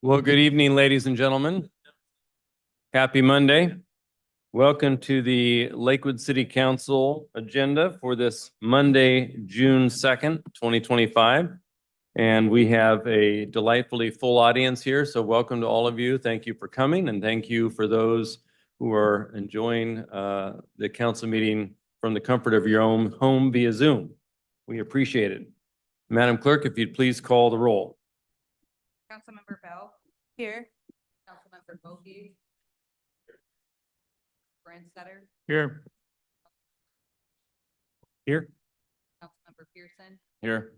Well, good evening, ladies and gentlemen. Happy Monday. Welcome to the Lakewood City Council agenda for this Monday, June 2nd, 2025. And we have a delightfully full audience here, so welcome to all of you. Thank you for coming, and thank you for those who are enjoying the council meeting from the comfort of your own home via Zoom. We appreciate it. Madam Clerk, if you'd please call the roll. Councilmember Bell. Here. Councilmember Bogie. Brandstetter. Here. Here. Councilmember Pearson. Here.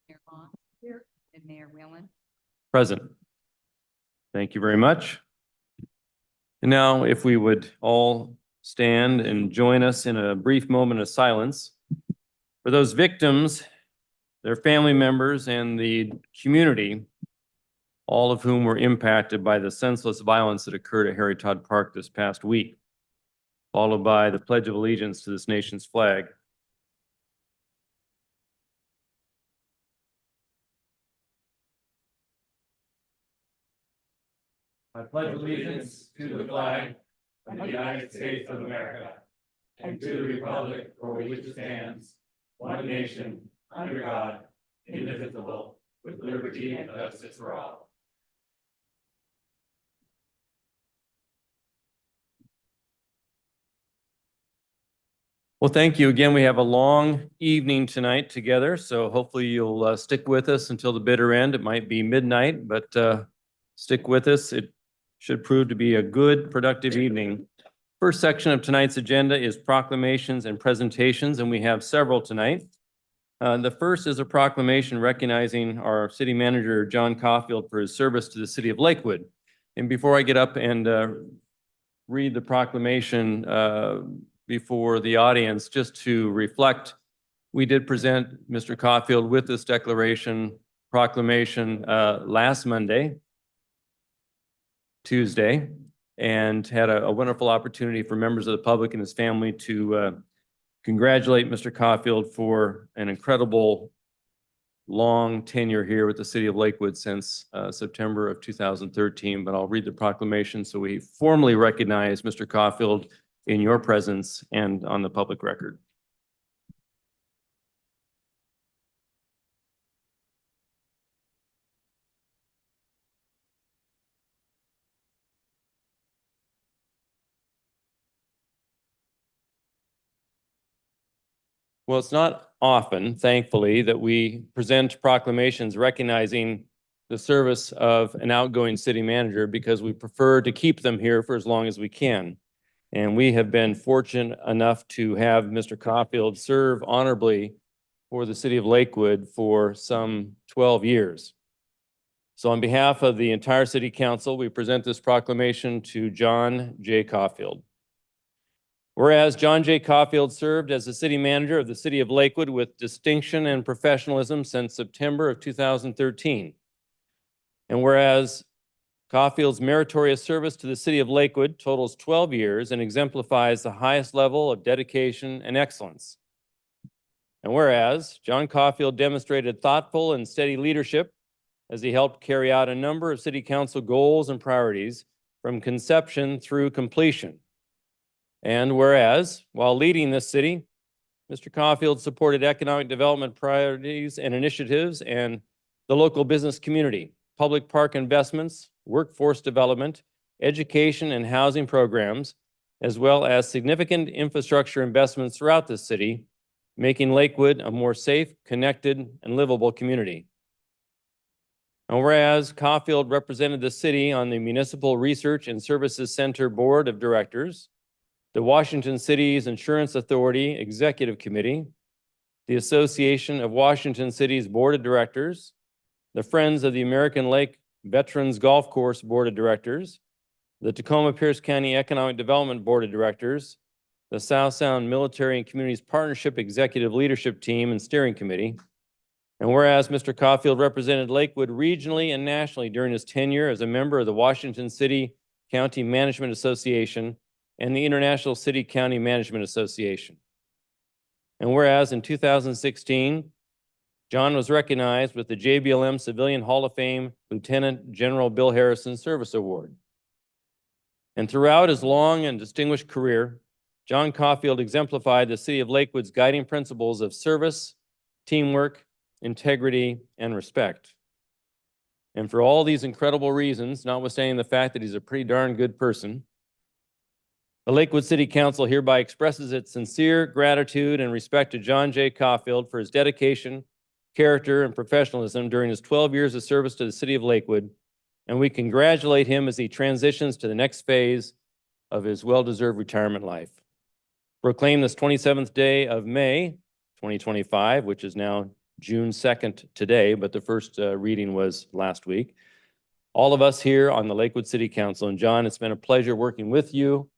Mayor Vaughn. Here. And Mayor Whalen. Present. Thank you very much. And now, if we would all stand and join us in a brief moment of silence for those victims, their family members, and the community, all of whom were impacted by the senseless violence that occurred at Harry Todd Park this past week, followed by the Pledge of Allegiance to this nation's flag. I pledge allegiance to the flag of the United States of America and to the republic for which it stands, one nation, under God, indivisible, with liberty and justice for all. Well, thank you again. We have a long evening tonight together, so hopefully you'll stick with us until the bitter end. It might be midnight, but stick with us. It should prove to be a good, productive evening. First section of tonight's agenda is proclamations and presentations, and we have several tonight. The first is a proclamation recognizing our city manager, John Caulfield, for his service to the city of Lakewood. And before I get up and read the proclamation before the audience, just to reflect, we did present Mr. Caulfield with this proclamation last Tuesday, and had a wonderful opportunity for members of the public and his family to congratulate Mr. Caulfield for an incredible long tenure here with the city of Lakewood since September of 2013. But I'll read the proclamation so we formally recognize Mr. Caulfield in your presence and on the public record. Well, it's not often, thankfully, that we present proclamations recognizing the service of an outgoing city manager, because we prefer to keep them here for as long as we can. And we have been fortunate enough to have Mr. Caulfield serve honorably for the city of Lakewood for some 12 years. So on behalf of the entire city council, we present this proclamation to John J. Caulfield. Whereas John J. Caulfield served as the city manager of the city of Lakewood with distinction and professionalism since September of 2013. And whereas Caulfield's meritorious service to the city of Lakewood totals 12 years and exemplifies the highest level of dedication and excellence. And whereas John Caulfield demonstrated thoughtful and steady leadership as he helped carry out a number of city council goals and priorities from conception through completion. And whereas, while leading this city, Mr. Caulfield supported economic development priorities and initiatives and the local business community, public park investments, workforce development, education and housing programs, as well as significant infrastructure investments throughout the city, making Lakewood a more safe, connected, and livable community. And whereas Caulfield represented the city on the Municipal Research and Services Center Board of Directors, the Washington Cities Insurance Authority Executive Committee, the Association of Washington Cities Board of Directors, the Friends of the American Lake Veterans Golf Course Board of Directors, the Tacoma Pierce County Economic Development Board of Directors, the South Sound Military and Communities Partnership Executive Leadership Team and Steering Committee. And whereas Mr. Caulfield represented Lakewood regionally and nationally during his tenure as a member of the Washington City County Management Association and the International City County Management Association. And whereas in 2016, John was recognized with the JBLM Civilian Hall of Fame Lieutenant General Bill Harrison Service Award. And throughout his long and distinguished career, John Caulfield exemplified the City of Lakewood's guiding principles of service, teamwork, integrity, and respect. And for all these incredible reasons, notwithstanding the fact that he's a pretty darn good person, the Lakewood City Council hereby expresses its sincere gratitude and respect to John J. Caulfield for his dedication, character, and professionalism during his 12 years of service to the City of Lakewood, and we congratulate him as he transitions to the next phase of his well-deserved retirement life. Proclaim this 27th day of May, 2025, which is now June 2nd today, but the first reading was last week. All of us here on the Lakewood City Council, and John, it's been a pleasure working with you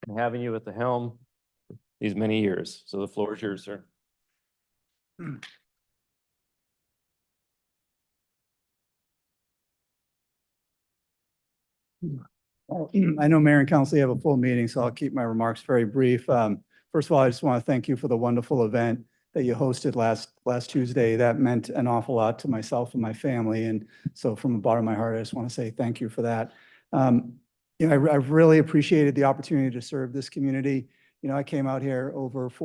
and having you at the helm these many years. So the floor is yours, sir. I know Mayor and Council, you have a full meeting, so I'll keep my remarks very brief. First of all, I just want to thank you for the wonderful event that you hosted last Tuesday. That meant an awful lot to myself and my family. And so from the bottom of my heart, I just want to say thank you for that. I've really appreciated the opportunity to serve this community. I came out here almost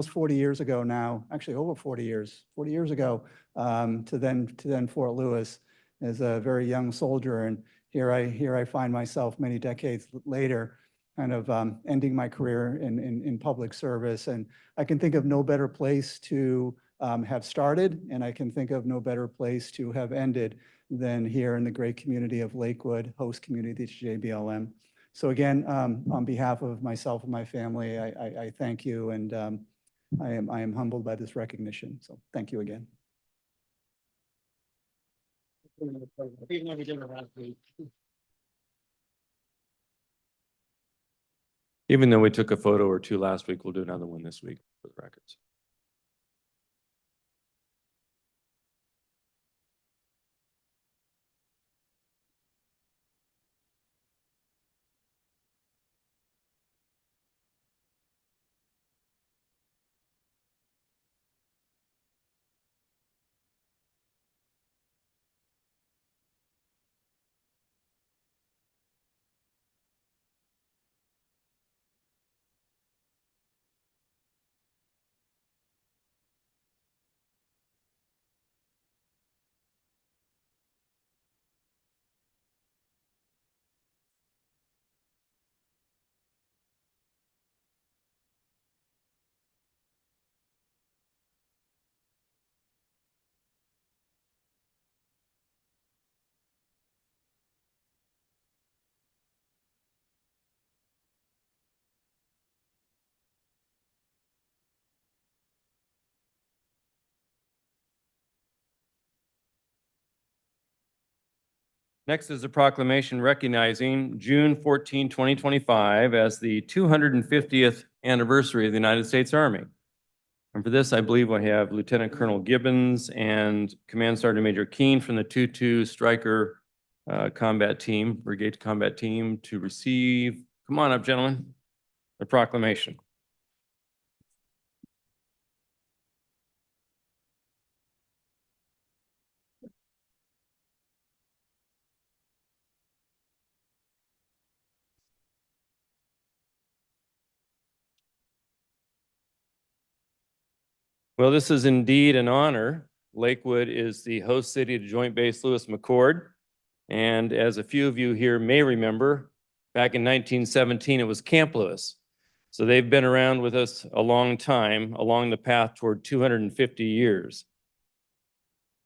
40 years ago now, actually over 40 years ago, to then Fort Lewis as a very young soldier. And here I find myself many decades later, kind of ending my career in public service. And I can think of no better place to have started, and I can think of no better place to have ended than here in the great community of Lakewood, host community to JBLM. So again, on behalf of myself and my family, I thank you, and I am humbled by this recognition. So thank you again. Even though we took a photo or two last week, we'll do another one this week for the records. Next is a proclamation recognizing June 14, 2025 as the 250th anniversary of the United States Army. And for this, I believe I have Lieutenant Colonel Gibbons and Command Sergeant Major Keene from the 2-2 Stryker combat team, brigade combat team to receive, come on up, gentlemen, the proclamation. Well, this is indeed an honor. Lakewood is the host city to Joint Base Lewis-McChord. And as a few of you here may remember, back in 1917, it was Camp Lewis. So they've been around with us a long time along the path toward 250 years.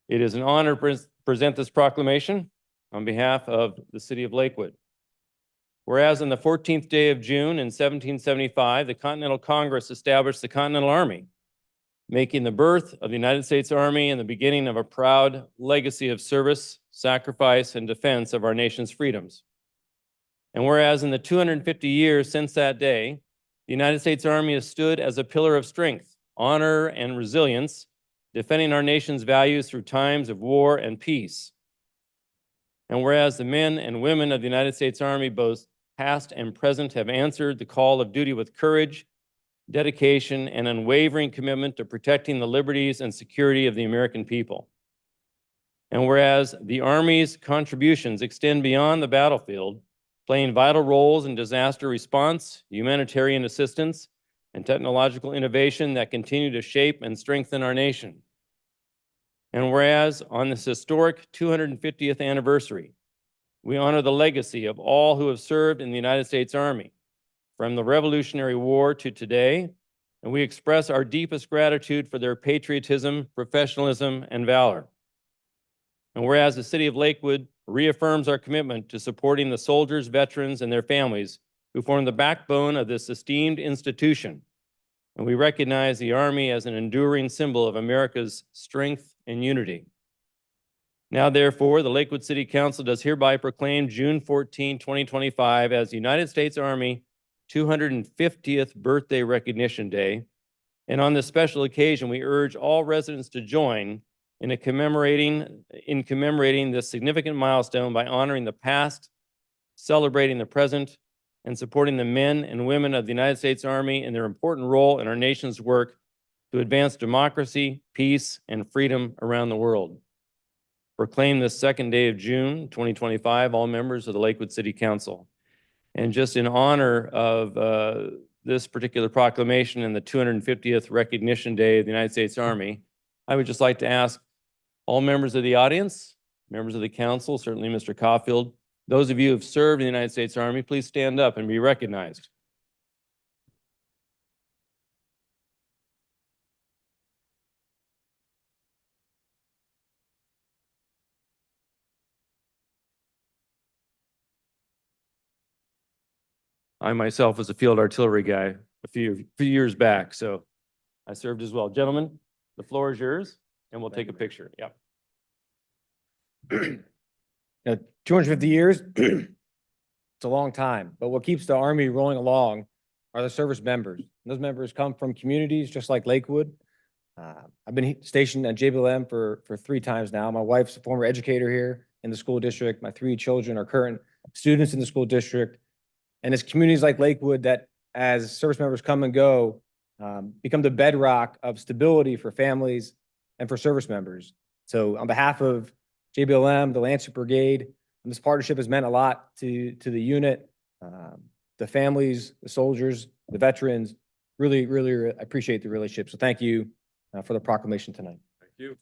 It is an honor to present this proclamation on behalf of the city of Lakewood. Whereas on the 14th day of June in 1775, the Continental Congress established the Continental Army, making the birth of the United States Army and the beginning of a proud legacy of service, sacrifice, and defense of our nation's freedoms. And whereas in the 250 years since that day, the United States Army has stood as a pillar of strength, honor, and resilience, defending our nation's values through times of war and peace. And whereas the men and women of the United States Army, both past and present, have answered the call of duty with courage, dedication, and unwavering commitment to protecting the liberties and security of the American people. And whereas the Army's contributions extend beyond the battlefield, playing vital roles in disaster response, humanitarian assistance, and technological innovation that continue to shape and strengthen our nation. And whereas on this historic 250th anniversary, we honor the legacy of all who have served in the United States Army, from the Revolutionary War to today, and we express our deepest gratitude for their patriotism, professionalism, and valor. And whereas the City of Lakewood reaffirms our commitment to supporting the soldiers, veterans, and their families who form the backbone of this esteemed institution, and we recognize the Army as an enduring symbol of America's strength and unity. Now, therefore, the Lakewood City Council does hereby proclaim June 14, 2025 as the United States Army 250th Birthday Recognition Day. And on this special occasion, we urge all residents to join in commemorating this significant milestone by honoring the past, celebrating the present, and supporting the men and women of the United States Army in their important role in our nation's work to advance democracy, peace, and freedom around the world. Proclaim this second day of June, 2025, all members of the Lakewood City Council. And just in honor of this particular proclamation and the 250th Recognition Day of the United States Army, I would just like to ask all members of the audience, members of the council, certainly Mr. Caulfield, those of you who have served in the United States Army, please stand up and be recognized. I myself was a field artillery guy a few years back, so I served as well. Gentlemen, the floor is yours, and we'll take a picture. Yeah. Now, 250 years, it's a long time, but what keeps the Army rolling along are the service members. Those members come from communities just like Lakewood. I've been stationed at JBLM for 3 times now. My wife's a former educator here in the school district. My 3 children are current students in the school district. And it's communities like Lakewood that, as service members come and go, become the bedrock of stability for families and for service members. So on behalf of JBLM, the Lancer Brigade, this partnership has meant a lot to the unit, the families, the soldiers, the veterans. Really, really appreciate the relationship. So thank you for the proclamation tonight. Thank you.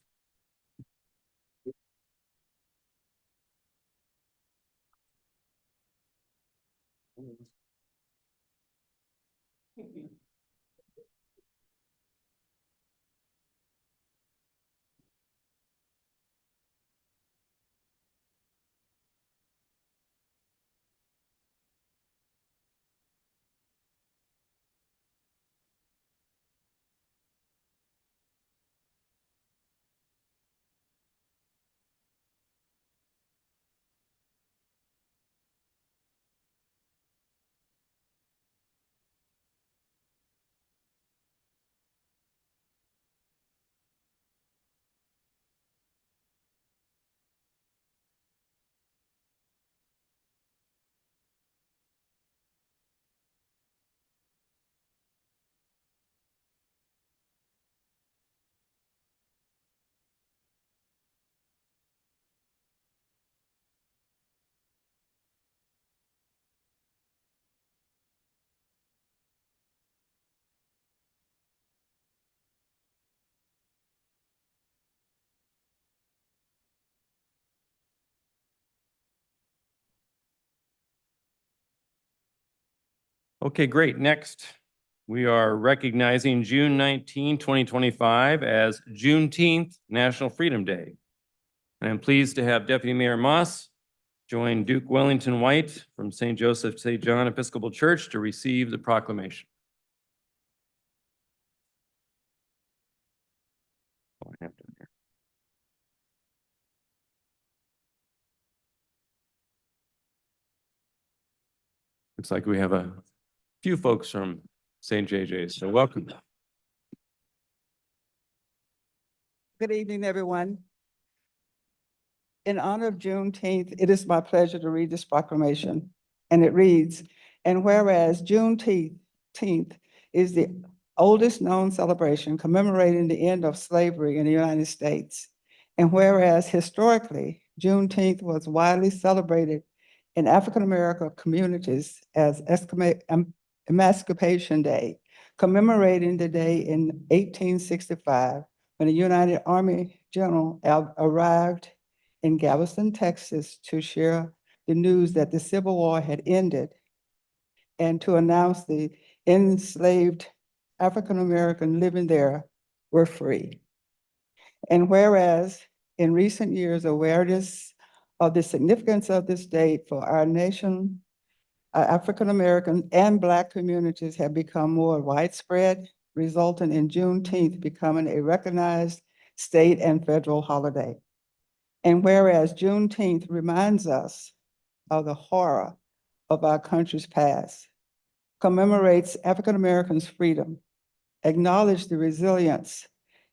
Okay, great. Next, we are recognizing June 19, 2025 as Juneteenth National Freedom Day. And I'm pleased to have Deputy Mayor Moss join Duke Wellington White from St. Joseph St. John Episcopal Church to receive the proclamation. Looks like we have a few folks from St. JJ's, so welcome. Good evening, everyone. In honor of Juneteenth, it is my pleasure to read this proclamation. And it reads, and whereas Juneteenth is the oldest known celebration commemorating the end of slavery in the United States. And whereas historically, Juneteenth was widely celebrated in African American communities as Emancipation Day, commemorating the day in 1865 when the United Army General arrived in Galveston, Texas to share the news that the Civil War had ended and to announce the enslaved African American living there were free. And whereas in recent years, awareness of the significance of this date for our nation, African American and Black communities have become more widespread, resulting in Juneteenth becoming a recognized state and federal holiday. And whereas Juneteenth reminds us of the horror of our country's past, commemorates African Americans' freedom, acknowledge the resilience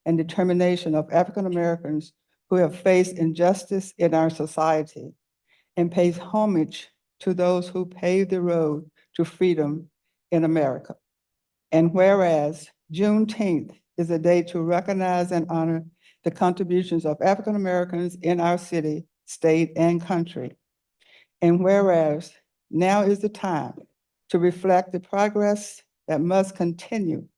and determination of African Americans who have faced injustice in our society, and pays homage to those who paved the road to freedom in America. And whereas Juneteenth is a day to recognize and honor the contributions of African Americans in our city, state, and country. And whereas now is the time to reflect the progress that must continue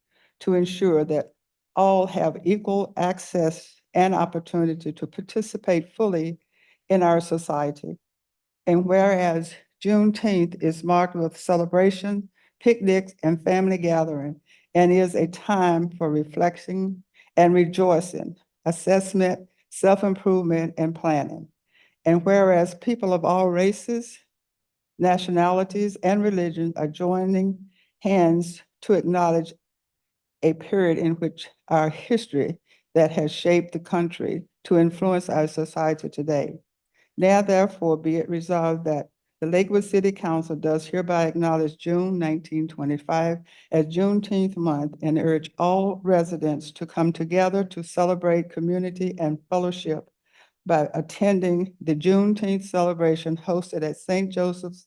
to ensure that all have equal access and opportunity to participate fully in our society. And whereas Juneteenth is marked with celebration, picnics, and family gathering, and is a time for reflection and rejoicing, assessment, self-improvement, and planning. And whereas people of all races, nationalities, and religions are joining hands to acknowledge a period in which our history that has shaped the country to influence our society today. Now therefore be it resolved that the Lakewood City Council does hereby acknowledge June 1925 as Juneteenth month and urge all residents to come together to celebrate community and fellowship by attending the Juneteenth celebration hosted at St. Joseph's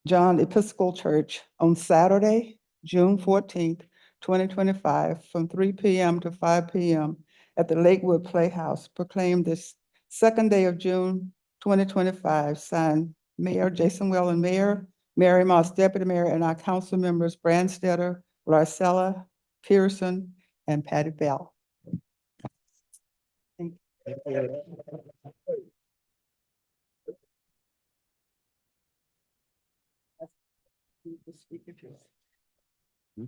John Episcopal Church on Saturday, June 14th, 2025, from 3 p.m. to 5 p.m. at the Lakewood Playhouse, proclaimed this second day of June 2025, signed Mayor Jason Wellen, Mayor, Mary Moss, Deputy Mayor, and our council members, Branstetter, Larcella, Pearson, and Patty Bell. Thank you.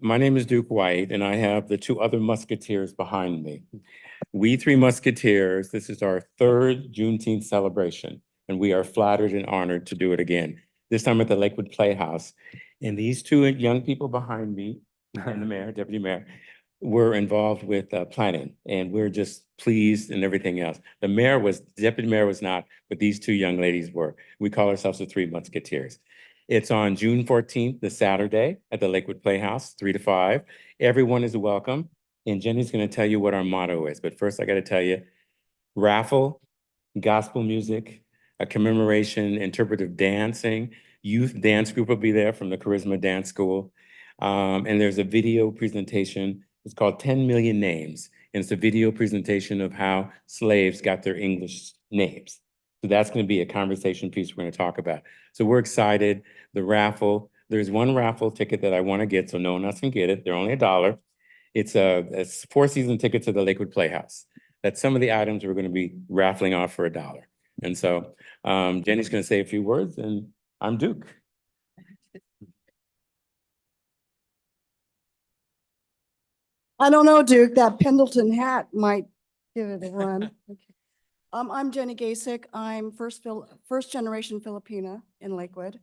My name is Duke White, and I have the two other Musketeers behind me. We Three Musketeers, this is our third Juneteenth celebration, and we are flattered and honored to do it again, this time at the Lakewood Playhouse. And these two young people behind me, and the mayor, deputy mayor, were involved with planning, and we're just pleased and everything else. Deputy mayor was not, but these two young ladies were. We call ourselves the Three Musketeers. It's on June 14th, the Saturday, at the Lakewood Playhouse, 3 to 5. Everyone is welcome. And Jenny's going to tell you what our motto is. But first, I got to tell you, raffle, gospel music, a commemoration, interpretive dancing, youth dance group will be there from the Charisma Dance School. And there's a video presentation. It's called 10 Million Names. And it's a video presentation of how slaves got their English names. So that's going to be a conversation piece we're going to talk about. So we're excited. The raffle, there's one raffle ticket that I want to get, so no one else can get it. They're only $1. It's a four-season ticket to the Lakewood Playhouse. That's some of the items we're going to be raffling off for $1. And so Jenny's going to say a few words, and I'm Duke. I don't know, Duke, that Pendleton hat might give it a run. Okay. I'm Jenny Gasek. I'm first generation Filipina in Lakewood.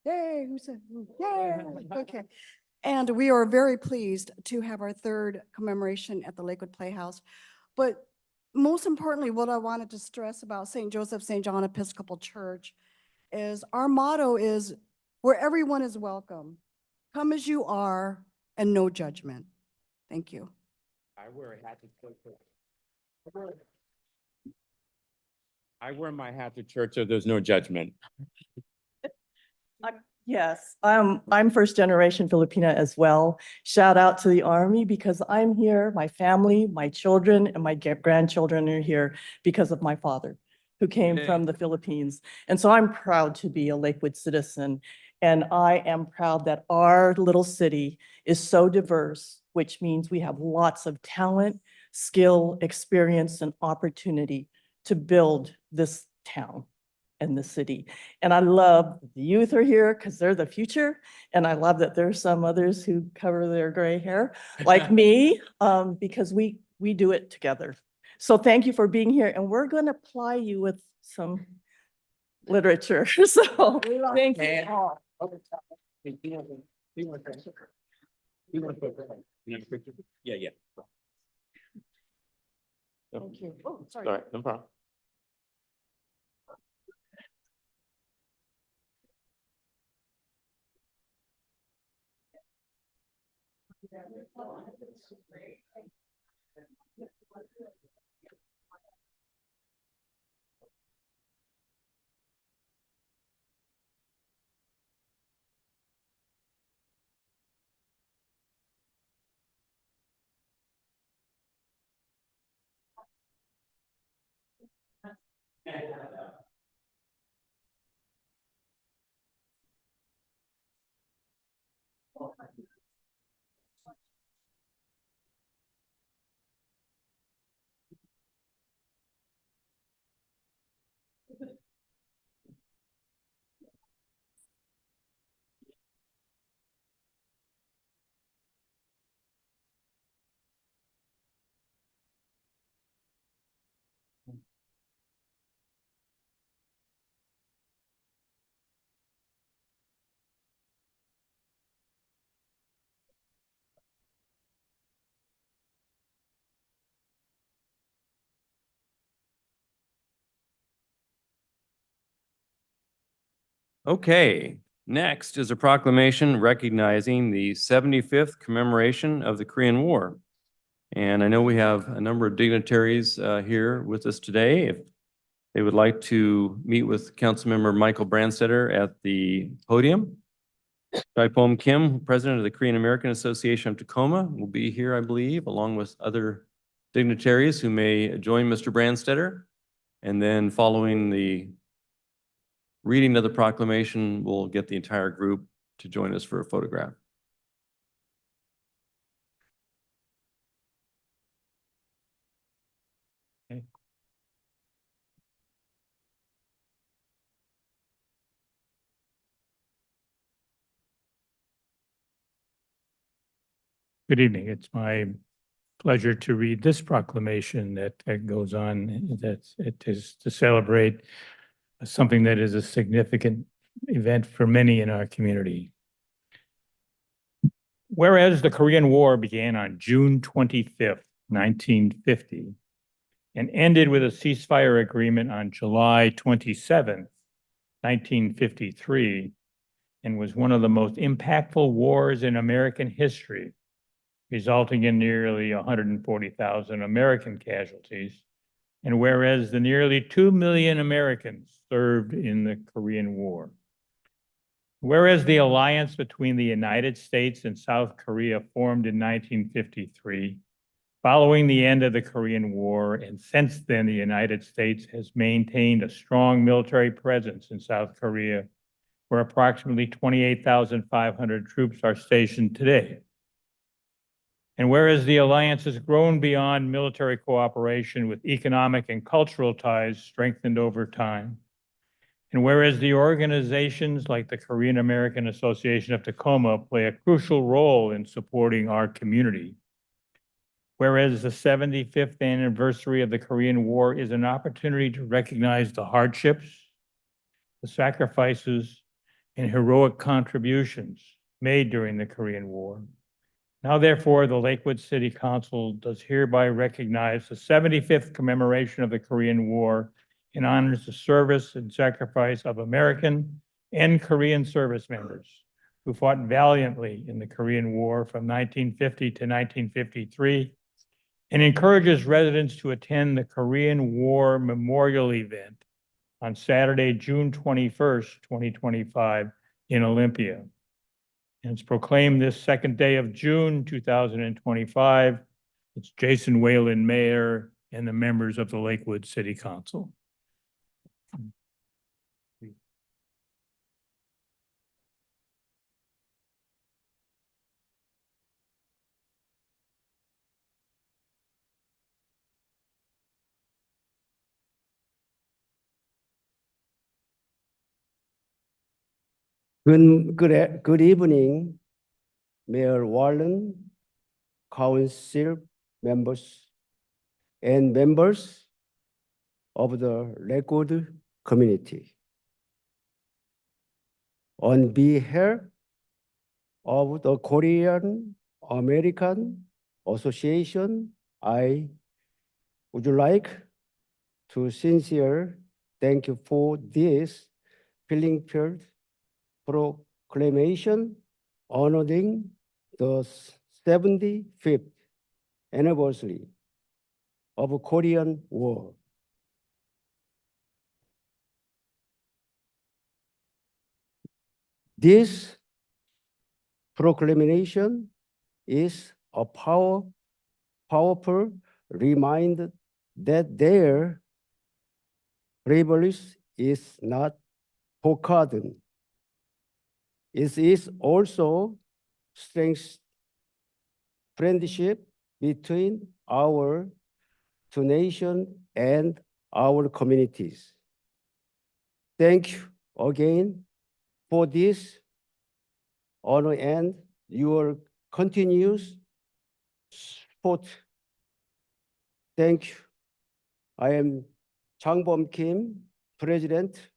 Yay, who said, yay, okay. And we are very pleased to have our third commemoration at the Lakewood Playhouse. But most importantly, what I wanted to stress about St. Joseph St. John Episcopal Church is our motto is where everyone is welcome. Come as you are and no judgment. Thank you. I wear a hat to church. I wear my hat to church, so there's no judgment. Yes, I'm first generation Filipina as well. Shout out to the Army because I'm here, my family, my children, and my grandchildren are here because of my father, who came Yay. from the Philippines. And so I'm proud to be a Lakewood citizen. And I am proud that our little city is so diverse, which means we have lots of talent, skill, experience, and opportunity to build this town and the city. And I love the youth are here because they're the future. And I love that there's some others who cover their gray hair like me, because we do it together. So thank you for being here. And we're going to ply you with some literature. So thank you all. Yeah, yeah. Thank you. Oh, sorry. All right, no problem. Okay, next is a proclamation recognizing the 75th commemoration of the Korean War. And I know we have a number of dignitaries here with us today. If they would like to meet with Councilmember Michael Brandstetter at the podium. Taipom Kim, President of the Korean American Association of Tacoma, will be here, I believe, along with other dignitaries who may join Mr. Brandstetter. And then following the reading of the proclamation, we'll get the entire group to join us for a photograph. Good evening. It's my pleasure to read this proclamation that goes on, that it is to celebrate something that is a significant event for many in our community. Whereas the Korean War began on June 25th, 1950, and ended with a ceasefire agreement on July 27th, 1953, and was one of the most impactful wars in American history, resulting in nearly 140,000 American casualties. And whereas the nearly 2 million Americans served in the Korean War. Whereas the alliance between the United States and South Korea formed in 1953, following the end of the Korean War, and since then, the United States has maintained a strong military presence in South Korea, where approximately 28,500 troops are stationed today. And whereas the alliance has grown beyond military cooperation with economic and cultural ties strengthened over time, and whereas the organizations like the Korean American Association of Tacoma play a crucial role in supporting our community, whereas the 75th anniversary of the Korean War is an opportunity to recognize the hardships, the sacrifices, and heroic contributions made during the Korean War. Now, therefore, the Lakewood City Council does hereby recognize the 75th commemoration of the Korean War and honors the service and sacrifice of American and Korean service members who fought valiantly in the Korean War from 1950 to 1953, and encourages residents to attend the Korean War Memorial event on Saturday, June 21st, 2025, in Olympia. And it's proclaimed this second day of June, 2025. It's Jason Whalen, Mayor, and the members of the Lakewood City Council. Good evening, Mayor Wallen, council members, and members of the Lakewood community. On behalf of the Korean American Association, I would like to sincere thank you for this Filling-Field proclamation honoring the 75th anniversary of Korean War. This proclamation is a powerful reminder that their bravery is not forgotten. It is also strengthens friendship between our two nations and our communities. Thank you again for this honor and your continuous support. Thank you. I am Changbom Kim, President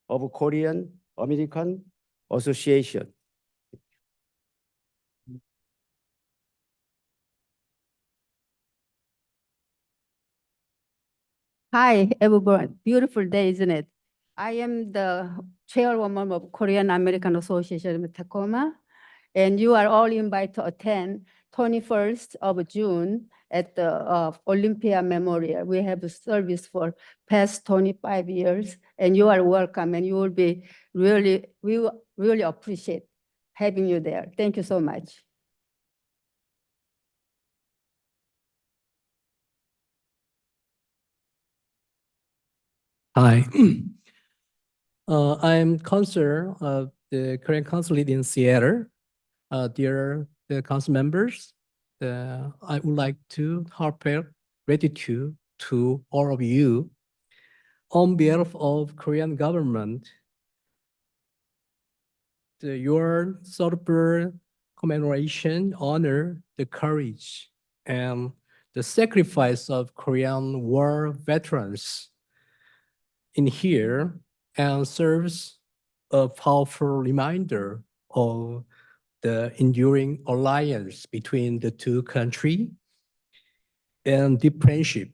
of Korean American Association. Hi, everyone. Beautiful day, isn't it? I am the chairwoman of Korean American Association of Tacoma, and you are all invited to attend 21st of June at the Olympia Memorial. We have a service for past 25 years, and you are welcome, and you will be we will really appreciate having you there. Thank you so much. Hi. I'm Councilor of the Korean Consulate in Seattle. Dear the council members, I would like to heartfelt gratitude to all of you on behalf of Korean government. Your thoughtful commemoration honor the courage and the sacrifice of Korean war veterans in here and serves a powerful reminder of the enduring alliance between the two countries and deep friendship.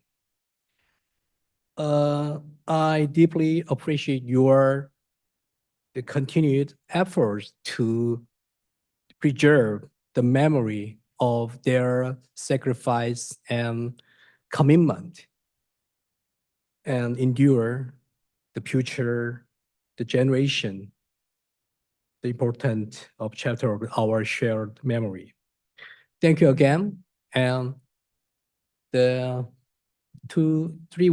I deeply appreciate your continued efforts to preserve the memory of their sacrifice and commitment and endure the future, the generation, the important of chapter of our shared memory. Thank you again. And the 3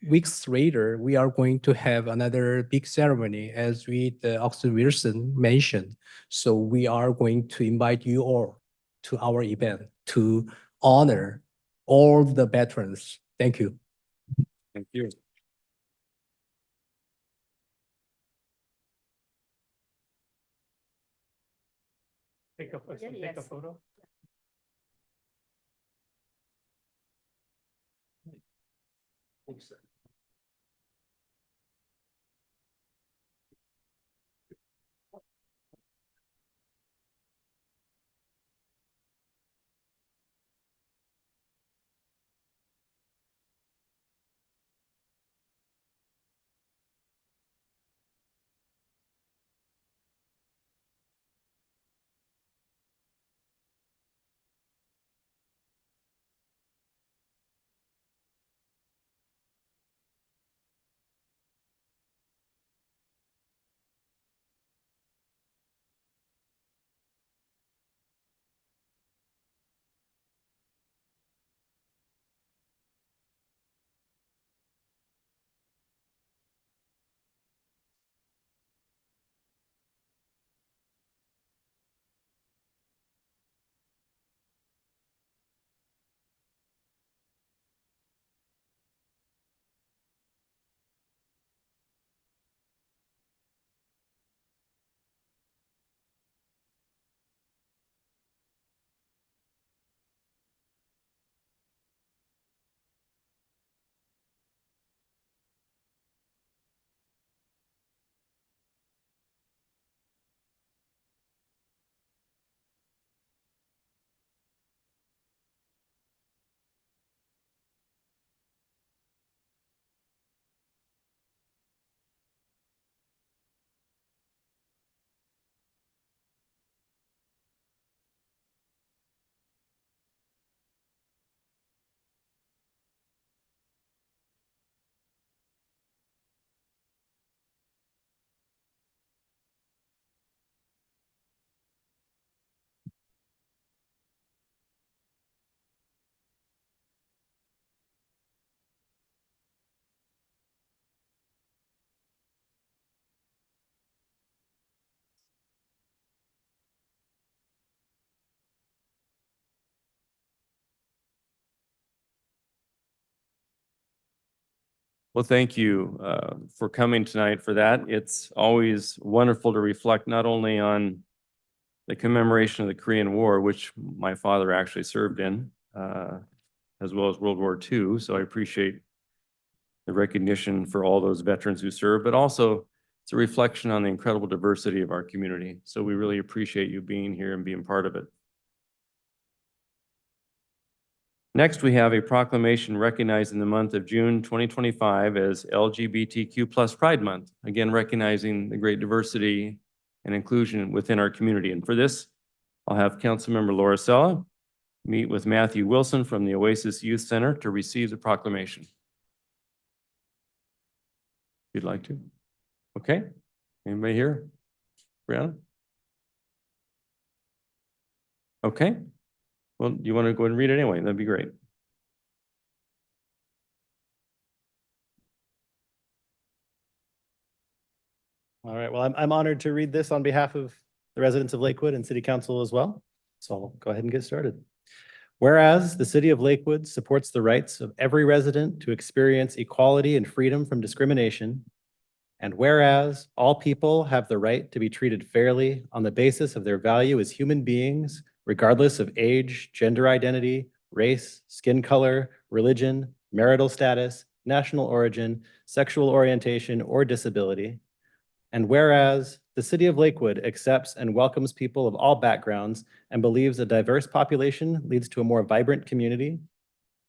weeks later, we are going to have another big ceremony as Austin Wilson mentioned. So we are going to invite you all to our event to honor all the veterans. Thank you. Thank you. Take a photo. Well, thank you for coming tonight for that. It's always wonderful to reflect not only on the commemoration of the Korean War, which my father actually served in, as well as World War II. So I appreciate the recognition for all those veterans who served, but also it's a reflection on the incredible diversity of our community. So we really appreciate you being here and being part of it. Next, we have a proclamation recognizing the month of June 2025 as LGBTQ+ Pride Month. Again, recognizing the great diversity and inclusion within our community. And for this, I'll have Councilmember Laura Sella meet with Matthew Wilson from the Oasis Youth Center to receive the proclamation. If you'd like to. Okay, anybody here? Brianna? Okay, well, you want to go ahead and read it anyway? That'd be great. All right, well, I'm honored to read this on behalf of the residents of Lakewood and City Council as well. So I'll go ahead and get started. Whereas the City of Lakewood supports the rights of every resident to experience equality and freedom from discrimination, and whereas all people have the right to be treated fairly on the basis of their value as human beings, regardless of age, gender identity, race, skin color, religion, marital status, national origin, sexual orientation, or disability. And whereas the City of Lakewood accepts and welcomes people of all backgrounds and believes a diverse population leads to a more vibrant community.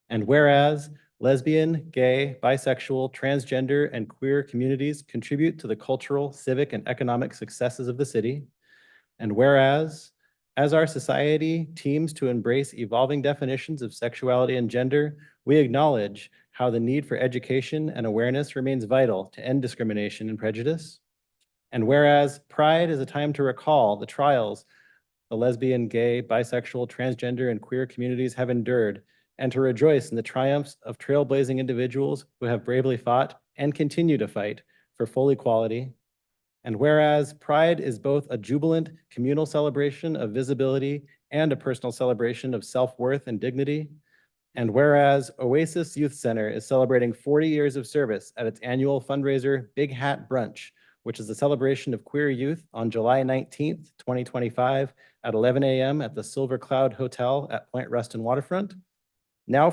And whereas lesbian, gay, bisexual, transgender, and queer communities contribute to the cultural, civic, and economic successes of the city. And whereas, as our society teams to embrace evolving definitions of sexuality and gender, we acknowledge how the need for education and awareness remains vital to end discrimination and prejudice. And whereas Pride is a time to recall the trials the lesbian, gay, bisexual, transgender, and queer communities have endured, and to rejoice in the triumphs of trailblazing individuals who have bravely fought and continue to fight for full equality. And whereas Pride is both a jubilant communal celebration of visibility and a personal celebration of self-worth and dignity. And whereas Oasis Youth Center is celebrating 40 years of service at its annual fundraiser, Big Hat Brunch, which is a celebration of queer youth on July 19th, 2025 at 11 a.m. at the Silver Cloud Hotel at Point Ruston Waterfront. Now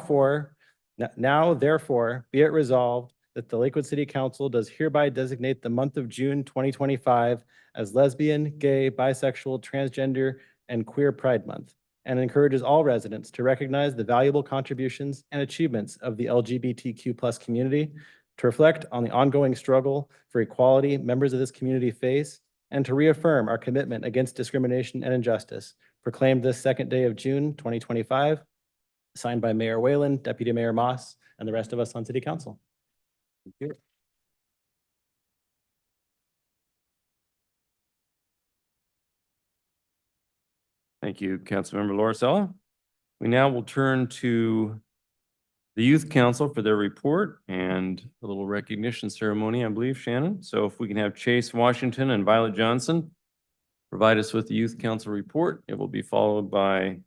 therefore, be it resolved that the Lakewood City Council does hereby designate the month of June 2025 as Lesbian, Gay, Bisexual, Transgender, and Queer Pride Month, and encourages all residents to recognize the valuable contributions and achievements of the LGBTQ+ community, to reflect on the ongoing struggle for equality members of this community face, and to reaffirm our commitment against discrimination and injustice, proclaimed this second day of June 2025, signed by Mayor Whalen, Deputy Mayor Moss, and the rest of us on City Council. Thank you. Thank you, Councilmember Laura Sella. We now will turn to the Youth Council for their report and a little recognition ceremony, I believe, Shannon. So if we can have Chase Washington and Violet Johnson provide us with the Youth Council report. It will be followed by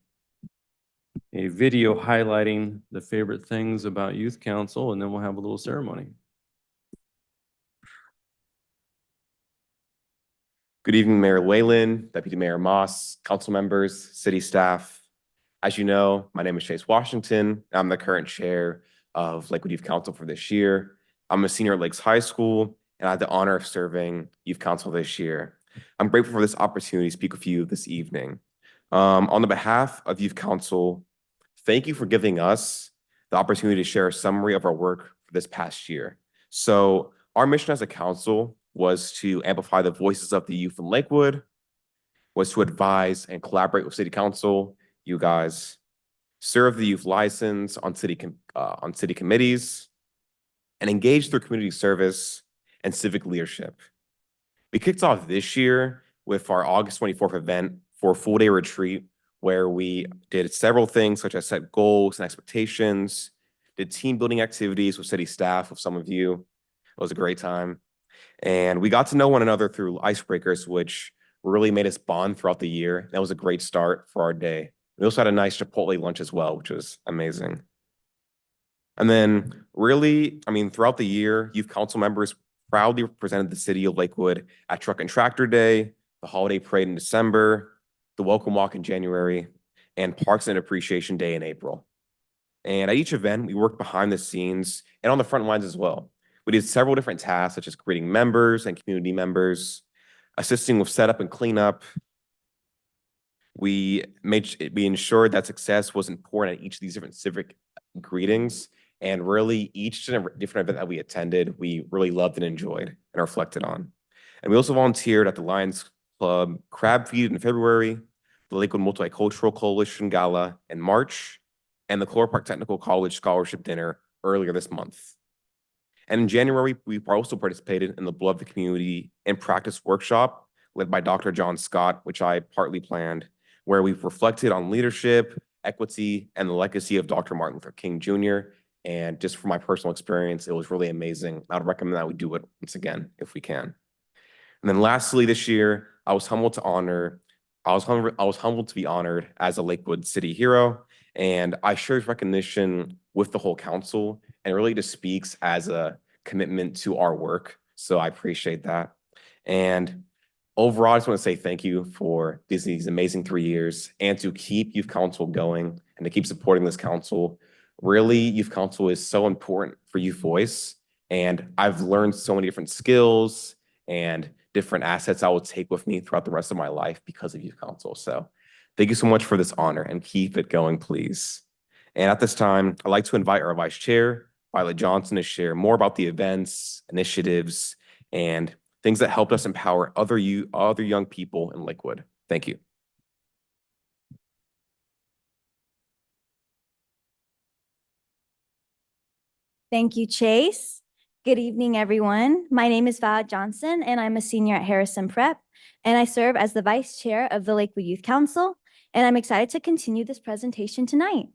a video highlighting the favorite things about Youth Council, and then we'll have a little ceremony. Good evening, Mayor Whalen, Deputy Mayor Moss, council members, city staff. As you know, my name is Chase Washington. I'm the current chair of Lakewood Youth Council for this year. I'm a senior at Lakes High School, and I had the honor of serving Youth Council this year. I'm grateful for this opportunity to speak with you this evening. On the behalf of Youth Council, thank you for giving us the opportunity to share a summary of our work for this past year. So our mission as a council was to amplify the voices of the youth in Lakewood, was to advise and collaborate with City Council, you guys, serve the youth license on city committees, and engage through community service and civic leadership. We kicked off this year with our August 24th event for a full-day retreat where we did several things such as set goals and expectations, did team building activities with city staff, with some of you. It was a great time. And we got to know one another through icebreakers, which really made us bond throughout the year. That was a great start for our day. We also had a nice Chipotle lunch as well, which was amazing. And then really, I mean, throughout the year, youth council members proudly represented the city of Lakewood at Truck and Tractor Day, the Holiday Parade in December, the Welcome Walk in January, and Parks and Appreciation Day in April. And at each event, we worked behind the scenes and on the front lines as well. We did several different tasks, such as greeting members and community members, assisting with setup and cleanup. We ensured that success was important at each of these different civic greetings. And really, each different event that we attended, we really loved and enjoyed and reflected on. And we also volunteered at the Lions Club Crab Feed in February, the Lakewood Multicultural Coalition Gala in March, and the Clover Park Technical College Scholarship Dinner earlier this month. And in January, we also participated in the Blood of the Community in Practice workshop led by Dr. John Scott, which I partly planned, where we've reflected on leadership, equity, and the legacy of Dr. Martin Luther King Jr. And just from my personal experience, it was really amazing. I would recommend that we do it once again, if we can. And then lastly, this year, I was humbled to be honored as a Lakewood City Hero. And I share this recognition with the whole council, and it really just speaks as a commitment to our work. So I appreciate that. And overall, I just want to say thank you for these amazing 3 years, and to keep Youth Council going and to keep supporting this council. Really, Youth Council is so important for Youth Voice, and I've learned so many different skills and different assets I will take with me throughout the rest of my life because of Youth Council. So thank you so much for this honor, and keep it going, please. And at this time, I'd like to invite our Vice Chair, Violet Johnson, to share more about the events, initiatives, and things that helped us empower other young people in Lakewood. Thank you. Thank you, Chase. Good evening, everyone. My name is Val Johnson, and I'm a senior at Harrison Prep, and I serve as the Vice Chair of the Lakewood Youth Council, and I'm excited to continue this presentation tonight.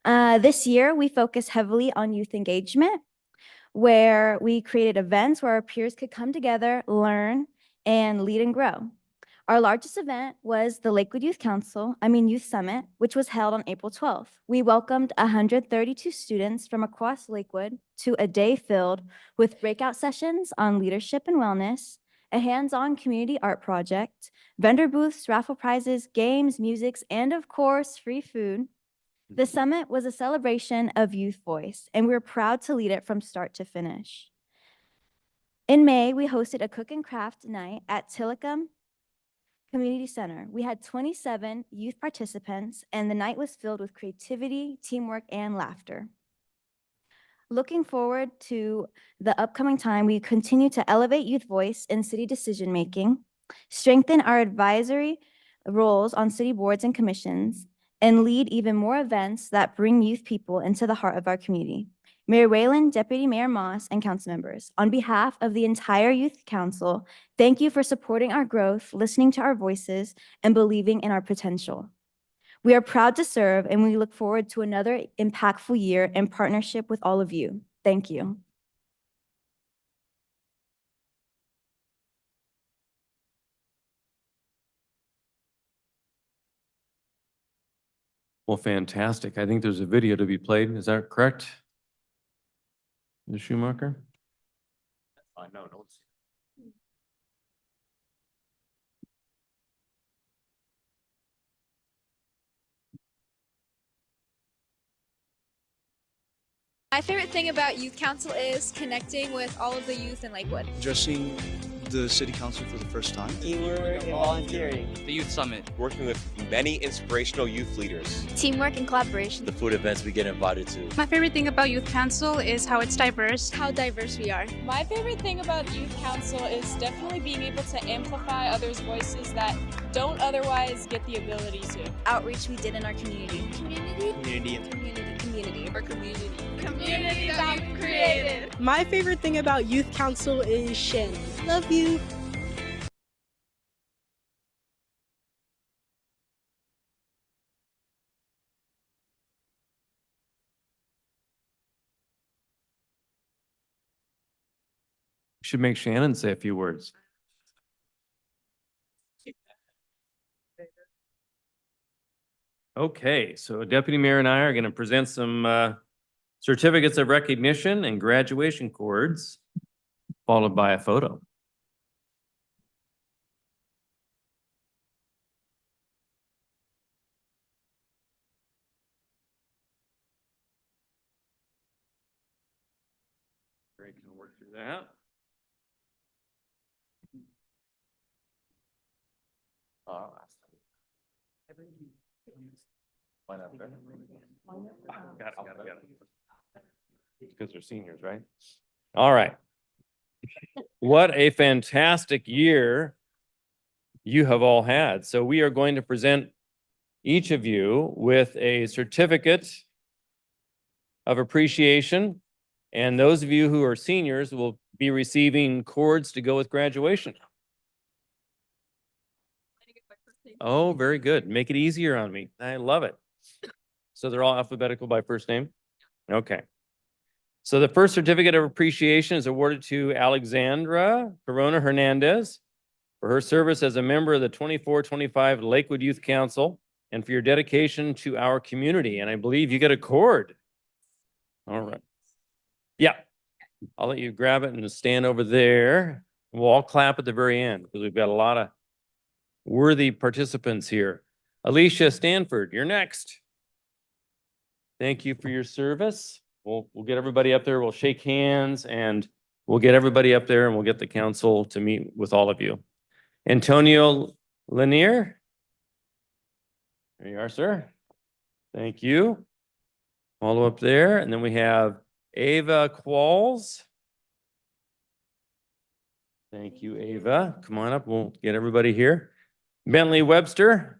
This year, we focus heavily on youth engagement, where we created events where our peers could come together, learn, and lead and grow. Our largest event was the Lakewood Youth Summit, which was held on April 12th. We welcomed 132 students from across Lakewood to a day filled with breakout sessions on leadership and wellness, a hands-on community art project, vendor booths, raffle prizes, games, musics, and of course, free food. The summit was a celebration of youth voice, and we were proud to lead it from start to finish. In May, we hosted a cook and craft night at Tillicum Community Center. We had 27 youth participants, and the night was filled with creativity, teamwork, and laughter. Looking forward to the upcoming time, we continue to elevate youth voice in city decision-making, strengthen our advisory roles on city boards and commissions, and lead even more events that bring youth people into the heart of our community. Mayor Whalen, Deputy Mayor Moss, and council members, on behalf of the entire Youth Council, thank you for supporting our growth, listening to our voices, and believing in our potential. We are proud to serve, and we look forward to another impactful year in partnership with all of you. Thank you. Well, fantastic. I think there's a video to be played. Is that correct? Ms. Schumacher? No. My favorite thing about Youth Council is connecting with all of the youth in Lakewood. Addressing the city council for the first time. Teamwork and volunteering. The youth summit. Working with many inspirational youth leaders. Teamwork and collaboration. The food events we get invited to. My favorite thing about Youth Council is how it's diverse. How diverse we are. My favorite thing about Youth Council is definitely being able to amplify others' voices that don't otherwise get the ability to. Outreach we did in our community. Community. Our community. Community that we've created. My favorite thing about Youth Council is Shannon. Love you. Should make Shannon say a few words. Okay, so Deputy Mayor and I are going to present some certificates of recognition and graduation cords, followed by a photo. Great, can work through that. Why not? Got it. Because they're seniors, right? All right. What a fantastic year you have all had. So we are going to present each of you with a certificate of appreciation. And those of you who are seniors will be receiving cords to go with graduation. Oh, very good. Make it easier on me. I love it. So they're all alphabetical by first name? Okay. So the first certificate of appreciation is awarded to Alexandra Corona Hernandez for her service as a member of the 24-25 Lakewood Youth Council and for your dedication to our community. And I believe you get a cord. All right. Yeah. I'll let you grab it and stand over there. We'll all clap at the very end because we've got a lot of worthy participants here. Alicia Stanford, you're next. Thank you for your service. We'll get everybody up there. We'll shake hands and we'll get everybody up there and we'll get the council to meet with all of you. Antonio Lanier. There you are, sir. Thank you. Follow up there. And then we have Ava Qualls. Thank you, Ava. Come on up. We'll get everybody here. Bentley Webster.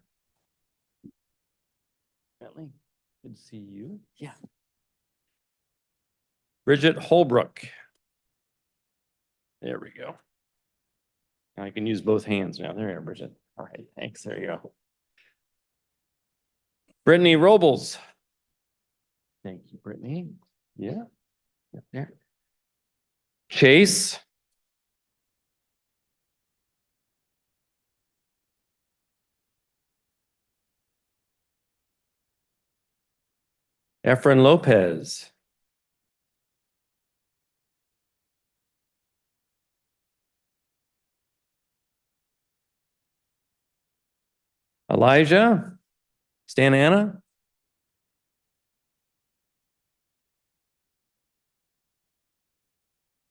Bentley, good to see you. Yeah. Bridget Holbrook. There we go. I can use both hands now. There you are, Bridget. All right, thanks. There you go. Brittany Robles. Thank you, Brittany. Yeah. Up there. Chase. Efren Lopez. Elijah Stanana.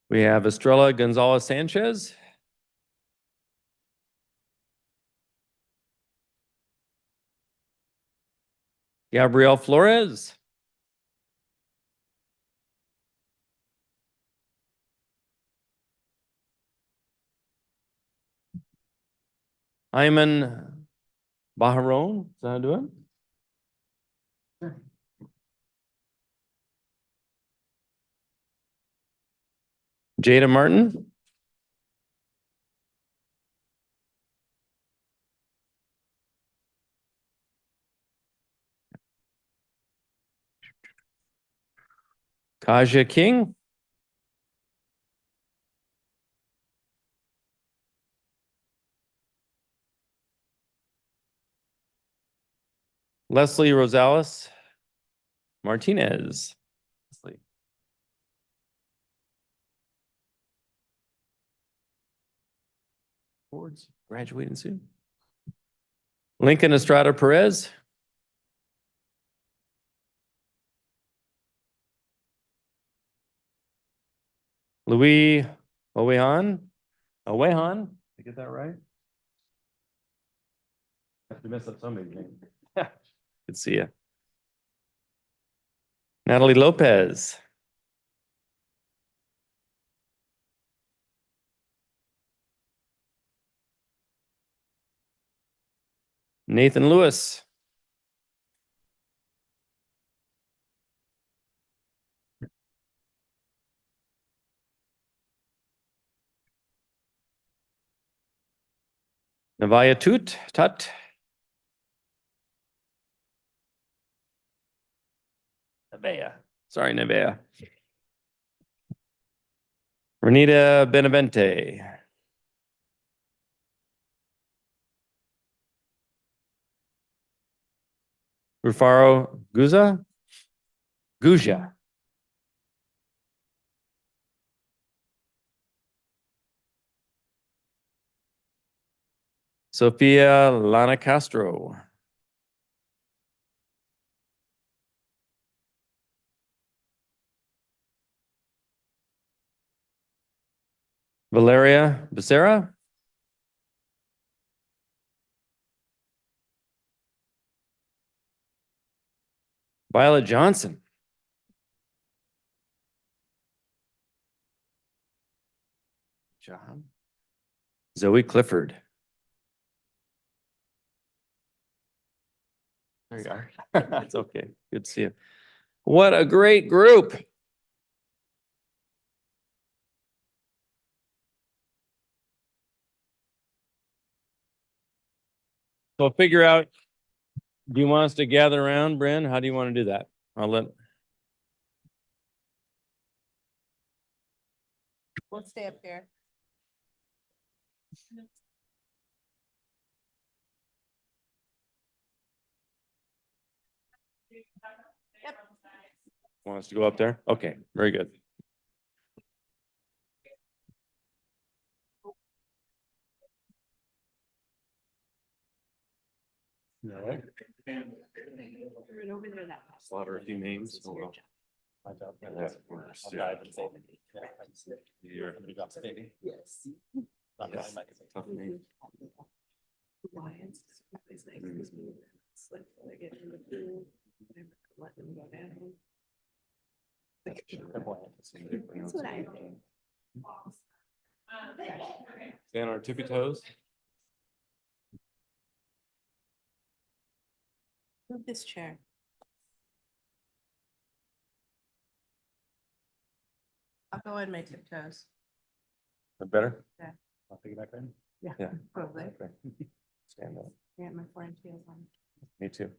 We have Estrella Gonzalez Sanchez. Gabrielle Flores. Ayman Baharon, is that how I do it? Jada Martin. Kaja King. Leslie Rosales Martinez. Leslie. Boards graduating soon. Lincoln Estrada Perez. Louis Owehan. Did I get that right? I have to mess up somebody's name. Good to see you. Natalie Lopez. Nathan Lewis. Navaya Tut. Nevea. Sorry, Nevea. Renita Benavente. Rufaro Guja. Sophia Lana Castro. Valeria Becerra. Violet Johnson. Job. Zoe Clifford. There you are. That's okay. Good to see you. What a great group. So figure out, do you want us to gather around, Bryn? How do you want to do that? I'll let. We'll stay up here. Want us to go up there? Okay, very good. All right. Slaughter a few names. Hold on. Yes. Tough name. That's what I think. Stand on our tippy toes. Move this chair. I'll go ahead and make tiptoes. That better? Yeah. I'll take it back in. Yeah, Yeah. probably. Okay. Stand up. Yeah, my 4 inch heels on. Me too.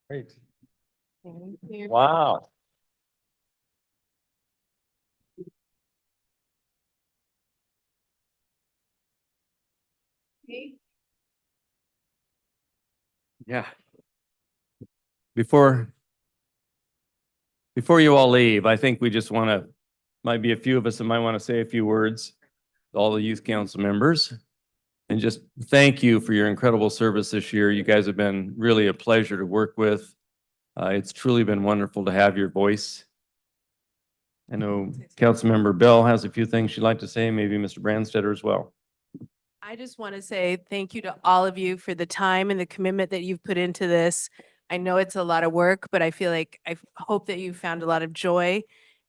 Great. Thank you. Wow. Yeah. Before you all leave, I think we just want to, might be a few of us that might want to say a few words to all the youth council members. And just thank you for your incredible service this year. You guys have been really a pleasure to work with. It's truly been wonderful to have your voice. I know Councilmember Bell has a few things she'd like to say, maybe Mr. Brandstetter as well. I just want to say thank you to all of you for the time and the commitment that you've put into this. I know it's a lot of work, but I feel like I hope that you found a lot of joy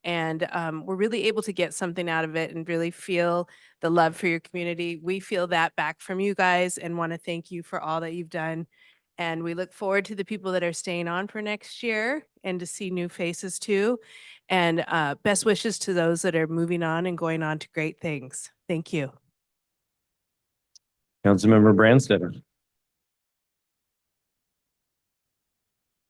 and we're really able to get something out of it and really feel the love for your community. We feel that back from you guys and want to thank you for all that you've done. And we look forward to the people that are staying on for next year and to see new faces too. And best wishes to those that are moving on and going on to great things. Thank you. Councilmember Brandstetter.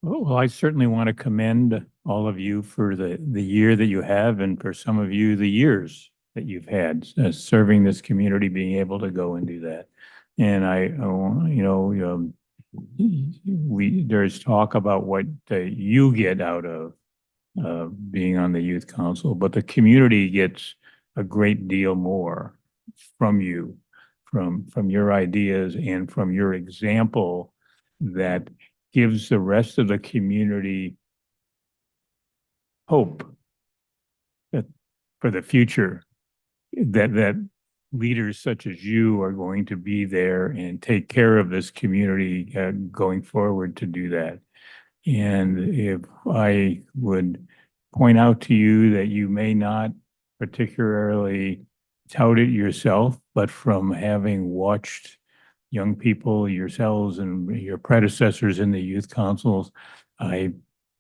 Oh, well, I certainly want to commend all of you for the year that you have and for some of you, the years that you've had serving this community, being able to go and do that. And there's talk about what you get out of being on the youth council, but the community gets a great deal more from you, from your ideas and from your example that gives the rest of the community hope that for the future, that leaders such as you are going to be there and take care of this community going forward to do that. And if I would point out to you that you may not particularly tout it yourself, but from having watched young people, yourselves and your predecessors in the youth councils, I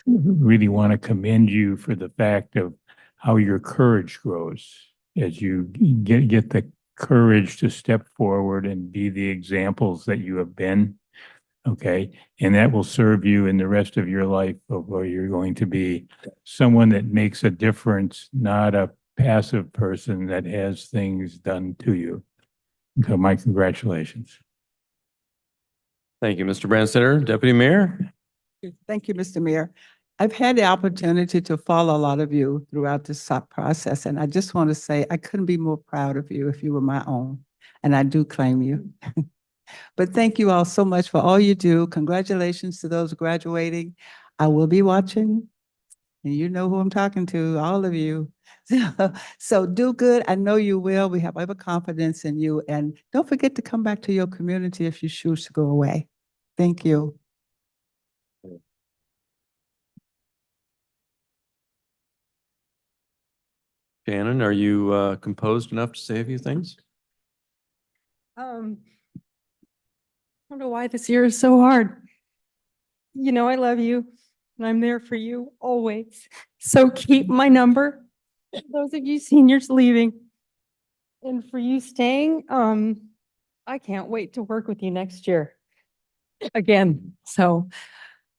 really want to commend you for the fact of how your courage grows as you get the courage to step forward and be the examples that you have been. Okay. And that will serve you in the rest of your life of where you're going to be someone that makes a difference, not a passive person that has things done to you. So my congratulations. Thank you, Mr. Branstetter. Deputy Mayor? Thank you, Mr. Mayor. I've had the opportunity to follow a lot of you throughout this process, and I just want to say I couldn't be more proud of you if you were my own, and I do claim you. But thank you all so much for all you do. Congratulations to those graduating. I will be watching, and you know who I'm talking to, all of you. So do good. I know you will. We have every confidence in you, and don't forget to come back to your community if you choose to go away. Thank you. Shannon, are you composed enough to say a few things? I don't know why this year is so hard. You know, I love you and I'm there for you always. So keep my number. Those of you seniors leaving and for you staying, I can't wait to work with you next year again. So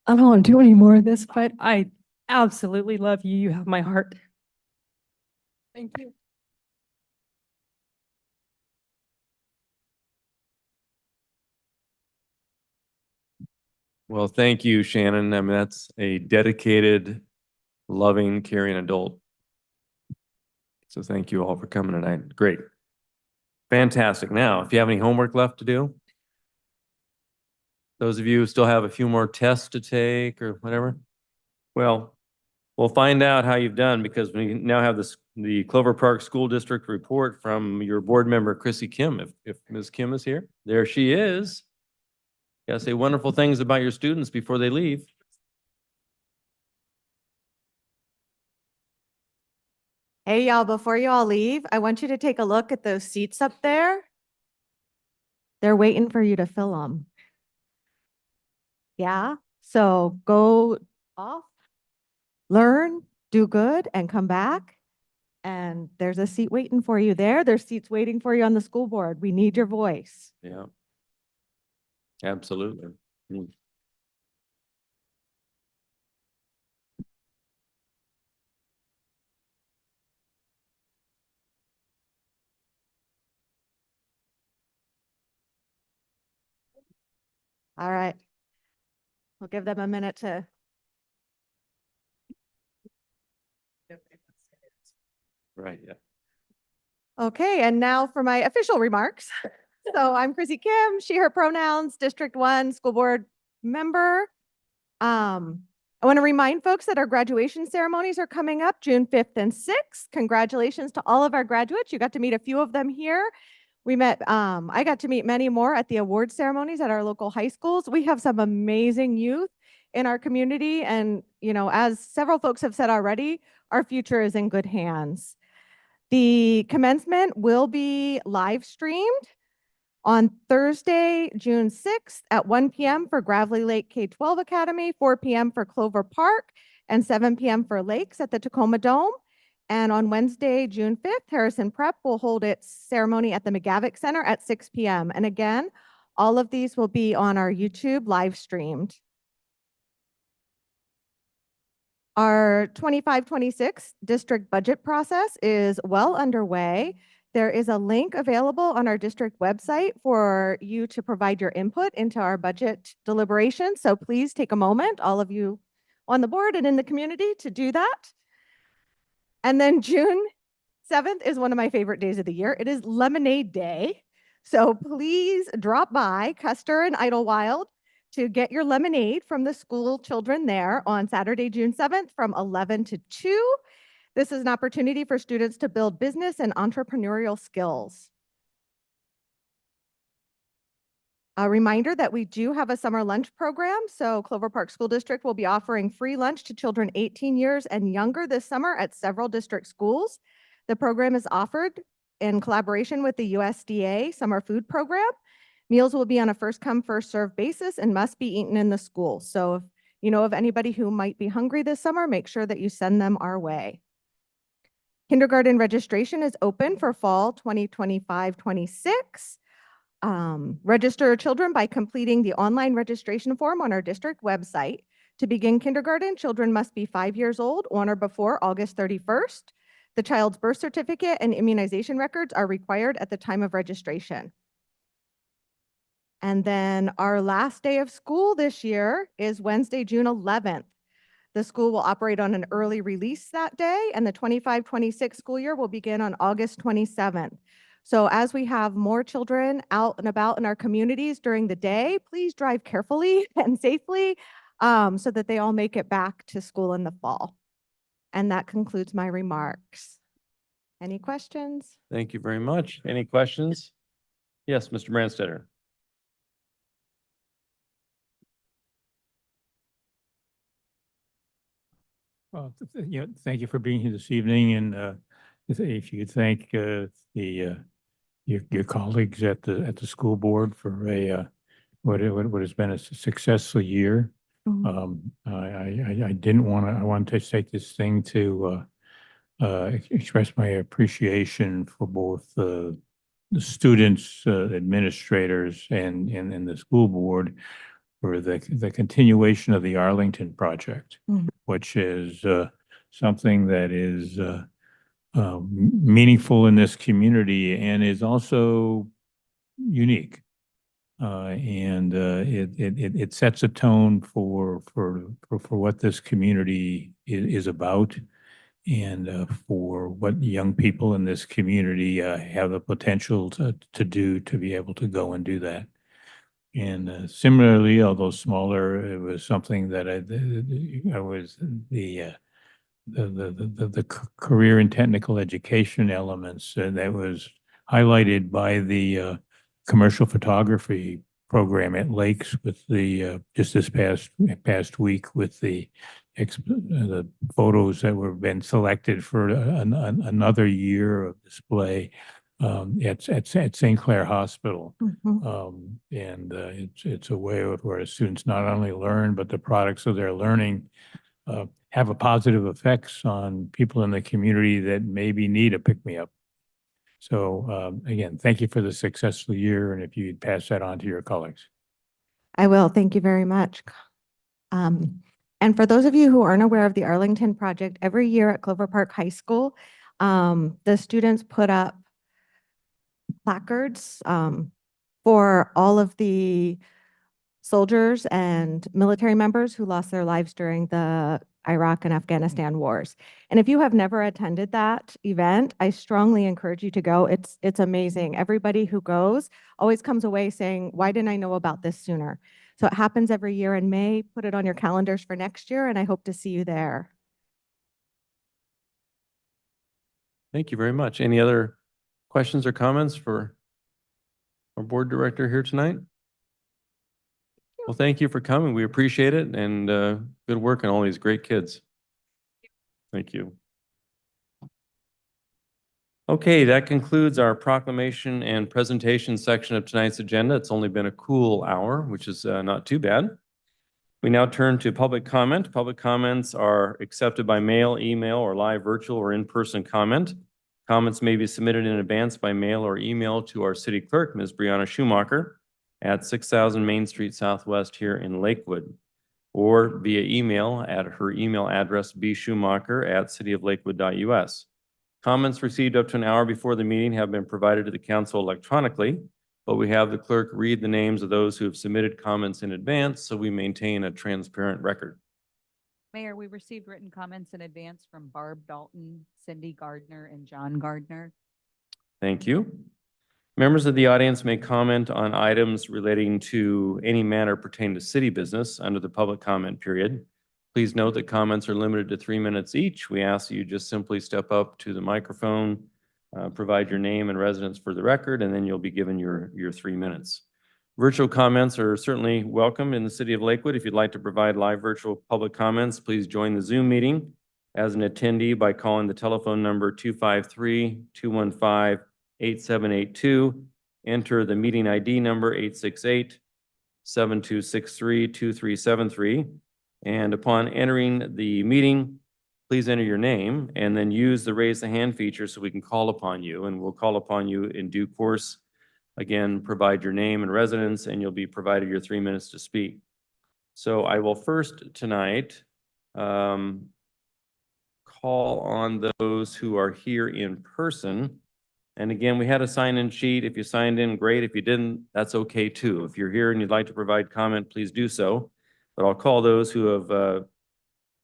I don't want to do any more of this, but I absolutely love you. You have my heart. Thank you. Well, thank you, Shannon. I mean, that's a dedicated, loving, caring adult. So thank you all for coming tonight. Great. Fantastic. Now, if you have any homework left to do, those of you who still have a few more tests to take or whatever, well, we'll find out how you've done because we now have the Clover Park School District report from your board member, Chrissy Kim. If Ms. Kim is here, there she is. You gotta say wonderful things about your students before they leave. Hey, y'all, before you all leave, I want you to take a look at those seats up there. They're waiting for you to fill them. Yeah, so go off, learn, do good, and come back. And there's a seat waiting for you there. There's seats waiting for you on the school board. We need your voice. Yeah. Absolutely. Mm. All right. We'll give them a minute to. Right, yeah. Okay, and now for my official remarks. So I'm Chrissy Kim, she, her pronouns, District 1 school board member. I want to remind folks that our graduation ceremonies are coming up June 5th and 6th. Congratulations to all of our graduates. You got to meet a few of them here. We met, I got to meet many more at the award ceremonies at our local high schools. We have some amazing youth in our community. And, you know, as several folks have said already, our future is in good hands. The commencement will be live streamed on Thursday, June 6th at 1 p.m. for Gravely Lake K-12 Academy, 4 p.m. for Clover Park, and 7 p.m. for Lakes at the Tacoma Dome. And on Wednesday, June 5th, Harrison Prep will hold its ceremony at the McGavick Center at 6 p.m. And again, all of these will be on our YouTube live streamed. Our 25-26 district budget process is well underway. There is a link available on our district website for you to provide your input into our budget deliberations. So please take a moment, all of you on the board and in the community, to do that. And then June 7th is one of my favorite days of the year. It is Lemonade Day. So please drop by Custer and Idlewild to get your lemonade from the school children there on Saturday, June 7th from 11 to 2. This is an opportunity for students to build business and entrepreneurial skills. A reminder that we do have a summer lunch program. So Clover Park School District will be offering free lunch to children 18 years and younger this summer at several district schools. The program is offered in collaboration with the USDA Summer Food Program. Meals will be on a first come, first served basis and must be eaten in the school. So if you know of anybody who might be hungry this summer, make sure that you send them our way. Kindergarten registration is open for fall 2025-26. Register children by completing the online registration form on our district website. To begin kindergarten, children must be 5 years old on or before August 31st. The child's birth certificate and immunization records are required at the time of registration. And then our last day of school this year is Wednesday, June 11th. The school will operate on an early release that day, and the 25-26 school year will begin on August 27th. So as we have more children out and about in our communities during the day, please drive carefully and safely so that they all make it back to school in the fall. And that concludes my remarks. Any questions? Thank you very much. Any questions? Yes, Mr. Branstetter. Well, thank you for being here this evening, and if you could thank your colleagues at the school board for what has been a successful year. I didn't want to. I wanted to take this thing to express my appreciation for both the students, administrators, and the school board for the continuation of the Arlington project, which is something that is meaningful in this community and is also unique. It sets a tone for what this community is about, and for what young people in this community have the potential to do, to be able to go and do that. And similarly, although smaller, it was something that I was the career and technical education elements that was highlighted by the commercial photography program at Lakes with the just this past week with the photos that were been selected for another year of display at St. Clair Hospital. It's a way where students not only learn, but the products of their learning have a positive effects on people in the community that maybe need a pick-me-up. So again, thank you for the successful year, and if you'd pass that on to your colleagues. I will. Thank you very much. And for those of you who aren't aware of the Arlington project, every year at Clover Park High School, the students put up placards for all of the soldiers and military members who lost their lives during the Iraq and Afghanistan wars. And if you have never attended that event, I strongly encourage you to go. It's amazing. Everybody who goes always comes away saying, why didn't I know about this sooner? So it happens every year in May. Put it on your calendars for next year, and I hope to see you there. Thank you very much. Any other questions or comments for our board director here tonight? Well, thank you for coming. We appreciate it, and good work on all these great kids. Thank you. Okay, that concludes our proclamation and presentation section of tonight's agenda. It's only been a cool hour, which is not too bad. We now turn to public comment. Public comments are accepted by mail, email, or live virtual or in-person comment. Comments may be submitted in advance by mail or email to our city clerk, Ms. Brianna Schumacher, at 6000 Main Street Southwest here in Lakewood, or via email at her email address, bschumacher@cityoflakewood.us. Comments received up to an hour before the meeting have been provided to the council electronically, but we have the clerk read the names of those who have submitted comments in advance, so we maintain a transparent record. Mayor, we received written comments in advance from Barb Dalton, Cindy Gardner, and John Gardner. Thank you. Members of the audience may comment on items relating to any matter pertaining to city business under the public comment period. Please note that comments are limited to 3 minutes each. We ask that you just simply step up to the microphone, provide your name and residence for the record, and then you'll be given your 3 minutes. Virtual comments are certainly welcome in the city of Lakewood. If you'd like to provide live virtual public comments, please join the Zoom meeting as an attendee by calling the telephone number 253-215-8782. Enter the meeting ID number 868-7263-2373. And upon entering the meeting, please enter your name and then use the raise the hand feature so we can call upon you, and we'll call upon you in due course. Again, provide your name and residence, and you'll be provided your 3 minutes to speak. So I will first tonight call on those who are here in person And again, we had a sign-in sheet. If you signed in, great. If you didn't, that's okay too. If you're here and you'd like to provide comment, please do so. But I'll call those who have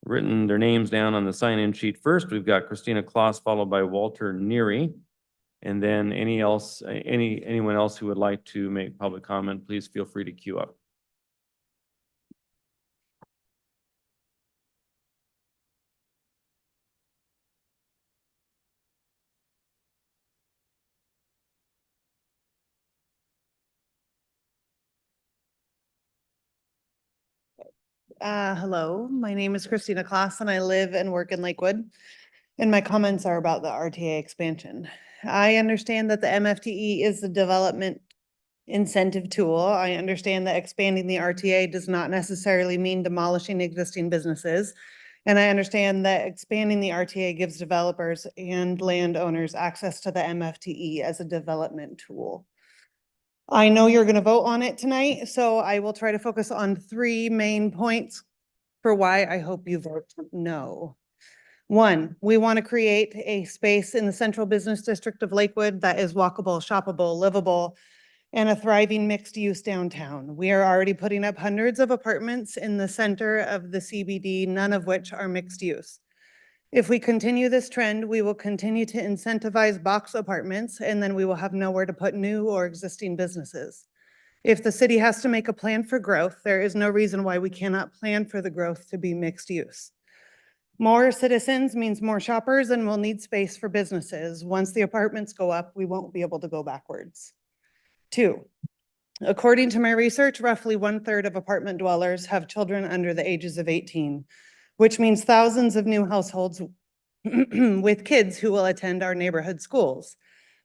written their names down on the sign-in sheet first. We've got Christina Kloss, followed by Walter Neary. And then anyone else who would like to make public comment, please feel free to queue up. Hello, my name is Christina Kloss and I live and work in Lakewood. And my comments are about the RTA expansion. I understand that the MFTE is the development incentive tool. I understand that expanding the RTA does not necessarily mean demolishing existing businesses. And I understand that expanding the RTA gives developers and landowners access to the MFTE as a development tool. I know you're going to vote on it tonight, so I will try to focus on 3 main points for why I hope you vote no. 1, we want to create a space in the central business district of Lakewood that is walkable, shoppable, livable, and a thriving mixed-use downtown. We are already putting up hundreds of apartments in the center of the CBD, none of which are mixed use. If we continue this trend, we will continue to incentivize box apartments, and then we will have nowhere to put new or existing businesses. If the city has to make a plan for growth, there is no reason why we cannot plan for the growth to be mixed use. More citizens means more shoppers, and we'll need space for businesses. Once the apartments go up, we won't be able to go backwards. 2, according to my research, roughly 1/3 of apartment dwellers have children under the ages of 18. Which means thousands of new households with kids who will attend our neighborhood schools.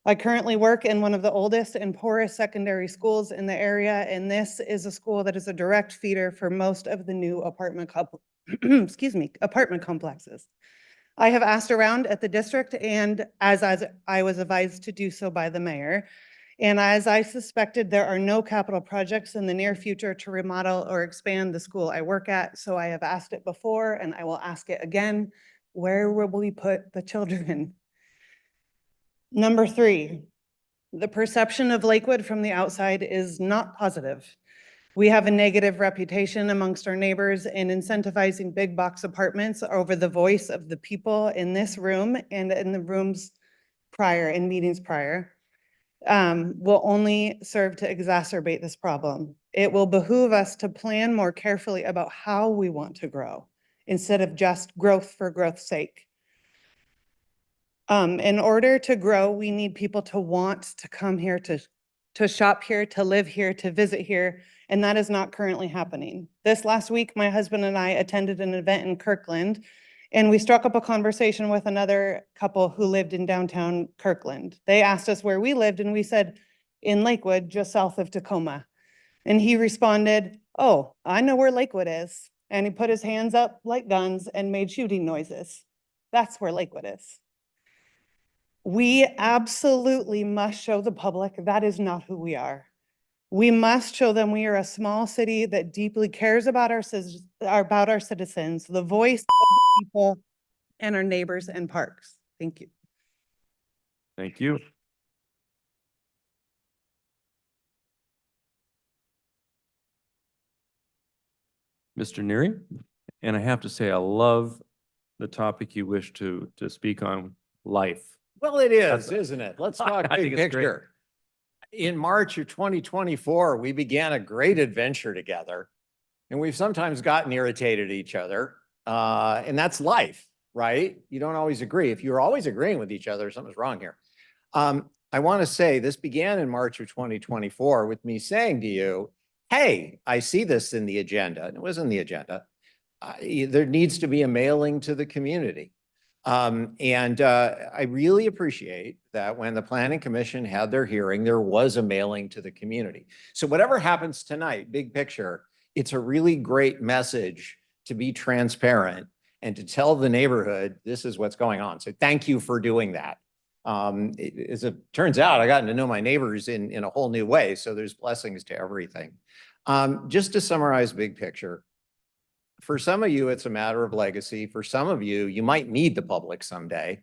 I currently work in one of the oldest and poorest secondary schools in the area, and this is a school that is a direct feeder for most of the new apartment complexes. I have asked around at the district, and as I was advised to do so by the mayor, and as I suspected, there are no capital projects in the near future to remodel or expand the school I work at. So I have asked it before and I will ask it again. Where will we put the children? Number 3, the perception of Lakewood from the outside is not positive. We have a negative reputation amongst our neighbors, and incentivizing big box apartments over the voice of the people in this room and in the rooms prior, in meetings prior, will only serve to exacerbate this problem. It will behoove us to plan more carefully about how we want to grow instead of just growth for growth's sake. In order to grow, we need people to want to come here, to shop here, to live here, to visit here, and that is not currently happening. This last week, my husband and I attended an event in Kirkland, and we struck up a conversation with another couple who lived in downtown Kirkland. They asked us where we lived, and we said, in Lakewood, just south of Tacoma. And he responded, oh, I know where Lakewood is. And he put his hands up like guns and made shooting noises. That's where Lakewood is. We absolutely must show the public that is not who we are. We must show them we are a small city that deeply cares about our citizens, the voice of the people, and our neighbors and parks. Thank you. Thank you. Mr. Neary, and I have to say, I love the topic you wish to speak on, life. Well, it is, That's- isn't it? Let's talk I big think it's great. picture. In March of 2024, we began a great adventure together, and we've sometimes gotten irritated at each other, and that's life, right? You don't always agree. If you're always agreeing with each other, something's wrong here. I want to say this began in March of 2024 with me saying to you, hey, I see this in the agenda, and it was in the agenda. There needs to be a mailing to the community. I really appreciate that when the Planning Commission had their hearing, there was a mailing to the community. So whatever happens tonight, big picture, it's a really great message to be transparent and to tell the neighborhood, this is what's going on. So thank you for doing that. As it turns out, I gotten to know my neighbors in a whole new way. So there's blessings to everything. Just to summarize big picture, for some of you, it's a matter of legacy. For some of you, you might need the public someday.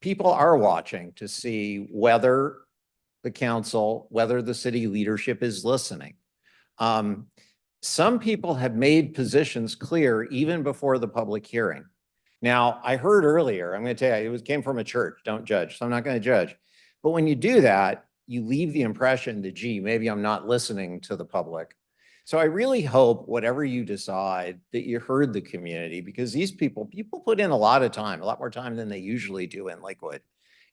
people are watching to see whether the council, whether the city leadership is listening. Some people have made positions clear even before the public hearing. Now, I heard earlier, I'm going to tell you, came from a church, don't judge, so I'm not going to judge. But when you do that, you leave the impression that, gee, maybe I'm not listening to the public. So I really hope whatever you decide that you heard the community, because these people put in a lot of time, a lot more time than they usually do in Lakewood.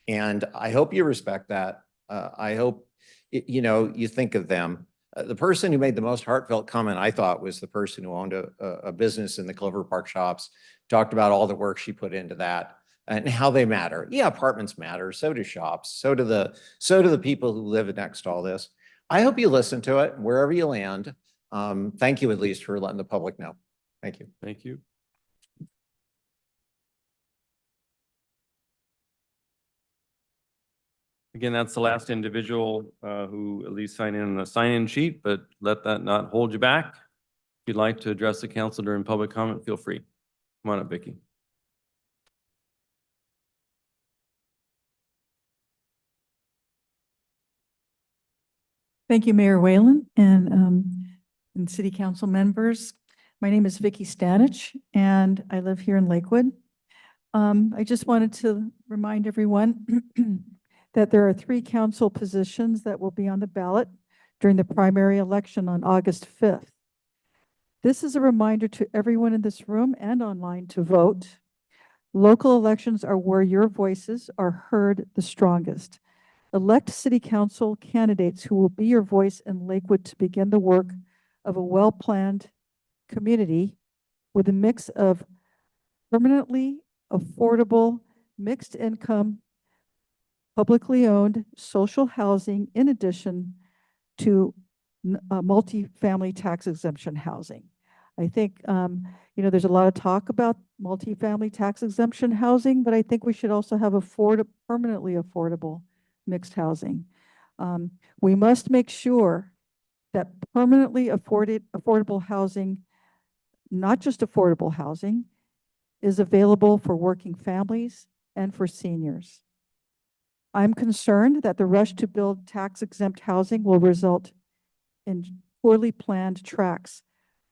And I hope you respect that. I hope, you think of them. The person who made the most heartfelt comment, I thought, was the person who owned a business in the Clover Park Shops, talked about all the work she put into that and how they matter. Yeah, apartments matter, so do shops, so do the people who live next to all this. I hope you listen to it wherever you land. Thank you at least for letting the public know. Thank you. Thank you. Again, that's the last individual who at least signed in on the sign-in sheet, but let that not hold you back. If you'd like to address the council during public comment, feel free. Come on up, Vicki. Thank you, Mayor Whalen and City Council members. My name is Vicki Stanich, and I live here in Lakewood. I just wanted to remind everyone that there are 3 council positions that will be on the ballot during the primary election on August 5th. This is a reminder to everyone in this room and online to vote. Local elections are where your voices are heard the strongest. Elect city council candidates who will be your voice in Lakewood to begin the work of a well-planned community with a mix of permanently affordable, mixed income, publicly owned social housing in addition to multifamily tax exemption housing. I think, there's a lot of talk about multifamily tax exemption housing, but I think we should also have permanently affordable mixed housing. We must make sure that permanently affordable housing, not just affordable housing, is available for working families and for seniors. I'm concerned that the rush to build tax exempt housing will result in poorly planned tracts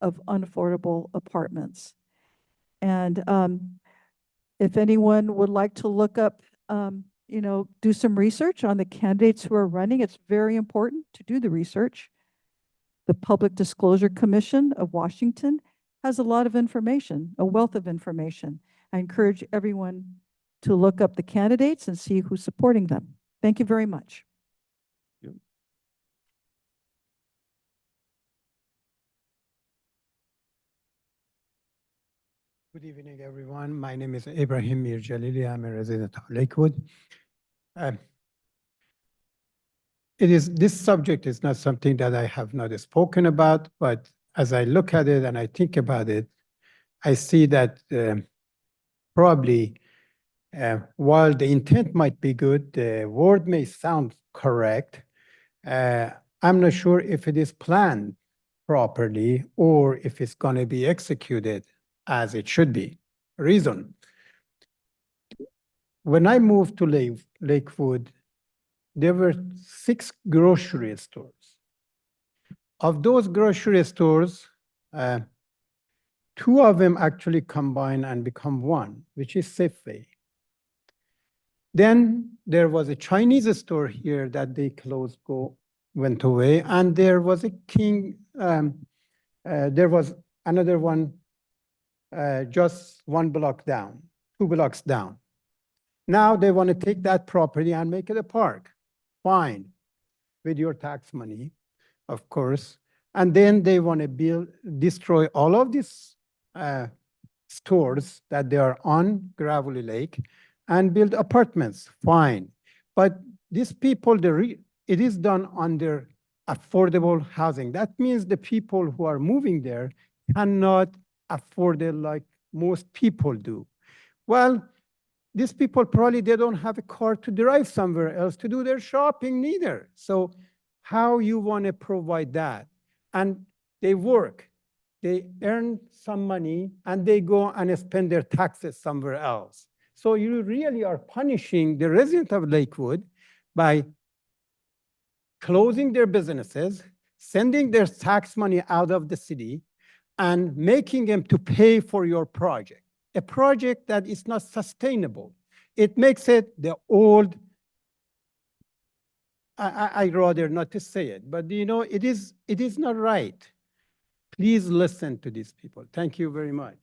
of unaffordable apartments. And if anyone would like to look up, do some research on the candidates who are running, it's very important to do the research. The Public Disclosure Commission of Washington has a lot of information, a wealth of information. I encourage everyone to look up the candidates and see who's supporting them. Thank you very much. Good evening, everyone. My name is Ibrahim Mir Jalili. I'm a resident of Lakewood. This subject is not something that I have not spoken about, but as I look at it and I think about it, I see that probably while the intent might be good, the word may sound correct. I'm not sure if it is planned properly or if it's going to be executed as it should be. Reason: when I moved to Lakewood, there were 6 grocery stores. Of those grocery stores, 2 of them actually combine and become one, which is Safeway. Then there was a Chinese store here that they closed, went away, and there was a there was another one just 1 block down, 2 blocks down. Now they want to take that property and make it a park. Fine, with your tax money, of course. And then they want to destroy all of these stores that they are on Gravelly Lake and build apartments. Fine. But these people, it is done under affordable housing. That means the people who are moving there cannot afford it like most people do. Well, these people probably, they don't have a car to drive somewhere else to do their shopping neither. So how you want to provide that? And they work, they earn some money, and they go and spend their taxes somewhere else. So you really are punishing the resident of Lakewood by closing their businesses, sending their tax money out of the city, and making them to pay for your project, a project that is not sustainable. It makes it the old, I'd rather not to say it, but you know, it is not right. Please listen to these people. Thank you very much.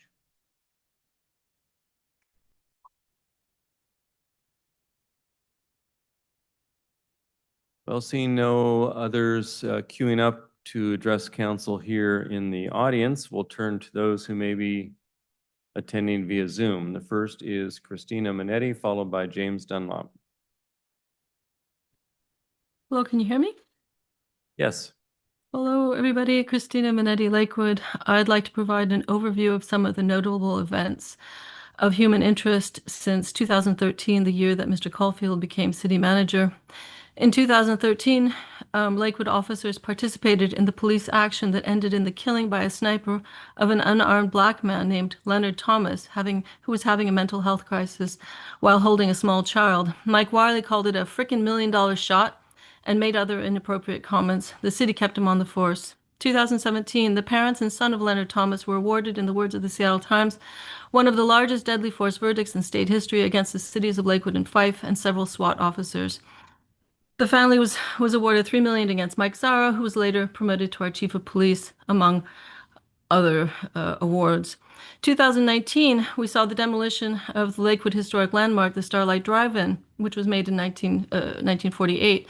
Well, seeing no others queuing up to address council here in the audience, we'll turn to those who may be attending via Zoom. The first is Christina Minetti, followed by James Dunlop. Hello, can you hear me? Yes. Hello, everybody. Christina Minetti, Lakewood. I'd like to provide an overview of some of the notable events of human interest since 2013, the year that Mr. Caulfield became city manager. In 2013, Lakewood officers participated in the police action that ended in the killing by a sniper of an unarmed Black man named Leonard Thomas, who was having a mental health crisis while holding a small child. Mike Wiley called it a frickin' $1 million shot and made other inappropriate comments. The city kept him on the force. 2017, the parents and son of Leonard Thomas were awarded, in the words of the Seattle Times, one of the largest deadly force verdicts in state history against the cities of Lakewood and Fife and several SWAT officers. The family was awarded $3 million against Mike Zara, who was later promoted to our chief of police, among other awards. 2019, we saw the demolition of the Lakewood historic landmark, the Starlight Drive-In, which was made in 1948.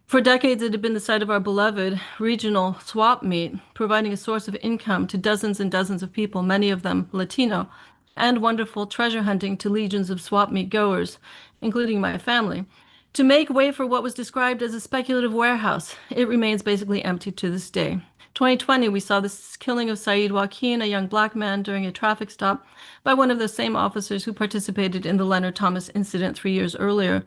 For decades, it had been the site of our beloved regional swap meet, providing a source of income to dozens and dozens of people, many of them Latino, and wonderful treasure hunting to legions of swap meet goers, including my family. To make way for what was described as a speculative warehouse, it remains basically empty to this day. 2020, we saw the killing of Saeed Joaquin, a young Black man, during a traffic stop by one of the same officers who participated in the Leonard Thomas incident 3 years earlier.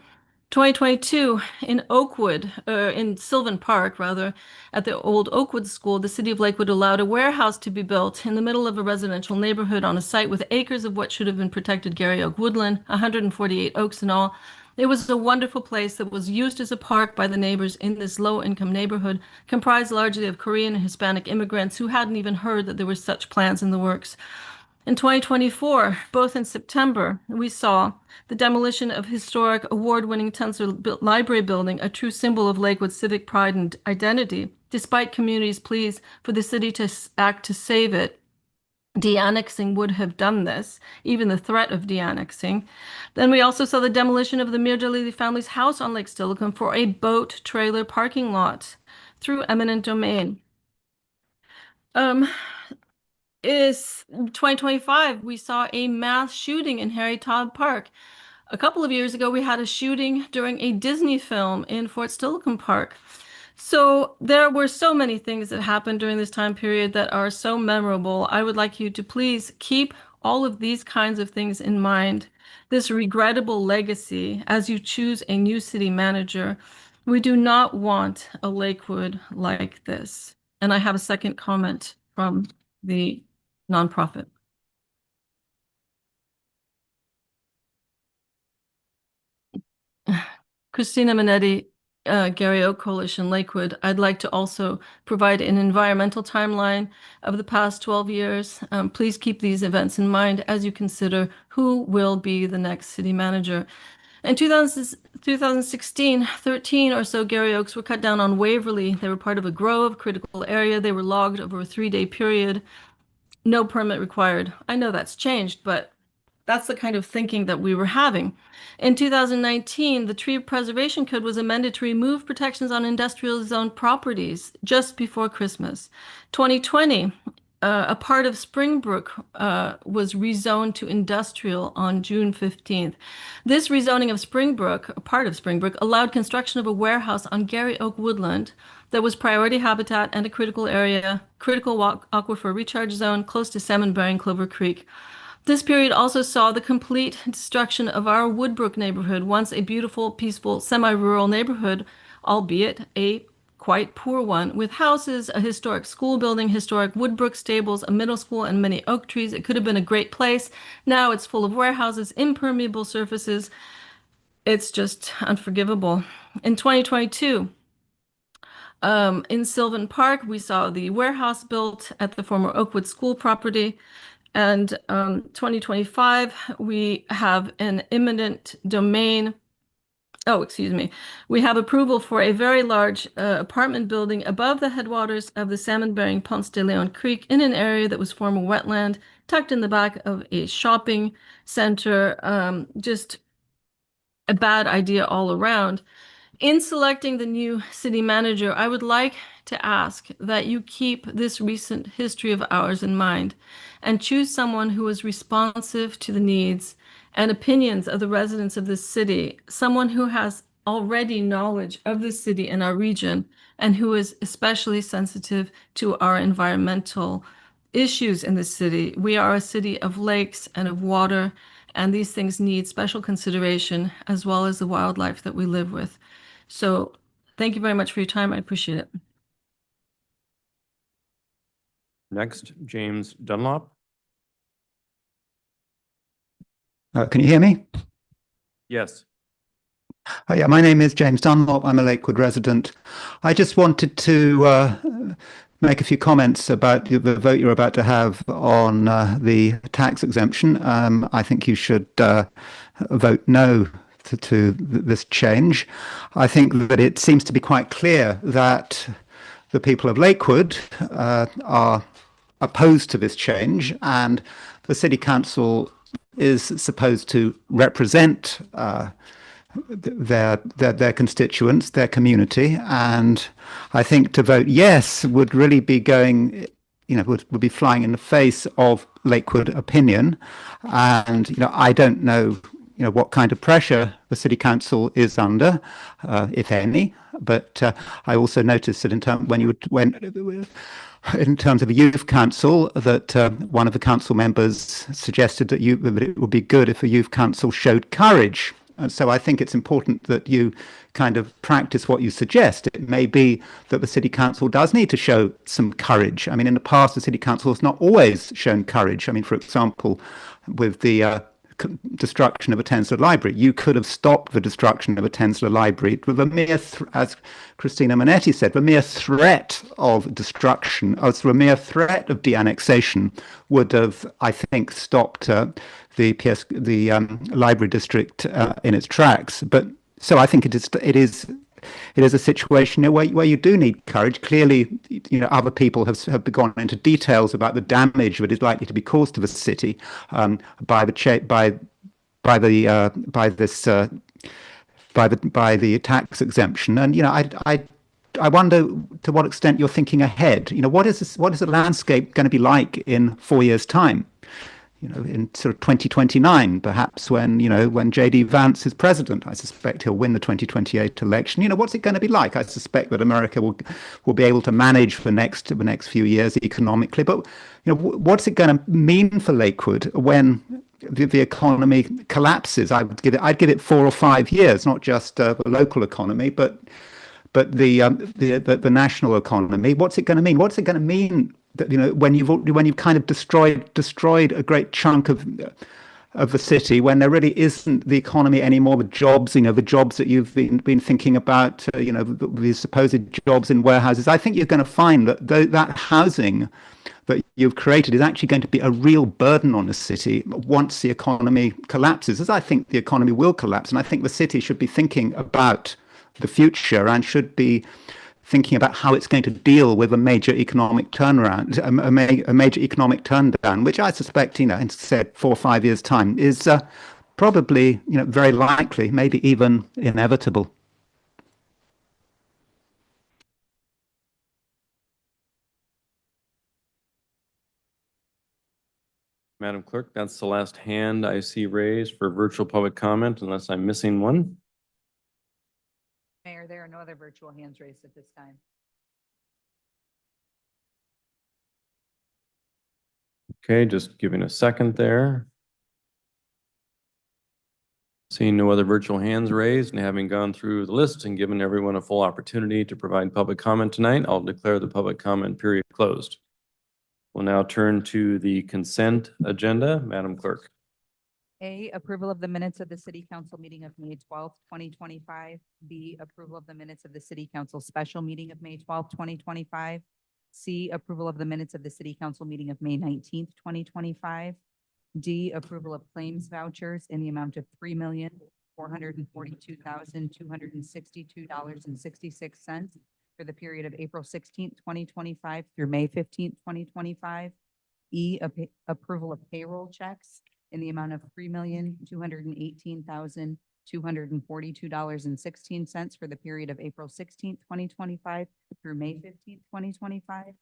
2022, in Oakwood, in Sylvan Park, rather, at the old Oakwood School, the city of Lakewood allowed a warehouse to be built in the middle of a residential neighborhood on a site with acres of what should have been protected Gary Oak woodland, 148 oaks in all. It was a wonderful place that was used as a park by the neighbors in this low-income neighborhood, comprised largely of Korean and Hispanic immigrants who hadn't even heard that there were such plans in the works. In 2024, both in September, we saw the demolition of historic award-winning Tensor Library building, a true symbol of Lakewood's civic pride and identity, despite community's pleas for the city to act to save it. De-annexing would have done this, even the threat of de-annexing. Then we also saw the demolition of the Mir Jalili family's house on Lake Steilacoom for a boat trailer parking lot through eminent domain. Is 2025, we saw a mass shooting in Harry Todd Park. A couple of years ago, we had a shooting during a Disney film in Fort Steilacoom Park. So there were so many things that happened during this time period that are so memorable. I would like you to please keep all of these kinds of things in mind, this regrettable legacy as you choose a new city manager. We do not want a Lakewood like this. And I have a second comment from the nonprofit. Christina Minetti, Gary Oak Coalition, Lakewood. I'd like to also provide an environmental timeline of the past 12 years. Please keep these events in mind as you consider who will be the next city manager. In 2016, 13 or so Gary Oaks were cut down on Waverly. They were part of a grove, critical area. They were logged over a 3-day period. No permit required. I know that's changed, but that's the kind of thinking that we were having. In 2019, the Tree Preservation Code was amended to remove protections on industrial zone properties just before Christmas. 2020, a part of Springbrook was rezoned to industrial on June 15th. This rezoning of Springbrook, a part of Springbrook, allowed construction of a warehouse on Gary Oak woodland that was priority habitat and a critical area, critical aquifer recharge zone close to salmon-bearing Clover Creek. This period also saw the complete destruction of our Woodbrook neighborhood, once a beautiful, peaceful, semi-rural neighborhood, albeit a quite poor one, with houses, a historic school building, historic Woodbrook stables, a middle school, and many oak trees. It could have been a great place. Now it's full of warehouses, impermeable surfaces. It's just unforgivable. In 2022, in Sylvan Park, we saw the warehouse built at the former Oakwood School property. And 2025, we have an eminent domain. Oh, excuse me. We have approval for a very large apartment building above the headwaters of the salmon-bearing Ponce de Leon Creek in an area that was former wetland, tucked in the back of a shopping center. Just a bad idea all around. In selecting the new city manager, I would like to ask that you keep this recent history of ours in mind and choose someone who is responsive to the needs and opinions of the residents of this city, someone who has already knowledge of the city and our region, and who is especially sensitive to our environmental issues in the city. We are a city of lakes and of water, and these things need special consideration as well as the wildlife that we live with. So thank you very much for your time. I appreciate it. Next, James Dunlop. Can you hear me? Yes. Yeah, my name is James Dunlop. I'm a Lakewood resident. I just wanted to make a few comments about the vote you're about to have on the tax exemption. I think you should vote no to this change. I think that it seems to be quite clear that the people of Lakewood are opposed to this change, and the City Council is supposed to represent their constituents, their community, and I think to vote yes would really be going, would be flying in the face of Lakewood opinion, and I don't know, what kind of pressure the City Council is under, if any, but I also noticed that in terms of a youth council, that one of the council members suggested that it would be good if a youth council showed courage. And so I think it's important that you kind of practice what you suggest. It may be that the City Council does need to show some courage. I mean, in the past, the City Council has not always shown courage. I mean, for example, with the destruction of a Tensler library, you could have stopped the destruction of a Tensler library with a mere, as Christina Minetti said, the mere threat of destruction, as the mere threat of de-annexation would have, I think, stopped the library district in its tracks. But so I think it is a situation where you do need courage. Clearly, other people have gone into details about the damage that is likely to be caused to the city by the tax exemption. And I wonder to what extent you're thinking ahead. What is the landscape going to be like in 4 years' time? In sort of 2029, perhaps, when J.D. Vance is president. I suspect he'll win the 2028 election. What's it going to be like? I suspect that America will be able to manage the next few years economically. But what's it going to mean for Lakewood when the economy collapses? I'd give it 4 or 5 years, not just the local economy, but the national economy. What's it going to mean? What's it going to mean that, when you've kind of destroyed a great chunk of the city, when there really isn't the economy anymore, the jobs, the jobs that you've been thinking about, the supposed jobs in warehouses. I think you're going to find that that housing that you've created is actually going to be a real burden on the city once the economy collapses, as I think the economy will collapse. And I think the city should be thinking about the future and should be thinking about how it's going to deal with a major economic turnaround, a major economic turndown, which I suspect, in said 4 or 5 years' time is probably, very likely, maybe even inevitable. Madam Clerk, that's the last hand I see raised for virtual public comment, unless I'm missing one. Mayor, there are no other virtual hands raised at this time. Okay, just giving a second there. Seeing no other virtual hands raised and having gone through the list and given everyone a full opportunity to provide public comment tonight, I'll declare the public comment period closed. We'll now turn to the consent agenda. Madam Clerk. A, approval of the minutes of the city council meeting of May 12th, 2025. B, approval of the minutes of the city council special meeting of May 12th, 2025. C, approval of the minutes of the city council meeting of May 19th, 2025. D, approval of claims vouchers in the amount of $3,442,262.66 for the period of April 16th, 2025 through May 15th, 2025. E, approval of payroll checks in the amount of $3,218,242.16 for the period of April 16th, 2025 through May 15th, 2025.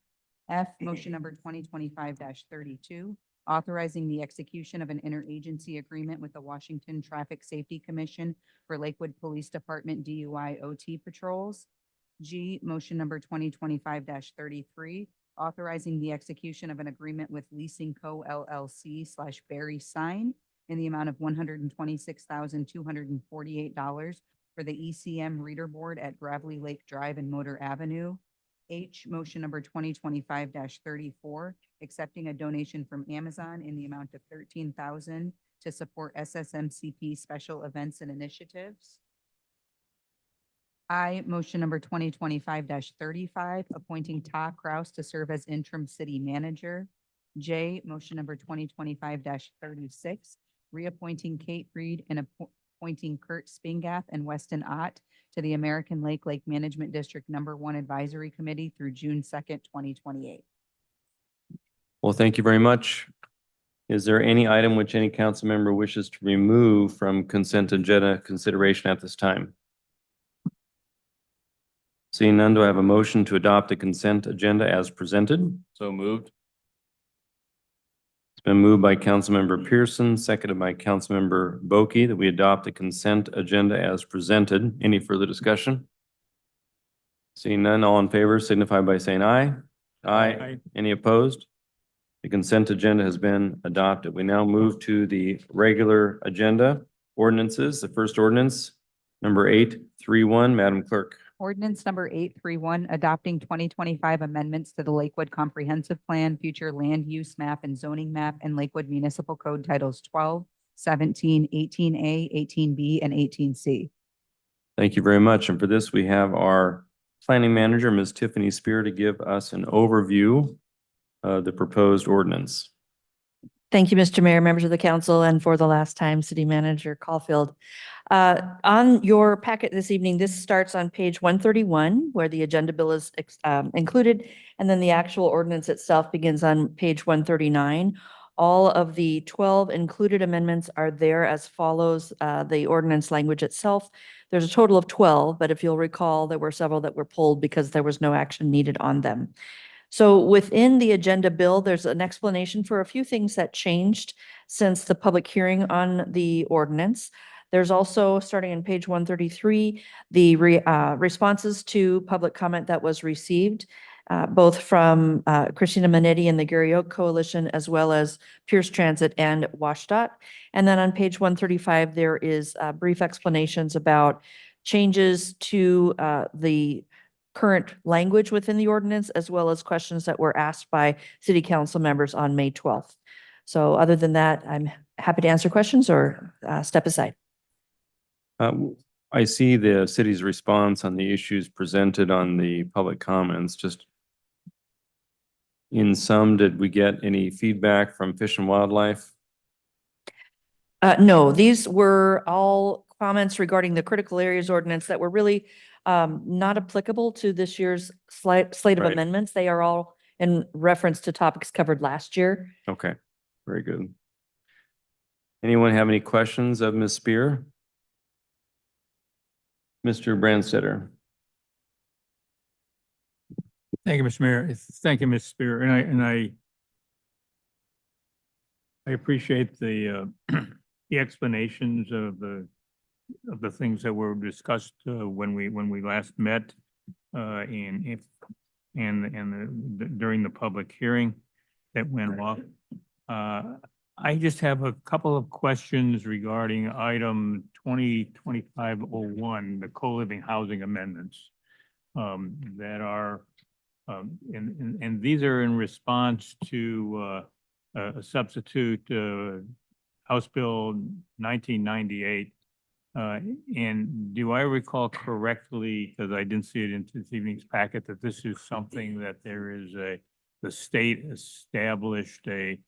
F, motion number 2025-32, authorizing the execution of an interagency agreement with the Washington Traffic Safety Commission for Lakewood Police Department DUI OT patrols. G, motion number 2025-33, authorizing the execution of an agreement with Leasing Co. LLC / Barry Sign in the amount of $126,248 for the ECM reader board at Gravelly Lake Drive and Motor Avenue. H, motion number 2025-34, accepting a donation from Amazon in the amount of $13,000 to support SSMCP special events and initiatives. I, motion number 2025-35, appointing Ta Kraus to serve as interim city manager. J, motion number 2025-36, reappointing Kate Reed and appointing Kurt Spingath and Weston Ott to the American Lake Management District No. 1 Advisory Committee through June 2nd, 2028. Well, thank you very much. Is there any item which any council member wishes to remove from consent agenda consideration at this time? Seeing none, do I have a motion to adopt the consent agenda as presented? So moved. It's been moved by Councilmember Pearson, seconded by Councilmember Boki, that we adopt the consent agenda as presented. Any further discussion? Seeing none, all in favor signify by saying aye. Aye. Any opposed? The consent agenda has been adopted. We now move to the regular agenda ordinances. The first ordinance, number 831, Madam Clerk. Ordinance number 831, adopting 2025 amendments to the Lakewood Comprehensive Plan, Future Land Use Map and Zoning Map, and Lakewood Municipal Code Titles 12, 17, 18A, 18B, and 18C. Thank you very much. And for this, we have our planning manager, Ms. Tiffany Spear, to give us an overview of the proposed ordinance. Thank you, Mr. Mayor, members of the council, and for the last time, City Manager Caulfield. On your packet this evening, this starts on page 131, where the agenda bill is included, and then the actual ordinance itself begins on page 139. All of the 12 included amendments are there as follows. The ordinance language itself, there's a total of 12, but if you'll recall, there were several that were pulled because there was no action needed on them. So within the agenda bill, there's an explanation for a few things that changed since the public hearing on the ordinance. There's also, starting on page 133, the responses to public comment that was received, both from Christina Minetti and the Gary Oak Coalition, as well as Pierce Transit and WashDOT. And then on page 135, there is brief explanations about changes to the current language within the ordinance, as well as questions that were asked by city council members on May 12th. So other than that, I'm happy to answer questions or step aside. I see the city's response on the issues presented on the public comments. Just in sum, did we get any feedback from Fish and Wildlife? No, these were all comments regarding the critical areas ordinance that were really not applicable to this year's slate of Right. amendments. They are all in reference to topics covered last year. Okay, very good. Anyone have any questions of Ms. Spear? Mr. Brandstetter. Thank you, Mr. Mayor. Thank you, Ms. Spear. And I appreciate the the explanations of the things that were discussed when we last met during the public hearing that went off. I just have a couple of questions regarding item 2025-01, the co-living housing amendments. That are, and these are in response to a substitute House Bill 1998. And do I recall correctly, because I didn't see it in this evening's packet, that this is something that there is the state established a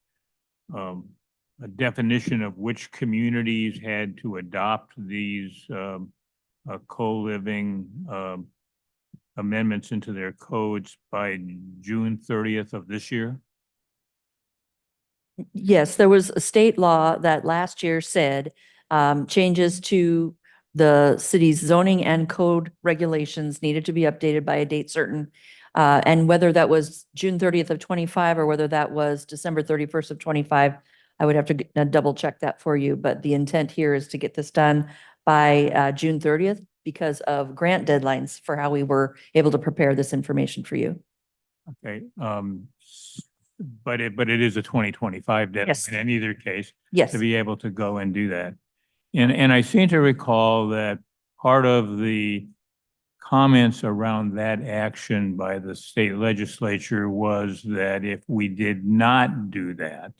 definition of which communities had to adopt these co-living amendments into their codes by June 30th of this year? Yes, there was a state law that last year said changes to the city's zoning and code regulations needed to be updated by a date certain. And whether that was June 30th of 25 or whether that was December 31st of 25, I would have to double check that for you. But the intent here is to get this done by June 30th because of grant deadlines for how we were able to prepare this information for you. Okay, but it is a 2025 deadline Yes. in either case. Yes. To be able to go and do that. And I seem to recall that part of the comments around that action by the state legislature was that if we did not do that,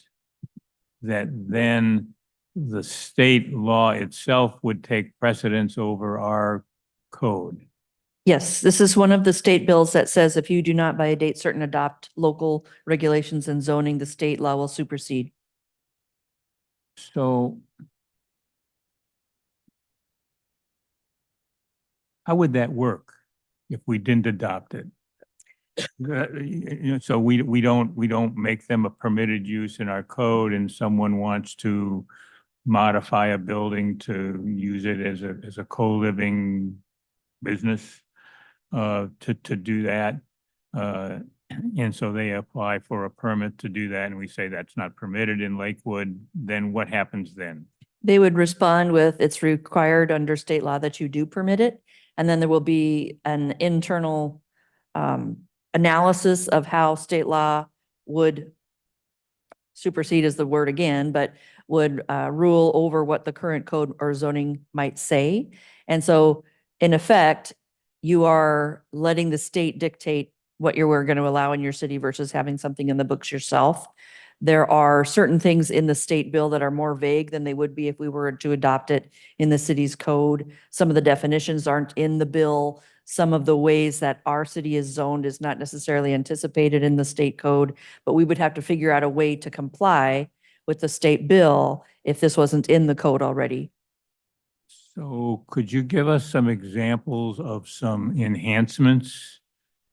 that then the state law itself would take precedence over our code. Yes, this is one of the state bills that says if you do not by a date certain adopt local regulations and zoning, the state law will supersede. So how would that work if we didn't adopt it? So we don't make them a permitted use in our code, and someone wants to modify a building to use it as a co-living business to do that. And so they apply for a permit to do that, and we say that's not permitted in Lakewood. Then what happens then? They would respond with, it's required under state law that you do permit it. And then there will be an internal analysis of how state law would supersede is the word again, but would rule over what the current code or zoning might say. And so in effect, you are letting the state dictate what you're going to allow in your city versus having something in the books yourself. There are certain things in the state bill that are more vague than they would be if we were to adopt it in the city's code. Some of the definitions aren't in the bill. Some of the ways that our city is zoned is not necessarily anticipated in the state code, but we would have to figure out a way to comply with the state bill if this wasn't in the code already. So could you give us some examples of some enhancements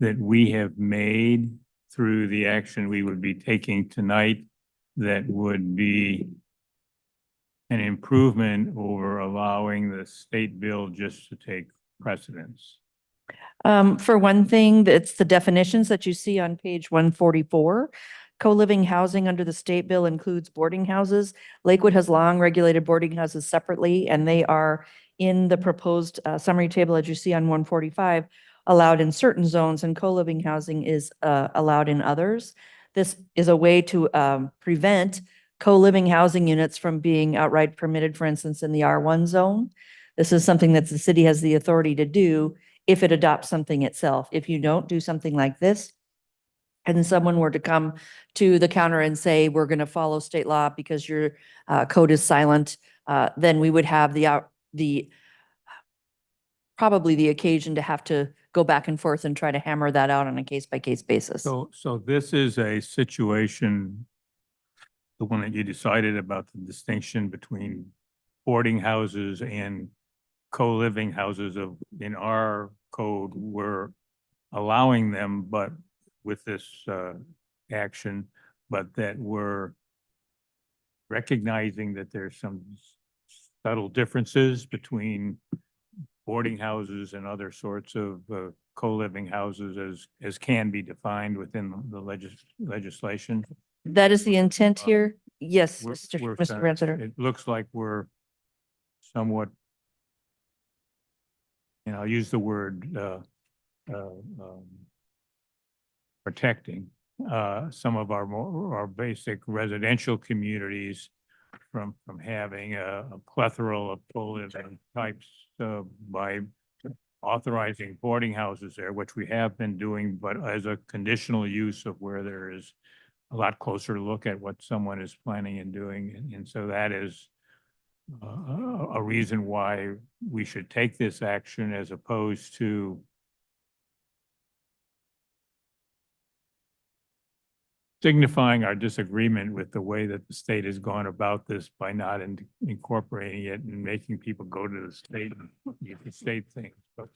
that we have made through the action we would be taking tonight that would be an improvement over allowing the state bill just to take precedence? For one thing, it's the definitions that you see on page 144. Co-living housing under the state bill includes boarding houses. Lakewood has long regulated boarding houses separately, and they are in the proposed summary table, as you see on 145, allowed in certain zones, and co-living housing is allowed in others. This is a way to prevent co-living housing units from being outright permitted, for instance, in the R1 zone. This is something that the city has the authority to do if it adopts something itself. If you don't do something like this, and someone were to come to the counter and say, we're going to follow state law because your code is silent, then we would have probably the occasion to have to go back and forth and try to hammer that out on a case-by-case basis. So this is a situation, the one that you decided about the distinction between boarding houses and co-living houses in our code, we're allowing them, but with this action, but that we're recognizing that there's some subtle differences between boarding houses and other sorts of co-living houses as can be defined within the legislation. That is the intent here. Yes, We're Mr. Ransiter. It looks like we're somewhat, I'll use the word protecting some of our basic residential communities from having a plethora of co-living types by authorizing boarding houses there, which we have been doing, but as a conditional use of where there is a lot closer look at what someone is planning and doing. And so that is a reason why we should take this action as opposed to signifying our disagreement with the way that the state has gone about this by not incorporating it and making people go to the state and get the state things. But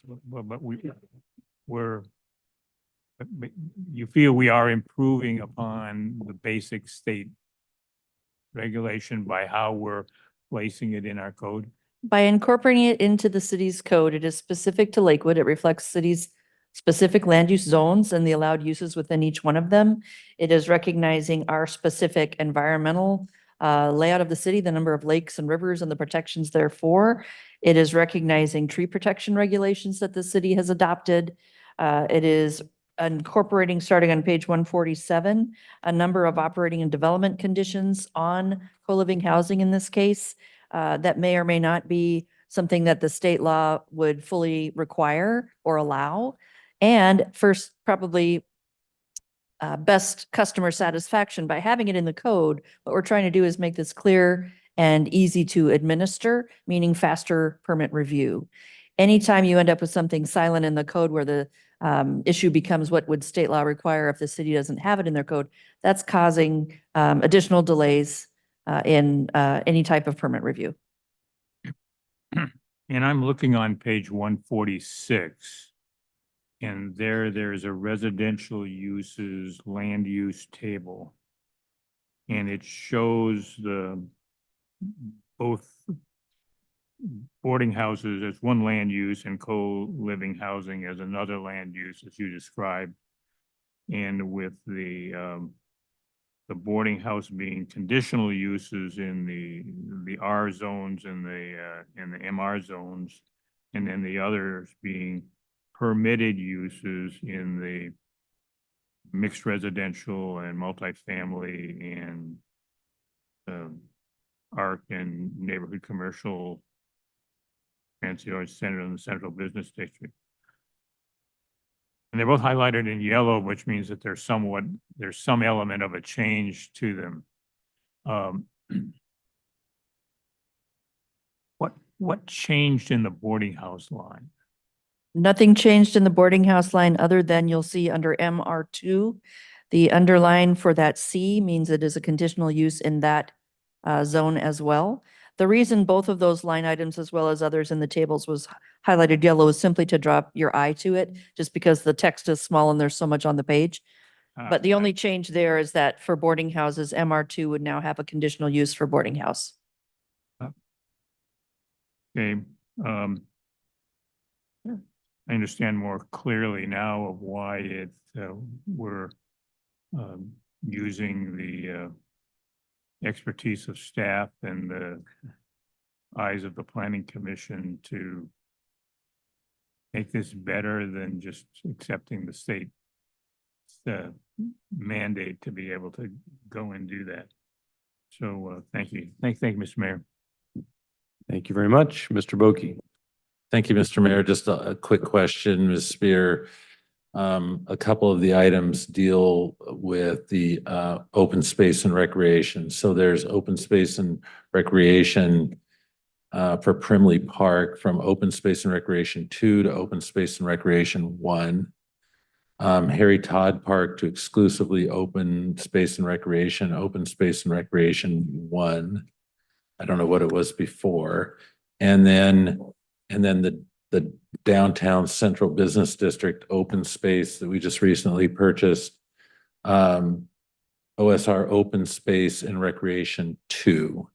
you feel we are improving upon the basic state regulation by how we're placing it in our code? By incorporating it into the city's code, it is specific to Lakewood. It reflects city's specific land use zones and the allowed uses within each one of them. It is recognizing our specific environmental layout of the city, the number of lakes and rivers and the protections therefore. It is recognizing tree protection regulations that the city has adopted. It is incorporating, starting on page 147, a number of operating and development conditions on co-living housing in this case, that may or may not be something that the state law would fully require or allow. And first, probably best customer satisfaction by having it in the code. What we're trying to do is make this clear and easy to administer, meaning faster permit review. Anytime you end up with something silent in the code where the issue becomes what would state law require if the city doesn't have it in their code, that's causing additional delays in any type of permit review. And I'm looking on page 146. And there's a residential uses land use table. And it shows both boarding houses as one land use and co-living housing as another land use, as you described. And with the boarding house being conditional uses in the R zones and the MR zones, and then the others being permitted uses in the mixed residential and multifamily and ARC and neighborhood commercial, fancy arts center in the central business district. And they're both highlighted in yellow, which means that there's some element of a change to them. What changed in the boarding house line? Nothing changed in the boarding house line other than you'll see under MR2, the underline for that C means it is a conditional use in that zone as well. The reason both of those line items, as well as others in the tables, was highlighted yellow is simply to draw your eye to it, just because the text is small and there's so much on the page. But the only change there is that for boarding houses, MR2 would now have a conditional use for boarding house. Okay. I understand more clearly now of why we're using the expertise of staff and the eyes of the planning commission to make this better than just accepting the state mandate to be able to go and do that. So thank you. Thank you, Mr. Mayor. Thank you very much. Mr. Boki. Thank you, Mr. Mayor. Just a quick question, Ms. Spear. A couple of the items deal with the open space and recreation. So there's open space and recreation for Primley Park from open space and recreation 2 to open space and recreation 1. Harry Todd Park to exclusively open space and recreation 1. I don't know what it was before. And then the downtown central business district open space that we just recently purchased, OSR open space and recreation 2.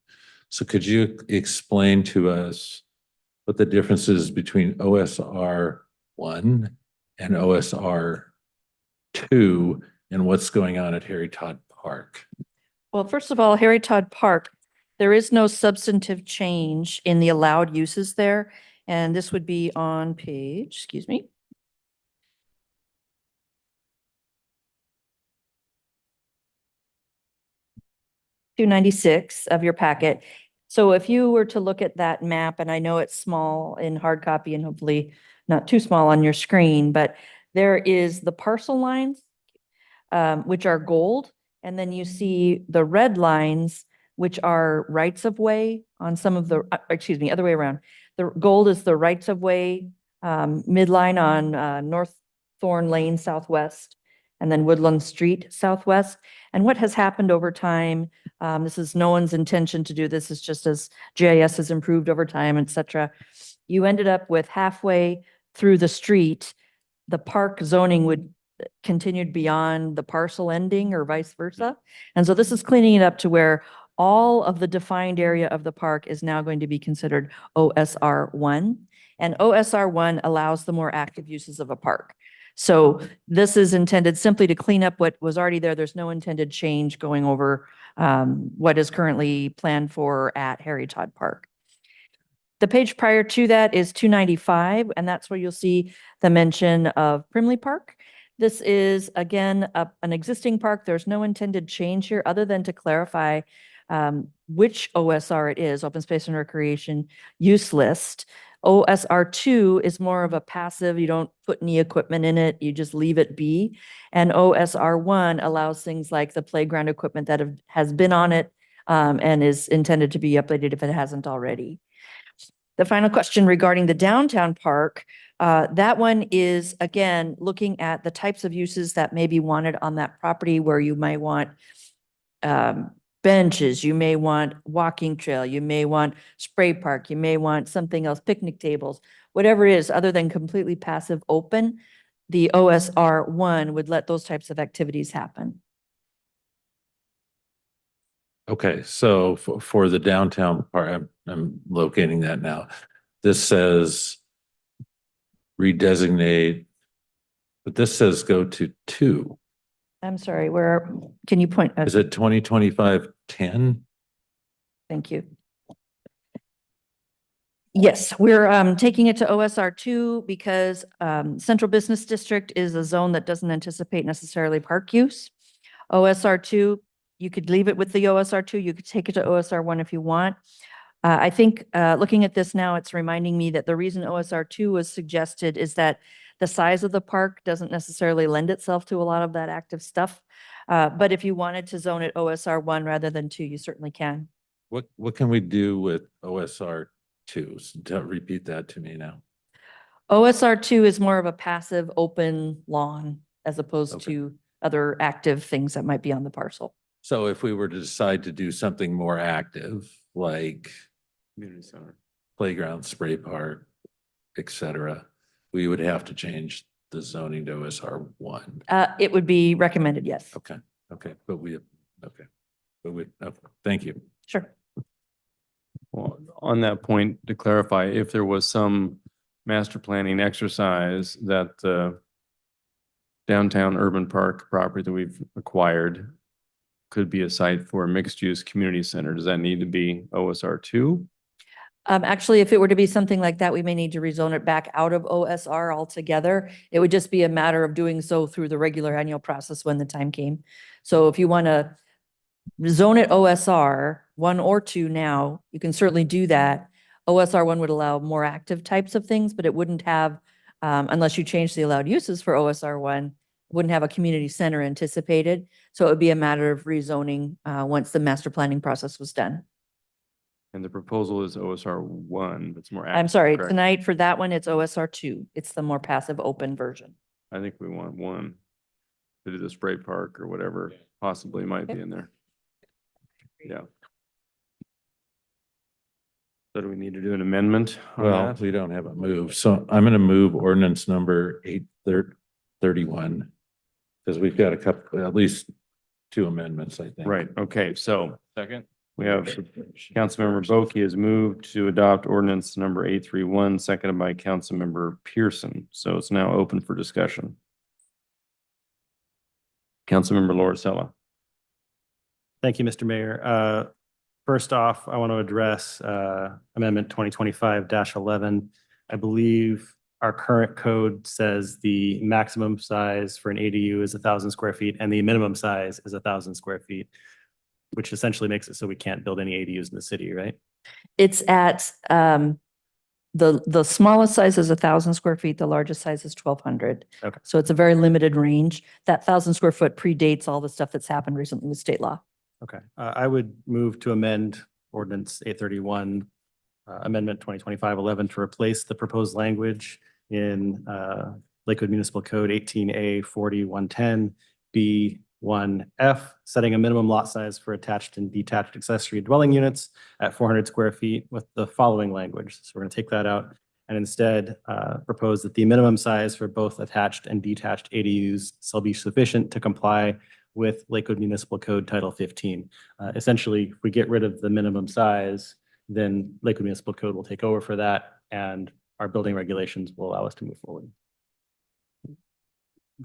So could you explain to us what the difference is between OSR 1 and OSR 2 and what's going on at Harry Todd Park? Well, first of all, Harry Todd Park, there is no substantive change in the allowed uses there. And this would be on page, excuse me. 296 of your packet. So if you were to look at that map, and I know it's small in hard copy and hopefully not too small on your screen, but there is the parcel lines, which are gold, and then you see the red lines, which are rights of way on some of the, excuse me, other way around. The gold is the rights of way midline on North Thorn Lane Southwest, and then Woodland Street Southwest. And what has happened over time, this is no one's intention to do this, it's just as GIS has improved over time, et cetera. You ended up with halfway through the street, the park zoning would continued beyond the parcel ending or vice versa. And so this is cleaning it up to where all of the defined area of the park is now going to be considered OSR 1. And OSR 1 allows the more active uses of a park. So this is intended simply to clean up what was already there. There's no intended change going over what is currently planned for at Harry Todd Park. The page prior to that is 295, and that's where you'll see the mention of Primley Park. This is, again, an existing park. There's no intended change here other than to clarify which OSR it is, Open Space and Recreation Use List. OSR 2 is more of a passive, you don't put any equipment in it, you just leave it be. And OSR 1 allows things like the playground equipment that has been on it and is intended to be updated if it hasn't already. The final question regarding the downtown park, that one is, again, looking at the types of uses that may be wanted on that property where you might want benches, you may want walking trail, you may want spray park, you may want something else, picnic tables, whatever it is, other than completely passive open, the OSR 1 would let those types of activities happen. Okay, so for the downtown part, I'm locating that now. This says redesignate, but this says go to 2. I'm sorry, where, can you point? Is it 2025-10? Thank you. Yes, we're taking it to OSR 2 because Central Business District is a zone that doesn't anticipate necessarily park use. OSR 2, you could leave it with the OSR 2, you could take it to OSR 1 if you want. I think looking at this now, it's reminding me that the reason OSR 2 was suggested is that the size of the park doesn't necessarily lend itself to a lot of that active stuff. But if you wanted to zone it OSR 1 rather than 2, you certainly can. What can we do with OSR 2? Repeat that to me now. OSR 2 is more of a passive open lawn as opposed to other active things that might be on the parcel. So if we were to decide to do something more active, like Community center, playground, spray park, et cetera, we would have to change the zoning to OSR 1. It would be recommended, yes. Okay, but thank you. Sure. well, on that point, to clarify, if there was some master planning exercise that the downtown urban park property that we've acquired could be a site for a mixed-use community center, does that need to be OSR 2? Actually, if it were to be something like that, we may need to rezone it back out of OSR altogether. It would just be a matter of doing so through the regular annual process when the time came. So if you want to zone it OSR 1 or 2 now, you can certainly do that. OSR 1 would allow more active types of things, but it wouldn't have, unless you change the allowed uses for OSR 1, wouldn't have a community center anticipated. So it would be a matter of rezoning once the master planning process was done. And the proposal is OSR 1, it's more. I'm active, sorry, correct? tonight for that one, it's OSR 2. It's the more passive open version. I think we want 1 to do the spray park or whatever possibly might be in there. Yeah. So do we need to do an amendment on Well, that? we don't have a move, so I'm going to move ordinance number 831 because we've got at least 2 amendments, I think. Right, okay, so second, we have Councilmember Boki has moved to adopt ordinance number 831, seconded by Councilmember Pearson. So it's now open for discussion. Councilmember Lauricella. Thank you, Mr. Mayor. First off, I want to address Amendment 2025-11. I believe our current code says the maximum size for an ADU is 1,000 square feet and the minimum size is 1,000 square feet. which essentially makes it so we can't build any ADUs in the city, right? It's at, the smallest size is 1,000 square feet, the largest size is 1,200. Okay. So it's a very limited range. That 1,000 square foot predates all the stuff that's happened recently with state law. Okay, I would move to amend ordinance 831, amendment 2025-11 to replace the proposed language in Lakewood Municipal Code 18A 4110 B1F, setting a minimum lot size for attached and detached accessory dwelling units at 400 square feet with the following language. So we're going to take that out and instead propose that the minimum size for both attached and detached ADUs shall be sufficient to comply with Lakewood Municipal Code Title 15. Essentially, if we get rid of the minimum size, then Lakewood Municipal Code will take over for that and our building regulations will allow us to move forward.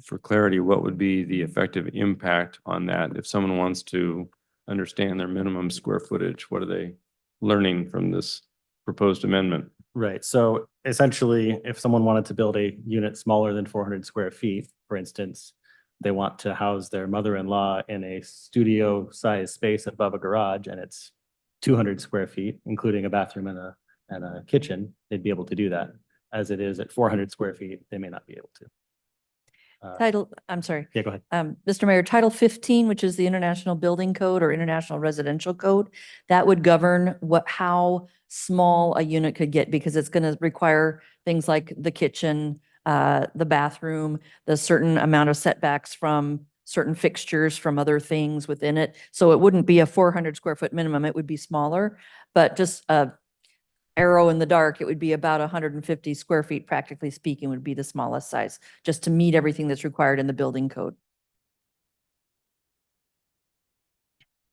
For clarity, what would be the effective impact on that? If someone wants to understand their minimum square footage, what are they learning from this proposed amendment? Right. So essentially, if someone wanted to build a unit smaller than 400 square feet, for instance, they want to house their mother-in-law in a studio-sized space above a garage, and it's 200 square feet, including a bathroom and a kitchen, they'd be able to do that. As it is at 400 square feet, they may not be able to. I'm sorry. Yeah, go ahead. Mr. Mayor, Title 15, which is the International Building Code or International Residential Code, that would govern how small a unit could get because it's going to require things like the kitchen, the bathroom, the certain amount of setbacks from certain fixtures from other things within it. So it wouldn't be a 400 square foot minimum. It would be smaller, but just arrow in the dark, it would be about 150 square feet, practically speaking, would be the smallest size, just to meet everything that's required in the building code.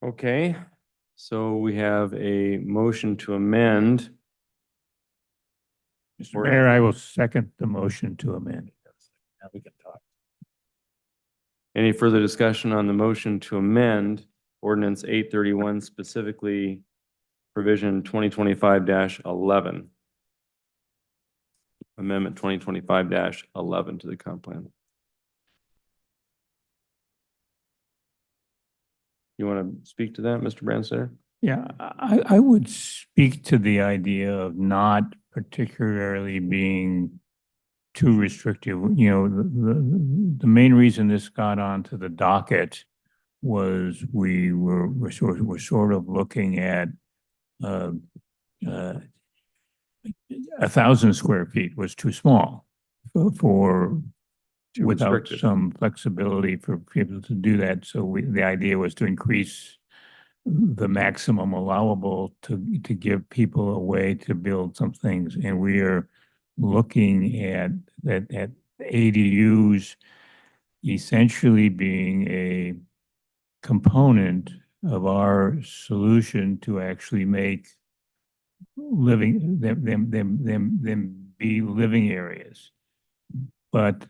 Okay, so we have a motion to amend. Mr. Mayor, I will second the motion to amend. Now we can talk. Any further discussion on the motion to amend ordinance 831, specifically provision 2025-11? Amendment 2025-11 to the comp plan. You want to speak to that, Mr. Branstad? Yeah, I would speak to the idea of not particularly being too restrictive. You know, the main reason this got onto the docket was we're sort of looking at 1,000 square feet was too small for Too without restrictive. some flexibility for people to do that. So the idea was to increase the maximum allowable to give people a way to build some things. And we are looking at ADUs essentially being a component of our solution to actually make them be living areas. But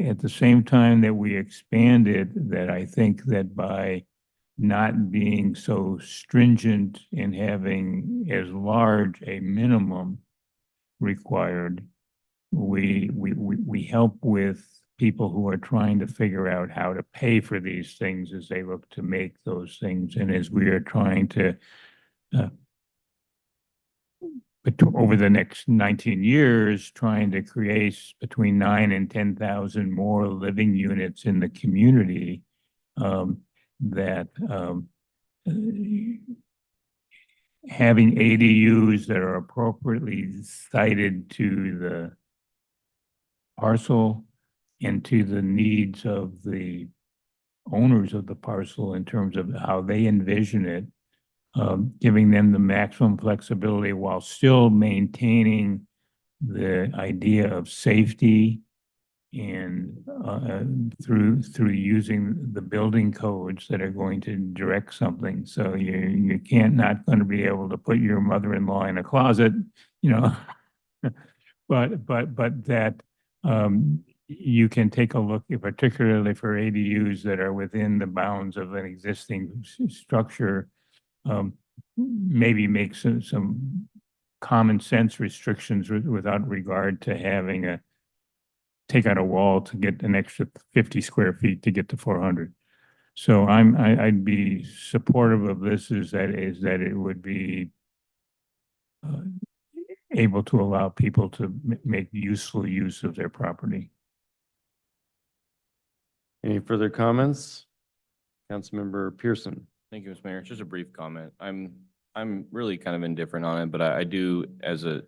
at the same time that we expanded, that I think that by not being so stringent in having as large a minimum required, we help with people who are trying to figure out how to pay for these things as they look to make those things. And as we are trying to, over the next 19 years, trying to create between 9,000 and 10,000 more living units in the community, having ADUs that are appropriately cited to the parcel and to the needs of the owners of the parcel in terms of how they envision it, giving them the maximum flexibility while still maintaining the idea of safety and through using the building codes that are going to direct something. So you can't not going to be able to put your mother-in-law in a closet, you know, but that you can take a look, particularly for ADUs that are within the bounds of an existing structure, maybe make some common sense restrictions without regard to having take out a wall to get an extra 50 square feet to get to 400. So I'd be supportive of this is that it would be able to allow people to make useful use of their property. Any further comments? Councilmember Pearson. Thank you, Mr. Mayor. Just a brief comment. I'm really kind of indifferent on it, but I do as a,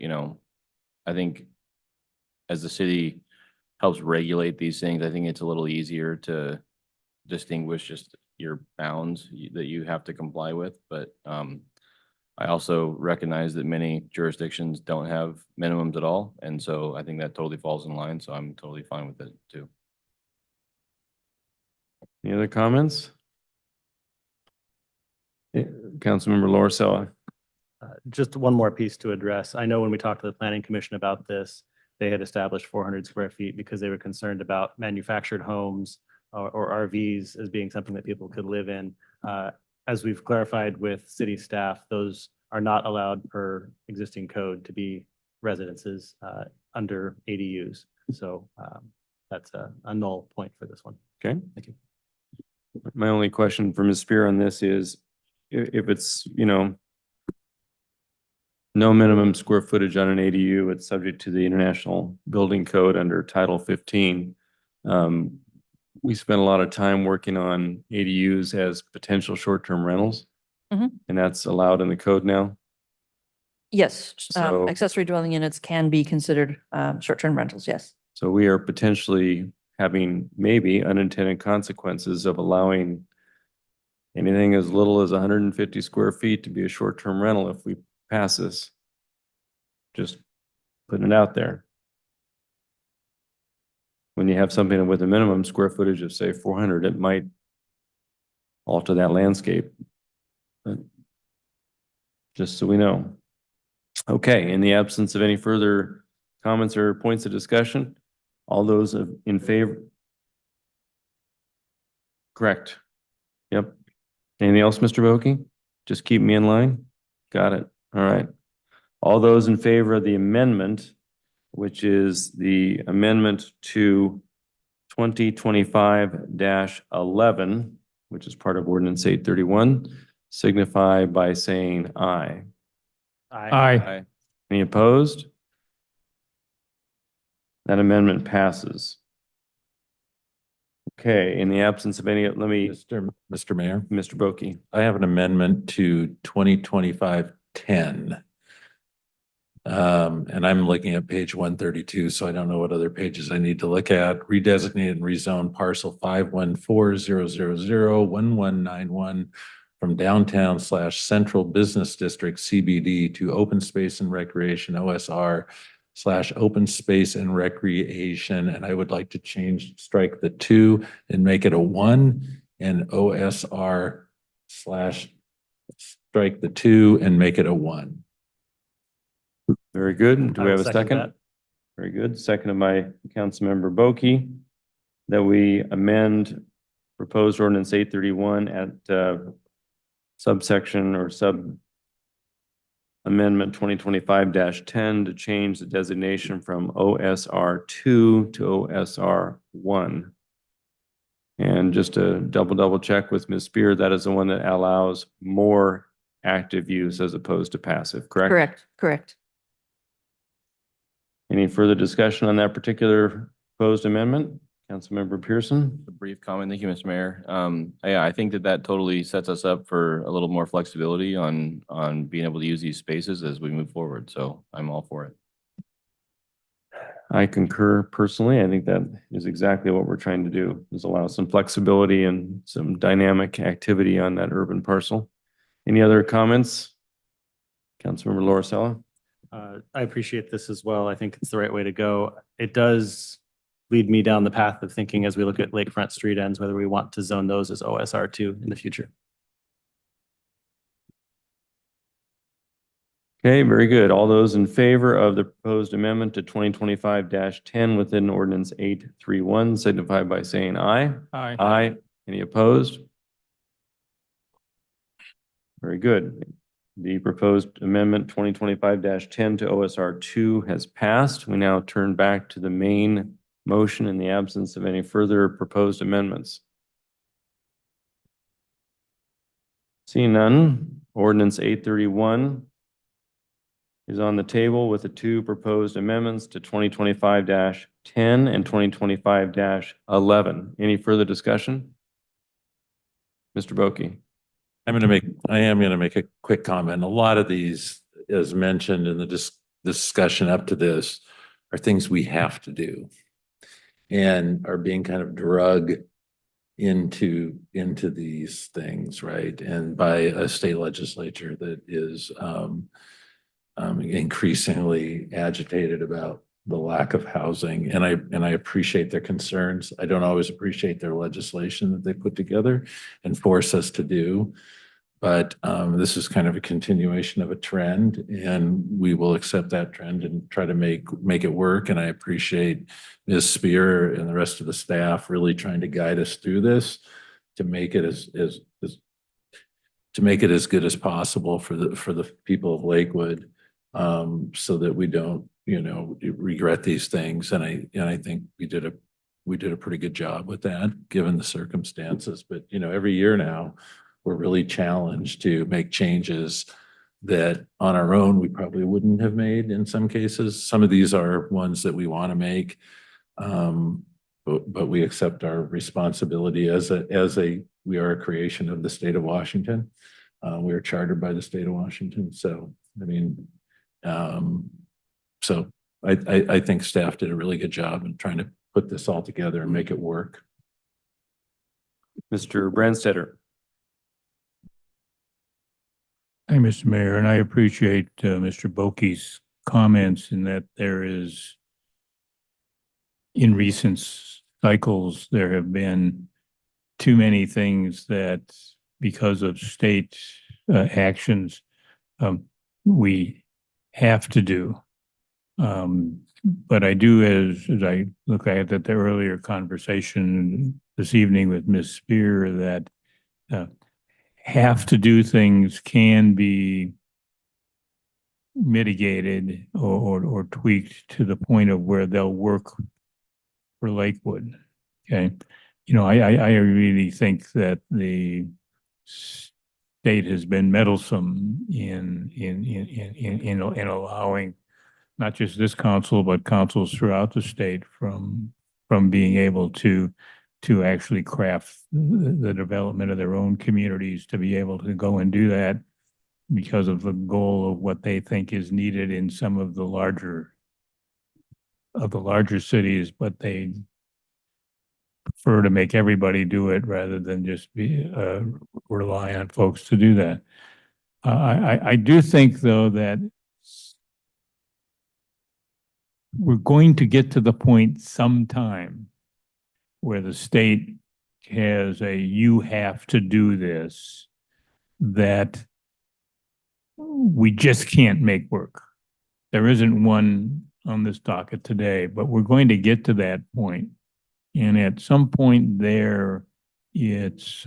I think as the city helps regulate these things, I think it's a little easier to distinguish just your bounds that you have to comply with. But I also recognize that many jurisdictions don't have minimums at all. And so I think that totally falls in line. So I'm totally fine with it too. Any other comments? Councilmember Laura Just one more piece to address. I know when we talked to the Planning Commission about this, they had established 400 square feet because they were concerned about manufactured homes or RVs as being something that people could live in. As we've clarified with city staff, those are not allowed per existing code to be residences under ADUs. So that's a null point for this one. Okay. Thank you. My only question for Ms. Spear on this is if it's, no minimum square footage on an ADU, it's subject to the International Building Code under Title 15. We spent a lot of time working on ADUs as potential short-term rentals. Mhm. And that's allowed in the code now. Yes, So- accessory dwelling units can be considered short-term rentals, yes. So we are potentially having maybe unintended consequences of allowing anything as little as 150 square feet to be a short-term rental if we pass this. Just putting it out there. When you have something with a minimum square footage of say 400, it might alter that landscape. But just so we know. Okay, in the absence of any further comments or points of discussion, all those in favor? Correct. Yep. Anything else, Mr. Boki? Just keep me in line? Got it. All right. All those in favor of the amendment, which is the amendment to 2025-11, which is part of Ordinance 831, signify by saying aye. Aye. Any opposed? That amendment passes. Okay, in the absence of any, let me, Mr. Mayor, Mr. Boki. I have an amendment to 2025-10. And I'm looking at page 132, so I don't know what other pages I need to look at. Redesignate and rezone parcel 514-000-1191 from downtown/central business district CBD to open space and recreation OSR/open space and recreation. And I would like to strike the 2 and make it a 1, and OSR/strike the 2 and make it a 1. Very good. Do I we will have a second? that. Very good. Seconded by Councilmember Boki, that we amend proposed ordinance 831 at subsection or sub amendment 2025-10 to change the designation from OSR 2 to OSR 1. And just to double check with Ms. Spear, that is the one that allows more active use as opposed to passive, correct? Correct. Any further discussion on that particular proposed amendment? Councilmember Pearson? A brief comment. Thank you, Mr. Mayor. Yeah, I think that totally sets us up for a little more flexibility on being able to use these spaces as we move forward. So I'm all for it. I concur personally. I think that is exactly what we're trying to do, is allow some flexibility and some dynamic activity on that urban parcel. Any other comments? Councilmember Laura. I appreciate this as well. I think it's the right way to go. It does lead me down the path of thinking as we look at lakefront street ends, whether we want to zone those as OSR 2 in the future. Okay, very good. All those in favor of the proposed amendment to 2025-10 within ordinance 831 signify by saying aye. Aye. Aye. Any opposed? Very good. The proposed amendment 2025-10 to OSR 2 has passed. We now turn back to the main motion in the absence of any further proposed amendments. Seeing none, ordinance 831 is on the table with the two proposed amendments to 2025-10 and 2025-11. Any further discussion? Mr. Boki. I am going to make a quick comment. A lot of these, as mentioned in the discussion up to this, are things we have to do and are being kind of drug into these things, right? And by a state legislature that is increasingly agitated about the lack of housing. And I appreciate their concerns. I don't always appreciate their legislation that they put together and force us to do. But this is kind of a continuation of a trend, and we will accept that trend and try to make it work. And I appreciate Ms. Spear and the rest of the staff really trying to guide us through this to make it as good as possible for the people of Lakewood, so that we don't, regret these things. And I think we did a pretty good job with that, given the circumstances. But every year now, we're really challenged to make changes that on our own we probably wouldn't have made in some cases. Some of these are ones that we want to make, but we accept our responsibility we are a creation of the state of Washington. We are chartered by the state of Washington. So I think staff did a really good job in trying to put this all together and make it work. Mr. Brandstetter. Hi, Mr. Mayor, and I appreciate Mr. Boki's comments in that there is, in recent cycles, there have been too many things that, because of state actions, we have to do. But I do, as I look at the earlier conversation this evening with Ms. Spear, that have to do things can be mitigated or tweaked to the point of where they'll work for Lakewood. Okay. I really think that the state has been meddlesome in allowing not just this council, but councils throughout the state from being able to actually craft the development of their own communities, to be able to go and do that because of the goal of what they think is needed in some of the larger cities, but they prefer to make everybody do it rather than just rely on folks to do that. I do think, though, that we're going to get to the point sometime where the state has you have to do this, that we just can't make work. There isn't one on this docket today, but we're going to get to that point. And at some point there, it's,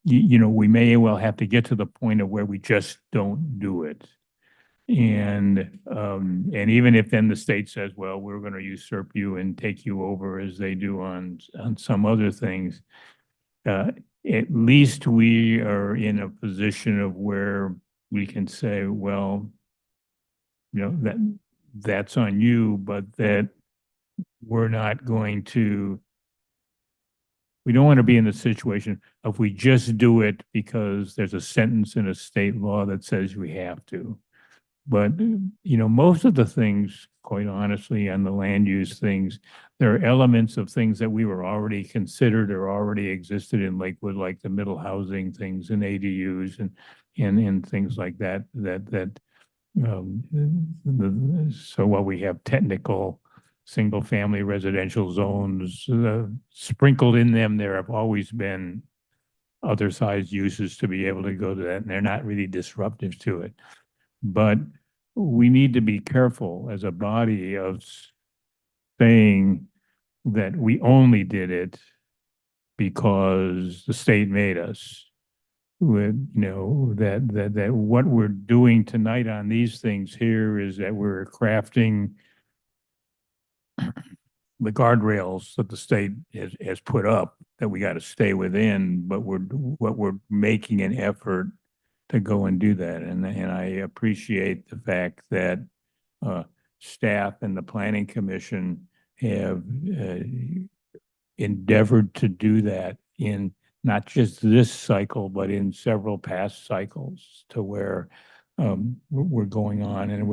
we may well have to get to the point of where we just don't do it. And even if then the state says, well, we're going to usurp you and take you over as they do on some other things, at least we are in a position of where we can say, well, that's on you, but that we're not going to, we don't want to be in the situation of we just do it because there's a sentence in a state law that says we have to. But, most of the things, quite honestly, on the land use things, there are elements of things that we were already considered or already existed in Lakewood, like the middle housing things and ADUs and things like that, so while we have technical single-family residential zones sprinkled in them, there have always been other size uses to be able to go to that, and they're not really disruptive to it. But we need to be careful as a body of saying that we only did it because the state made us. That what we're doing tonight on these things here is that we're crafting the guardrails that the state has put up that we got to stay within, but we're making an effort to go and do that. And I appreciate the fact that staff and the planning commission have endeavored to do that in not just this cycle, but in several past cycles, to where we're going on, and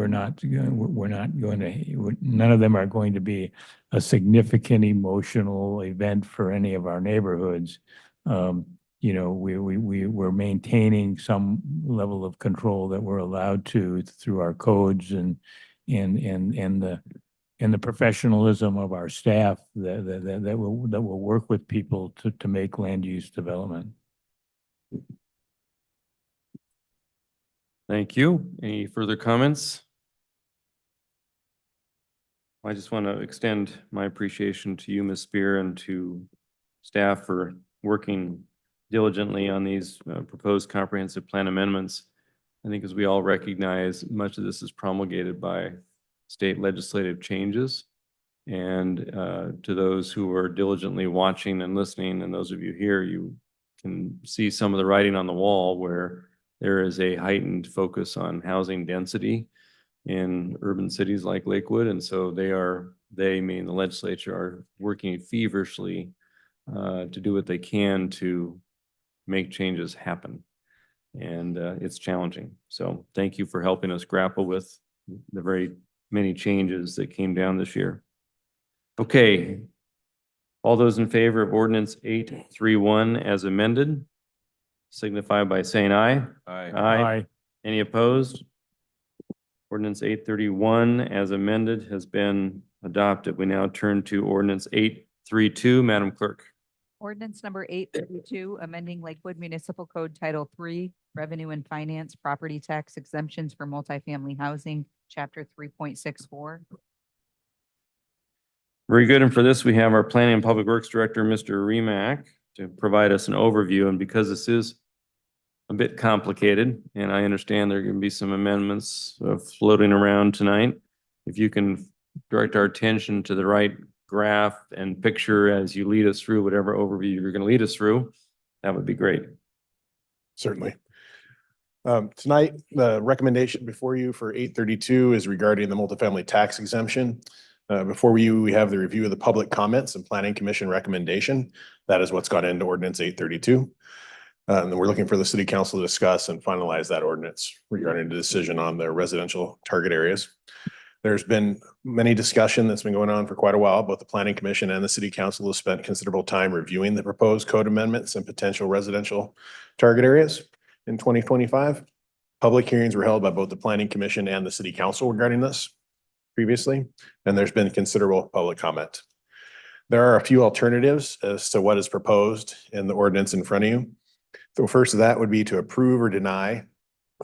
none of them are going to be a significant emotional event for any of our neighborhoods. You know, we're maintaining some level of control that we're allowed to through our codes and the professionalism of our staff that will work with people to make land use development. Thank you. Any further comments? I just want to extend my appreciation to you, Ms. Spear, and to staff for working diligently on these proposed comprehensive plan amendments. I think, as we all recognize, much of this is promulgated by state legislative changes. And to those who are diligently watching and listening, and those of you here, you can see some of the writing on the wall where there is a heightened focus on housing density in urban cities like Lakewood. And so they meaning the legislature, are working feverishly to do what they can to make changes happen. And it's challenging. So thank you for helping us grapple with the very many changes that came down this year. Okay. All those in favor of ordinance 831 as amended, signify by saying aye. Aye. Aye. Any opposed? Ordinance 831 as amended has been adopted. We now turn to ordinance 832. Madam Clerk. Ordinance number 832, amending Lakewood Municipal Code Title III, Revenue and Finance, Property Tax Exemptions for Multifamily Housing, Chapter 3.64. Very good. And for this, we have our Planning and Public Works Director, Mr. Remack, to provide us an overview. And because this is a bit complicated, and I understand there are going to be some amendments floating around tonight, if you can direct our attention to the right graph and picture as you lead us through whatever overview you're going to lead us through, that would be great. Certainly. Tonight, the recommendation before you for 832 is regarding the multifamily tax exemption. Before we have the review of the public comments and planning commission recommendation. That is what's gone into ordinance 832. And we're looking for the city council to discuss and finalize that ordinance regarding the decision on the residential target areas. There's been many discussion that's been going on for quite a while. Both the planning commission and the city council have spent considerable time reviewing the proposed code amendments and potential residential target areas in 2025. Public hearings were held by both the planning commission and the city council regarding this previously, and there's been considerable public comment. There are a few alternatives as to what is proposed in the ordinance in front of you. The first of that would be to approve or deny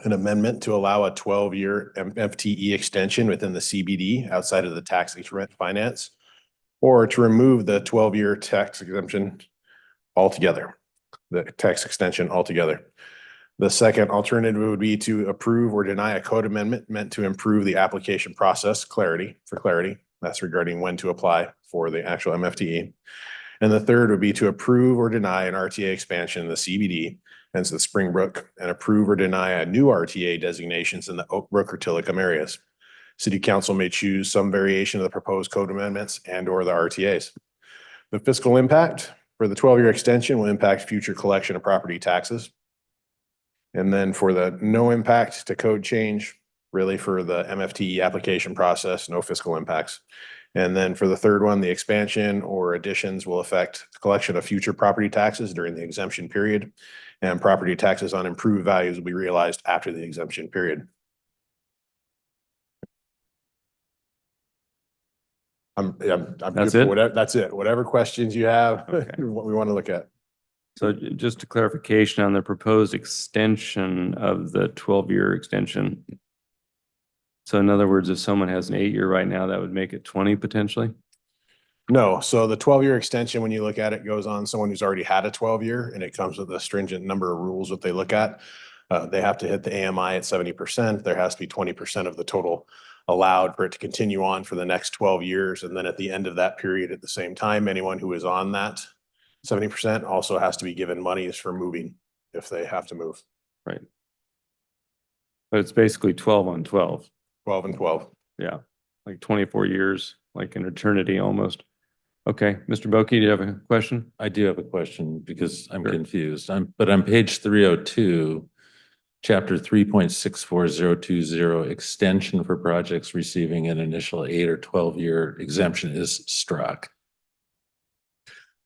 an amendment to allow a 12-year FTE extension within the CBD outside of the tax rent finance, or to remove the 12-year tax exemption altogether, the tax extension altogether. The second alternative would be to approve or deny a code amendment meant to improve the application process clarity. That's regarding when to apply for the actual MFTE. And the third would be to approve or deny an RTA expansion in the CBD and the Springbrook, and approve or deny a new RTA designations in the Oak Brook or Tillicum areas. City council may choose some variation of the proposed code amendments and or the RTAs. The fiscal impact for the 12-year extension will impact future collection of property taxes. And then for the no impact to code change, really for the MFTE application process, no fiscal impacts. And then for the third one, the expansion or additions will affect the collection of future property taxes during the exemption period, and property taxes on improved values will be realized after the exemption period. I'm That's good for it? whatever, that's it. Whatever questions you have, Okay. what we want to look at. So just a clarification on the proposed extension of the 12-year extension. So in other words, if someone has an 8-year right now, that would make it 20 potentially? No, so the 12-year extension, when you look at it, goes on someone who's already had a 12-year, and it comes with a stringent number of rules that they look at. They have to hit the AMI at 70%. There has to be 20% of the total allowed for it to continue on for the next 12 years. And then at the end of that period, at the same time, anyone who is on that 70% also has to be given monies for moving if they have to move. Right. But it's basically 12 on 12. 12 and 12. Yeah, like 24 years, like an eternity almost. Okay, Mr. Boki, do you have a question? I do have a question because I'm Sure. confused. But on page 302, chapter 3.64020, extension for projects receiving an initial 8 or 12-year exemption is struck.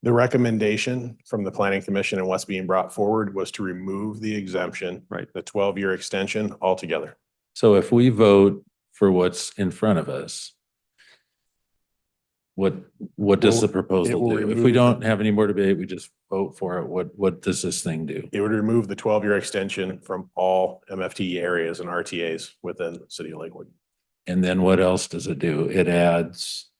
The recommendation from the planning commission and what's being brought forward was to remove the exemption, Right. the 12-year extension altogether. So if we vote for what's in front of us, what does Well, the it proposal will do? If we remove- don't have any more debate, we just vote for it. What does this thing do? It would remove the 12-year extension from all MFT areas and RTAs within the city of Lakewood. And then what else does it do? It adds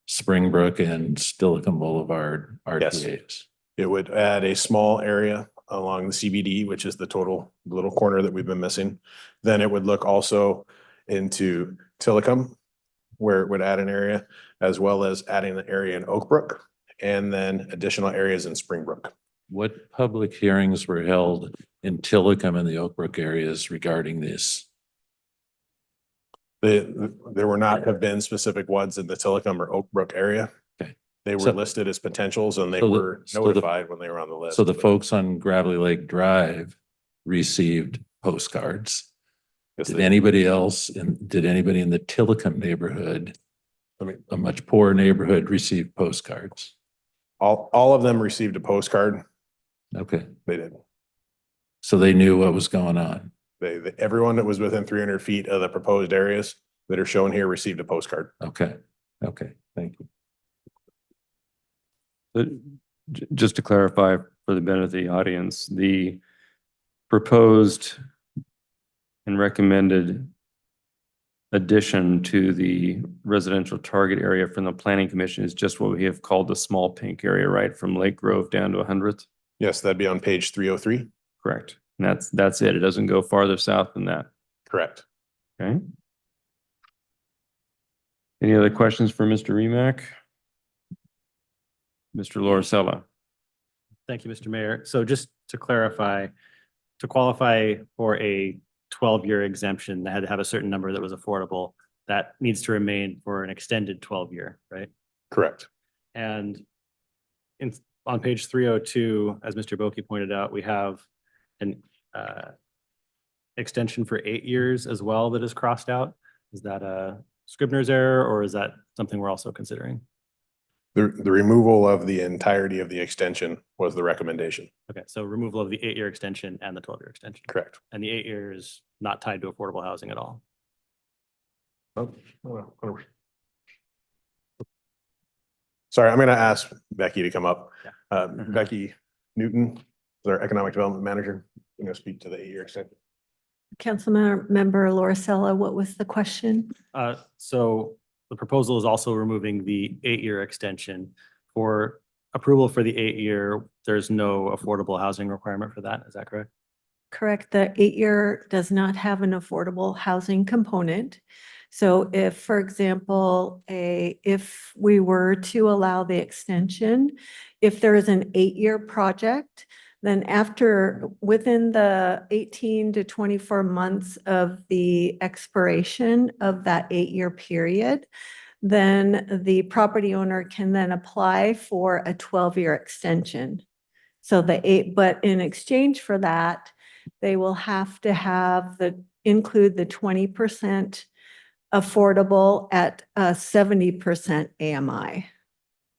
Springbrook and Stilichum Boulevard RTAs. It would add a small area along the CBD, which is the total little corner that we've been missing. Then it would look also into Tillicum, where it would add an area, as well as adding an area in Oakbrook, and then additional areas in Springbrook. What public hearings were held in Tillicum and the Oakbrook areas regarding this? There were not have been specific ones in the Tillicum or Oakbrook area. Okay. They were So- listed as potentials and they so the- were so the- notified when they were on the list. So the folks on Gravelly Lake Drive received postcards. Yes, Did they- anybody else, did anybody in the Tillicum neighborhood, I mean, a much poorer neighborhood, receive postcards? all of them received a postcard. Okay, They did. so they knew what was going on. Everyone that was within 300 feet of the proposed areas that are shown here received a postcard. Okay, thank you. Just to clarify for the benefit of the audience, the proposed and recommended addition to the residential target area from the planning commission is just what we have called the small pink area, right? From Lake Grove down to 100th? Yes, that'd be on page 303. Correct. And that's it. It doesn't go farther south than that. Correct. Okay. Any other questions for Mr. Remack? Mr. Lauricella? Thank you, Mr. Mayor. So just to clarify, to qualify for a 12-year exemption, they had to have a certain number that was affordable. That needs to remain for an extended 12-year, right? Correct. And on page 302, as Mr. Boki pointed out, we have an extension for 8 years as well that is crossed out. Is that a Scribner's error or is that something we're also considering? The removal of the entirety of the extension was the recommendation. Okay, so removal of the 8-year extension and the 12-year extension. Correct. And the 8 years not tied to affordable housing at all. Sorry, I'm going to ask Becky to come up. Yeah. Becky Newton, our economic development manager, going to speak to the 8-year extension. Councilmember Lauricella, what was the question? So the proposal is also removing the 8-year extension. For approval for the 8-year, there's no affordable housing requirement for that. Is that correct? Correct. The 8-year does not have an affordable housing component. So if, for example, if we were to allow the extension, if there is an 8-year project, then within the 18 to 24 months of the expiration of that 8-year period, then the property owner can then apply for a 12-year extension. So but in exchange for that, they will have to include the 20% affordable at 70% AMI.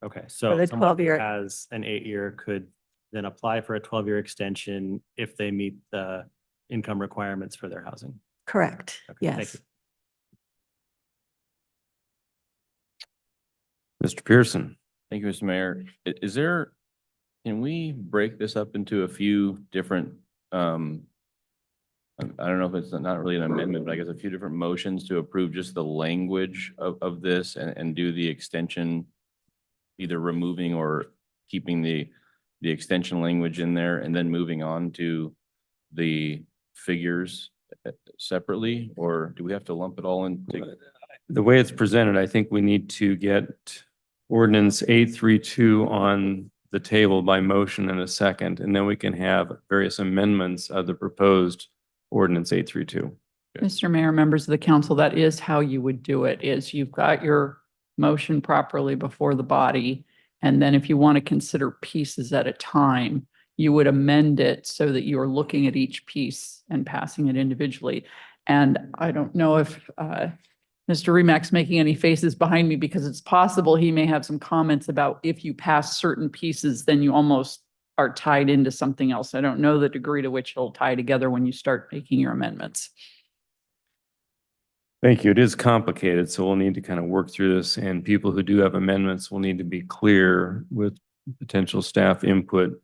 Okay, For so the someone who 12-year. has an 8-year could then apply for a 12-year extension if they meet the income requirements for their housing. Correct. Okay, thank Yes. you. Mr. Pearson? Thank you, Mr. Mayor. Can we break this up into a few different, I don't know if it's not really an amendment, but I guess a few different motions to approve just the language of this and do the extension, either removing or keeping the extension language in there and then moving on to the figures separately, or do we have to lump it all in? The way it's presented, I think we need to get ordinance 832 on the table by motion in a second, and then we can have various amendments of the proposed ordinance 832. Mr. Mayor, members of the council, that is how you would do it, is you've got your motion properly before the body. And then if you want to consider pieces at a time, you would amend it so that you are looking at each piece and passing it individually. And I don't know if Mr. Remack's making any faces behind me, because it's possible he may have some comments about if you pass certain pieces, then you almost are tied into something else. I don't know the degree to which it'll tie together when you start making your amendments. Thank you. It is complicated, so we'll need to kind of work through this, and people who do have amendments will need to be clear with potential staff input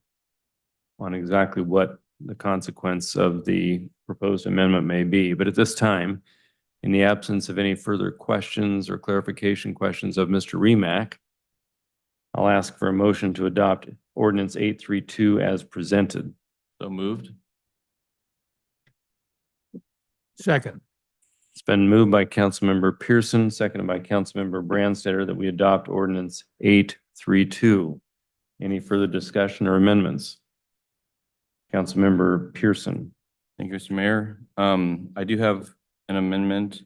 on exactly what the consequence of the proposed amendment may be. But at this time, in the absence of any further questions or clarification questions of Mr. Remack, I'll ask for a motion to adopt ordinance 832 as presented. So moved. Second. It's been moved by Councilmember Pearson, seconded by Councilmember Brandstatter, that we adopt ordinance 832. Any further discussion or amendments? Councilmember Pearson. Thank you, Mr. Mayor. I do have an amendment.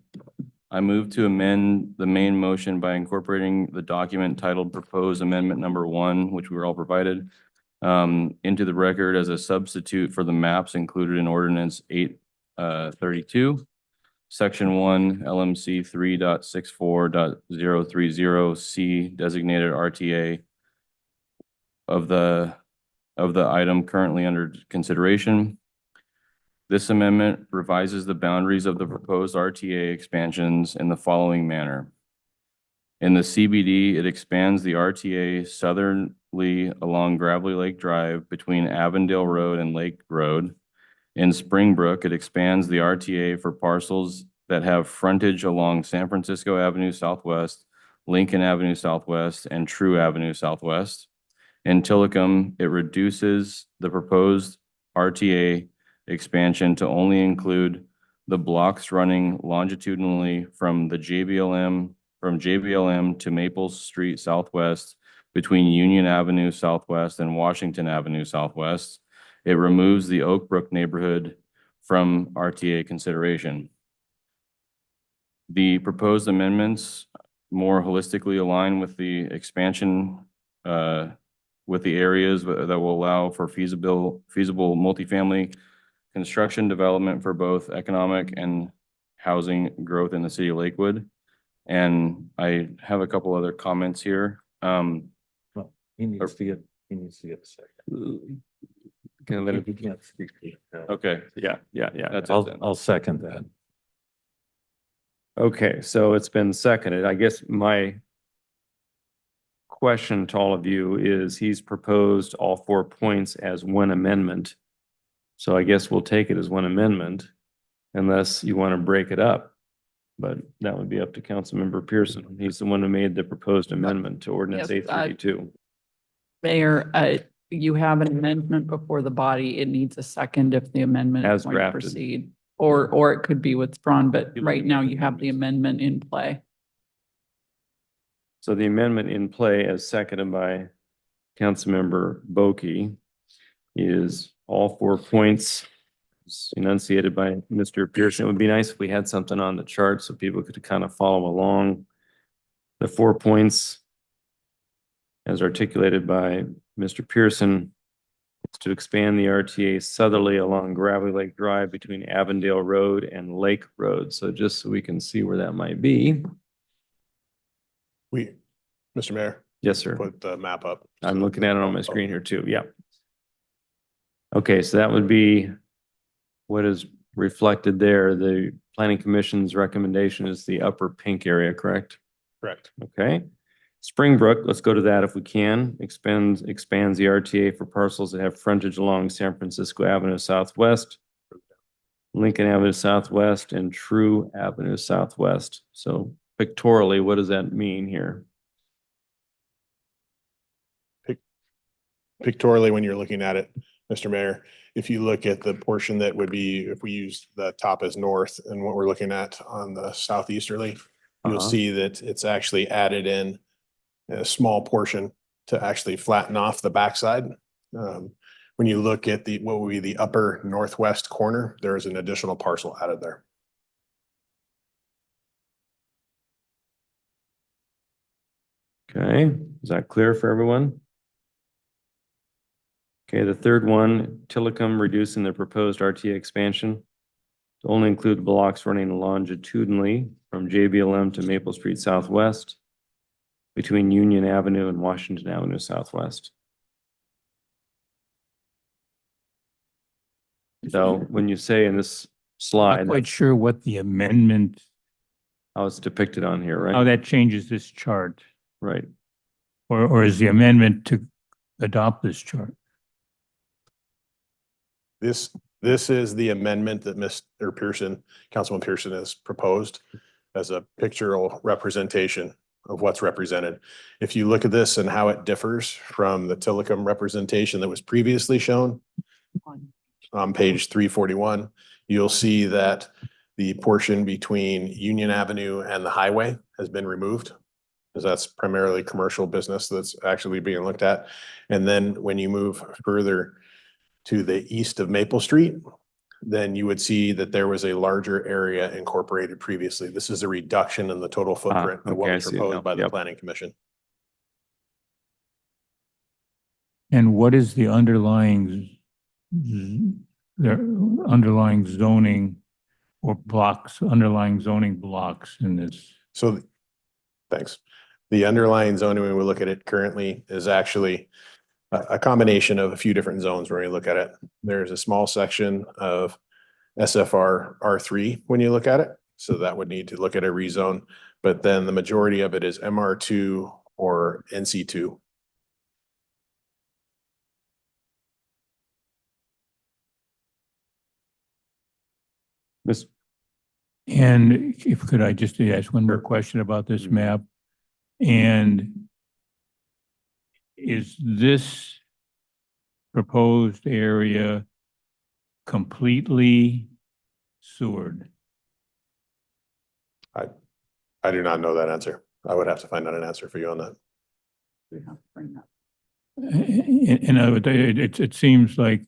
I move to amend the main motion by incorporating the document titled Proposed Amendment Number 1, which we were all provided, into the record as a substitute for the maps included in ordinance 832. Section 1, LMC 3.64.030C, designated RTA of the item currently under consideration. This amendment revises the boundaries of the proposed RTA expansions in the following manner. In the CBD, it expands the RTA southerly along Gravelly Lake Drive between Avondale Road and Lake Road. In Springbrook, it expands the RTA for parcels that have frontage along San Francisco Avenue Southwest, Lincoln Avenue Southwest, and True Avenue Southwest. In Tillicum, it reduces the proposed RTA expansion to only include the blocks running longitudinally from JBLM to Maple Street Southwest between Union Avenue Southwest and Washington Avenue Southwest. It removes the Oak Brook neighborhood from RTA consideration. The proposed amendments more holistically align with the expansion with the areas that will allow for feasible multifamily construction development for both economic and housing growth in the city of Lakewood. And I have a couple other comments here. He needs to get a second. Can I let it? He can't speak. Okay. Yeah. That's it then. I'll second that. Okay, so it's been seconded. I guess my question to all of you is, he's proposed all 4 points as one amendment. So I guess we'll take it as one amendment unless you want to break it up. But that would be up to Councilmember Pearson. He's the one who made the proposed amendment to ordinance Yes, 832. Mayor, you have an amendment before the body. It needs a second if the amendment As is going to drafted. proceed. Or it could be withdrawn, but right now you have the amendment in play. So the amendment in play, as seconded by Councilmember Boki, is all 4 points enunciated by Mr. Pearson. It would be nice if we had something on the chart so people could kind of follow along. The 4 points, as articulated by Mr. Pearson, is to expand the RTA southerly along Gravelly Lake Drive between Avondale Road and Lake Road. So just so we can see where that might be. Mr. Mayor, Yes, sir. put the map up. I'm looking at it on my screen here too. Yeah. Okay, so that would be what is reflected there. The Planning Commission's recommendation is the upper pink area, correct? Correct. Okay. Springbrook, let's go to that if we can. Expands the RTA for parcels that have frontage along San Francisco Avenue Southwest, Lincoln Avenue Southwest, and True Avenue Southwest. So pictorially, what does that mean here? Pictorially, when you're looking at it, Mr. Mayor, if you look at the portion that would be, if we use the top as north and what we're looking at on the southeasterly, you'll Uh-huh. see that it's actually added in a small portion to actually flatten off the backside. When you look at the, what would be the upper northwest corner, there is an additional parcel added there. Okay, is that clear for everyone? Okay, the third one, Tillicum reducing the proposed RTA expansion to only include blocks running longitudinally from JBLM to Maple Street Southwest between Union Avenue and Washington Avenue Southwest. So when you say in this slide, Not quite sure what the amendment, how it's depicted on here, right? how that changes this chart, Right. or is the amendment to adopt this chart? This is the amendment that Mr. Pearson, Councilman Pearson has proposed as a pictorial representation of what's represented. If you look at this and how it differs from the Tillicum representation that was previously shown on page 341, you'll see that the portion between Union Avenue and the highway has been removed, because that's primarily commercial business that's actually being looked at. And then when you move further to the east of Maple Street, then you would see that there was a larger area incorporated previously. This is a reduction in the total footprint of what okay, I was see it now. proposed by the Yep. Planning Commission. And what is the underlying zoning or blocks, underlying zoning blocks in this? So, thanks. The underlying zoning, when we look at it currently, is actually a combination of a few different zones when we look at it. There's a small section of SFR R3 when you look at it. So that would need to look at a rezone, but then the majority of it is MR2 or NC2. Miss, And if could I just ask one more question about this map? And is this proposed area completely sewered? I do not know that answer. I would have to find out an answer for you on that. And it seems like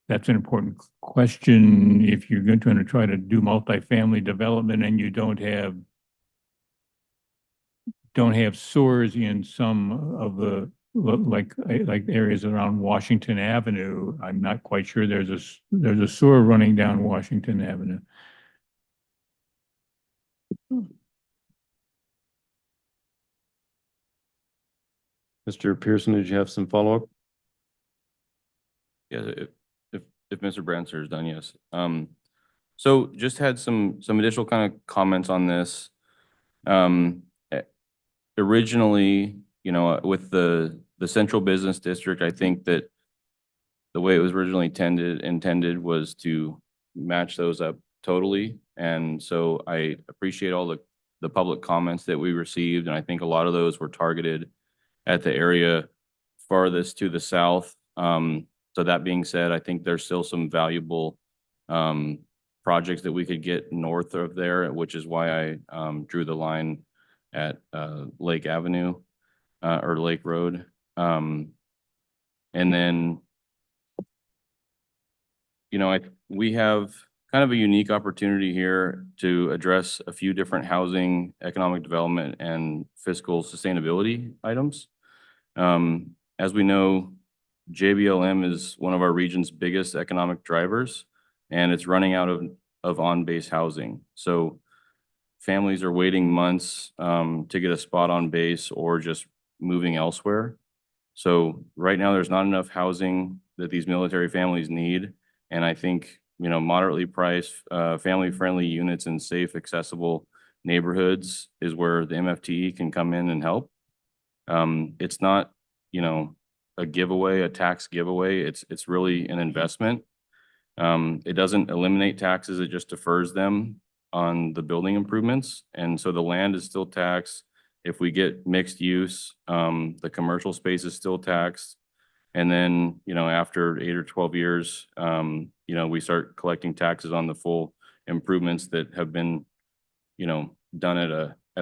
that's an important question if you're going to try to do multifamily development and you don't have sewers in some of the like areas around Washington Avenue. I'm not quite sure there's a sewer running down Washington Avenue. Mr. Pearson, did you have some follow-up? Yeah, if Mr. Brancer is done, yes. So just had some additional kind of comments on this. Originally, with the central business district, I think that the way it was originally intended was to match those up totally. And so I appreciate all the public comments that we received, and I think a lot of those were targeted at the area farthest to the south. So that being said, I think there's still some valuable projects that we could get north of there, which is why I drew the line at Lake Avenue or Lake Road. And then, we have kind of a unique opportunity here to address a few different housing, economic development, and fiscal sustainability items. As we know, JBLM is one of our region's biggest economic drivers, and it's running out of on-base housing. So families are waiting months to get a spot on base or just moving elsewhere. So right now, there's not enough housing that these military families need. And I think, moderately priced, family-friendly units in safe, accessible neighborhoods is where the MFTE can come in and help. It's not, a giveaway, a tax giveaway. It's really an investment. It doesn't eliminate taxes, it just defers them on the building improvements. And so the land is still taxed. If we get mixed use, the commercial space is still taxed. And then, after 8 or 12 years, we start collecting taxes on the full improvements that have been, done at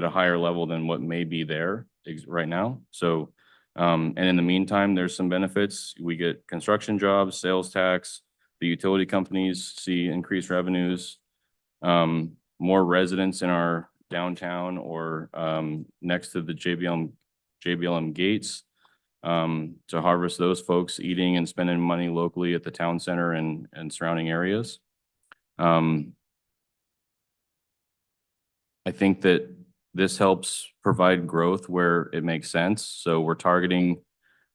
a higher level than what may be there right now. So, and in the meantime, there's some benefits. We get construction jobs, sales tax, the utility companies see increased revenues, more residents in our downtown or next to the JBLM gates to harvest those folks eating and spending money locally at the town center and surrounding areas. I think that this helps provide growth where it makes sense. So we're targeting,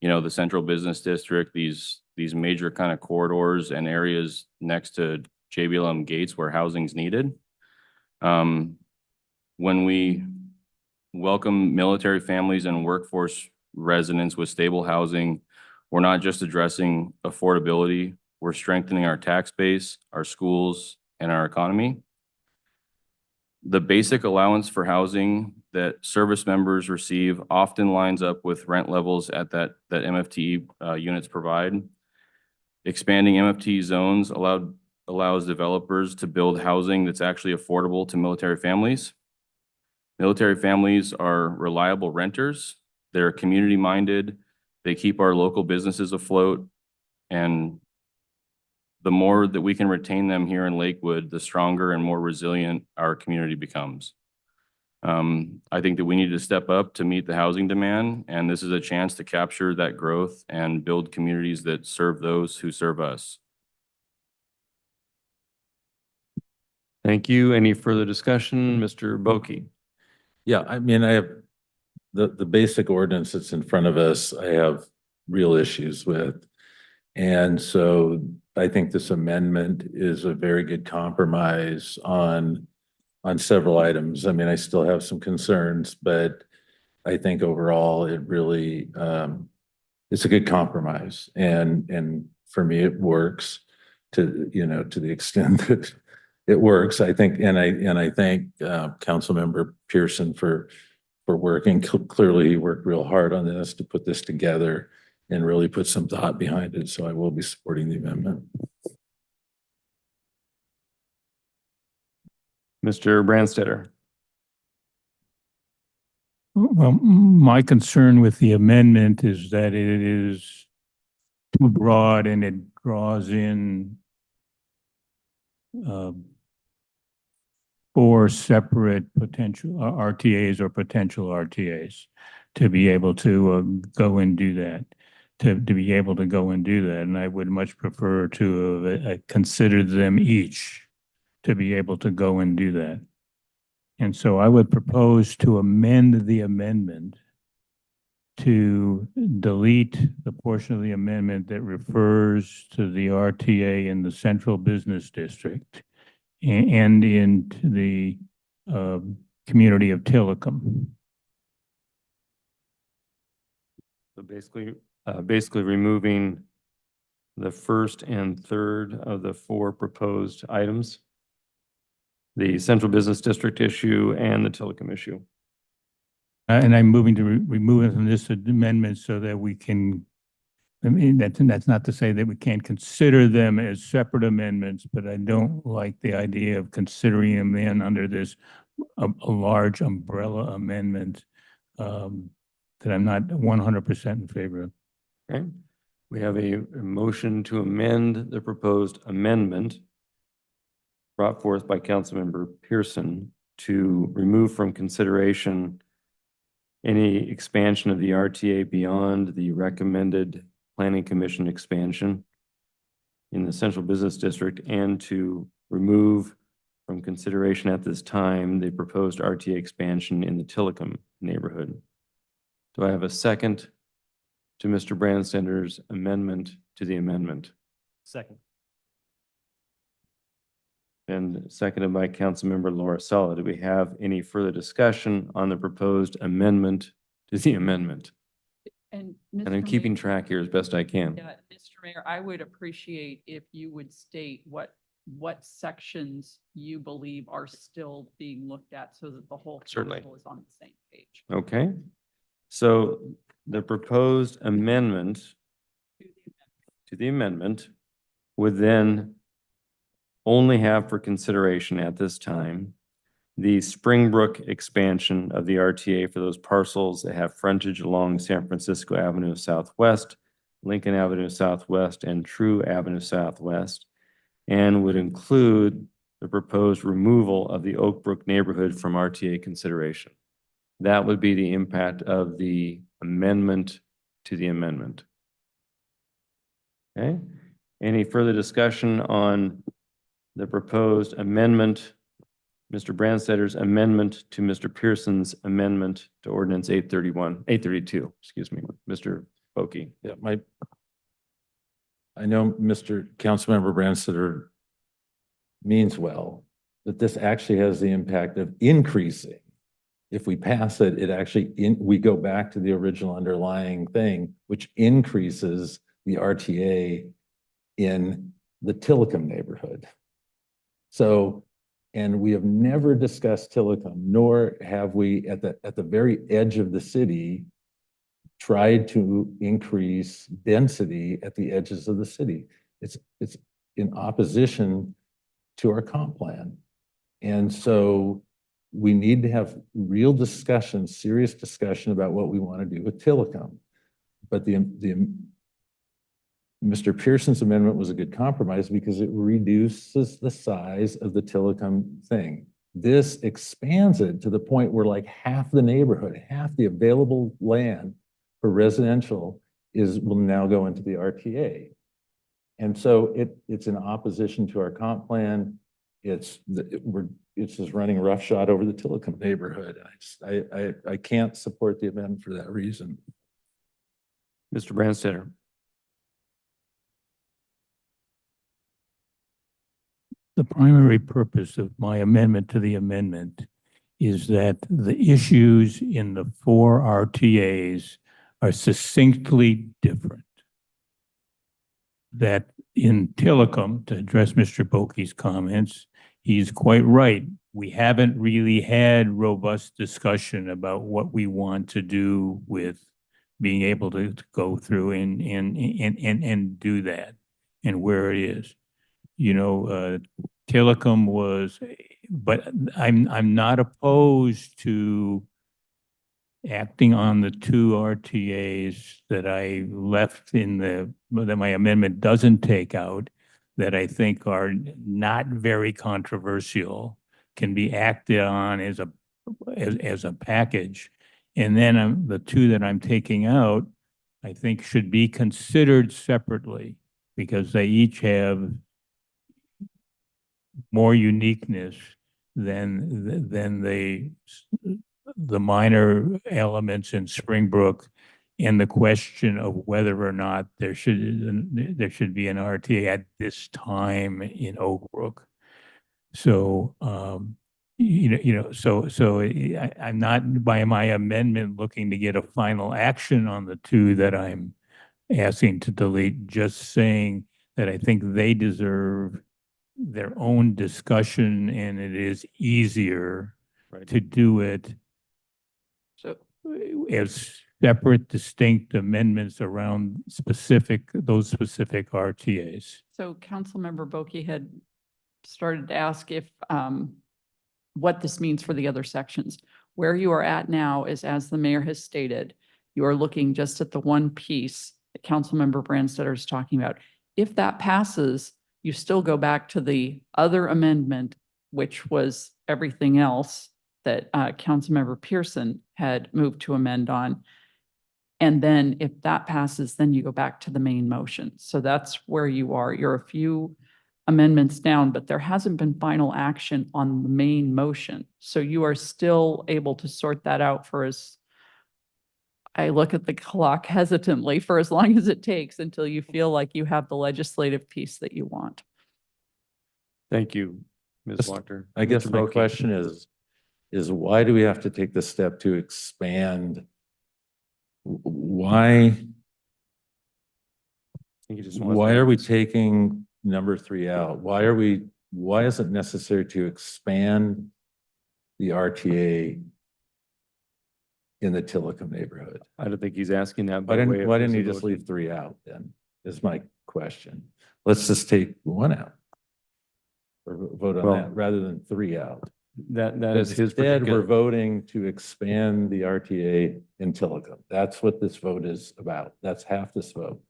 the central business district, these major kind of corridors and areas next to JBLM gates where housing's needed. When we welcome military families and workforce residents with stable housing, we're not just addressing affordability, we're strengthening our tax base, our schools, and our economy. The basic allowance for housing that service members receive often lines up with rent levels at that MFTE units provide. Expanding MFTE zones allows developers to build housing that's actually affordable to military families. Military families are reliable renters. They're community-minded. They keep our local businesses afloat. And the more that we can retain them here in Lakewood, the stronger and more resilient our community becomes. I think that we need to step up to meet the housing demand, and this is a chance to capture that growth and build communities that serve those who serve us. Thank you. Any further discussion? Mr. Boki? Yeah, I mean, I have the basic ordinance that's in front of us, I have real issues with. And so I think this amendment is a very good compromise on several items. I mean, I still have some concerns, but I think overall it really it's a good compromise. And for me, it works to the extent that it works. I think, and I thank Councilmember Pearson for working. Clearly, he worked real hard on this to put this together and really put some thought behind it. So I will be supporting the amendment. Mr. Branstetter? Well, my concern with the amendment is that it is too broad and it draws in 4 separate potential RTAs or potential RTAs to be able to go and do that. To be able to go and do that. And I would much prefer to have considered them each to be able to go and do that. And so I would propose to amend the amendment to delete the portion of the amendment that refers to the RTA in the central business district and into the community of Tillicum. So basically removing the first and third of the 4 proposed items, the central business district issue and the Tillicum issue. And I'm moving to remove it from this amendment so that we can, I mean, that's not to say that we can't consider them as separate amendments, but I don't like the idea of considering them in under this a large umbrella amendment that I'm not 100% in favor of. Okay. We have a motion to amend the proposed amendment brought forth by Councilmember Pearson to remove from consideration any expansion of the RTA beyond the recommended Planning Commission expansion in the Central Business District and to remove from consideration at this time the proposed RTA expansion in the Tillicum neighborhood. Do I have a second to Mr. Brandstetter's amendment to the amendment? Second. And seconded by Councilmember Laura Sala. Do we have any further discussion on the proposed amendment to the amendment? And And I'm keeping track here as best I can. Yeah, Mr. Mayor, I would appreciate if you would state what sections you believe are still being looked at so that the whole Certainly. council is on the same page. Okay. So the proposed amendment to the amendment would then only have for consideration at this time the Springbrook expansion of the RTA for those parcels that have frontage along San Francisco Avenue Southwest, Lincoln Avenue Southwest, and True Avenue Southwest, and would include the proposed removal of the Oak Brook neighborhood from RTA consideration. That would be the impact of the amendment to the amendment. Okay, any further discussion on the proposed amendment, Mr. Branstadter's amendment to Mr. Pearson's amendment to ordinance 832, excuse me, Mr. Boki? Yeah, I know Mr. Councilmember Branstetter means well, but this actually has the impact of increasing. If we pass it, it actually, we go back to the original underlying thing, which increases the RTA in the Tillicum neighborhood. So, and we have never discussed Tillicum, nor have we at the very edge of the city tried to increase density at the edges of the city. It's in opposition to our comp plan. And so we need to have real discussion, serious discussion about what we want to do with Tillicum. But Mr. Pearson's amendment was a good compromise because it reduces the size of the Tillicum thing. This expands it to the point where like half the neighborhood, half the available land for residential will now go into the RTA. And so it's in opposition to our comp plan. It's just running roughshod over the Tillicum neighborhood. I can't support the amendment for that reason. Mr. Branstetter. The primary purpose of my amendment to the amendment is that the issues in the 4 RTAs are succinctly different. That in Tillicum, to address Mr. Boki's comments, he's quite right. We haven't really had robust discussion about what we want to do with being able to go through and do that and where it is. You know, Tillicum was, but I'm not opposed to acting on the 2 RTAs that I left that my amendment doesn't take out, that I think are not very controversial, can be acted on as a package. And then the 2 that I'm taking out, I think should be considered separately because they each have more uniqueness than the minor elements in Springbrook and the question of whether or not there should be an RTA at this time in Oak Brook. So I'm not by my amendment looking to get a final action on the 2 that I'm asking to delete, just saying that I think they deserve their own discussion and it is easier to do it as separate, distinct amendments around those specific RTAs. So Councilmember Boki had started to ask if what this means for the other sections. Where you are at now is, as the mayor has stated, you are looking just at the one piece that Councilmember Branstetter is talking about. If that passes, you still go back to the other amendment, which was everything else that Councilmember Pearson had moved to amend on. And then if that passes, then you go back to the main motion. So that's where you are. You're a few amendments down, but there hasn't been final action on the main motion. So you are still able to sort that out for I look at the clock hesitantly, for as long as it takes until you feel like you have the legislative piece that you want. Thank you, Ms. Walker. I guess Mr. my Boki. question is why do we have to take the step to expand? Why I think you just want to why say- are we taking number 3 out? Why is it necessary to expand the RTA in the Tillicum neighborhood? I don't think he's asking that. Why by way didn't of why didn't Mr. you just Boki. leave 3 out then? Is my question. Let's just take one out. Or vote on Well, that rather than three out. That is his Instead, we're particular. voting to expand the RTA in Tillicum. That's what this vote is about. That's half this vote.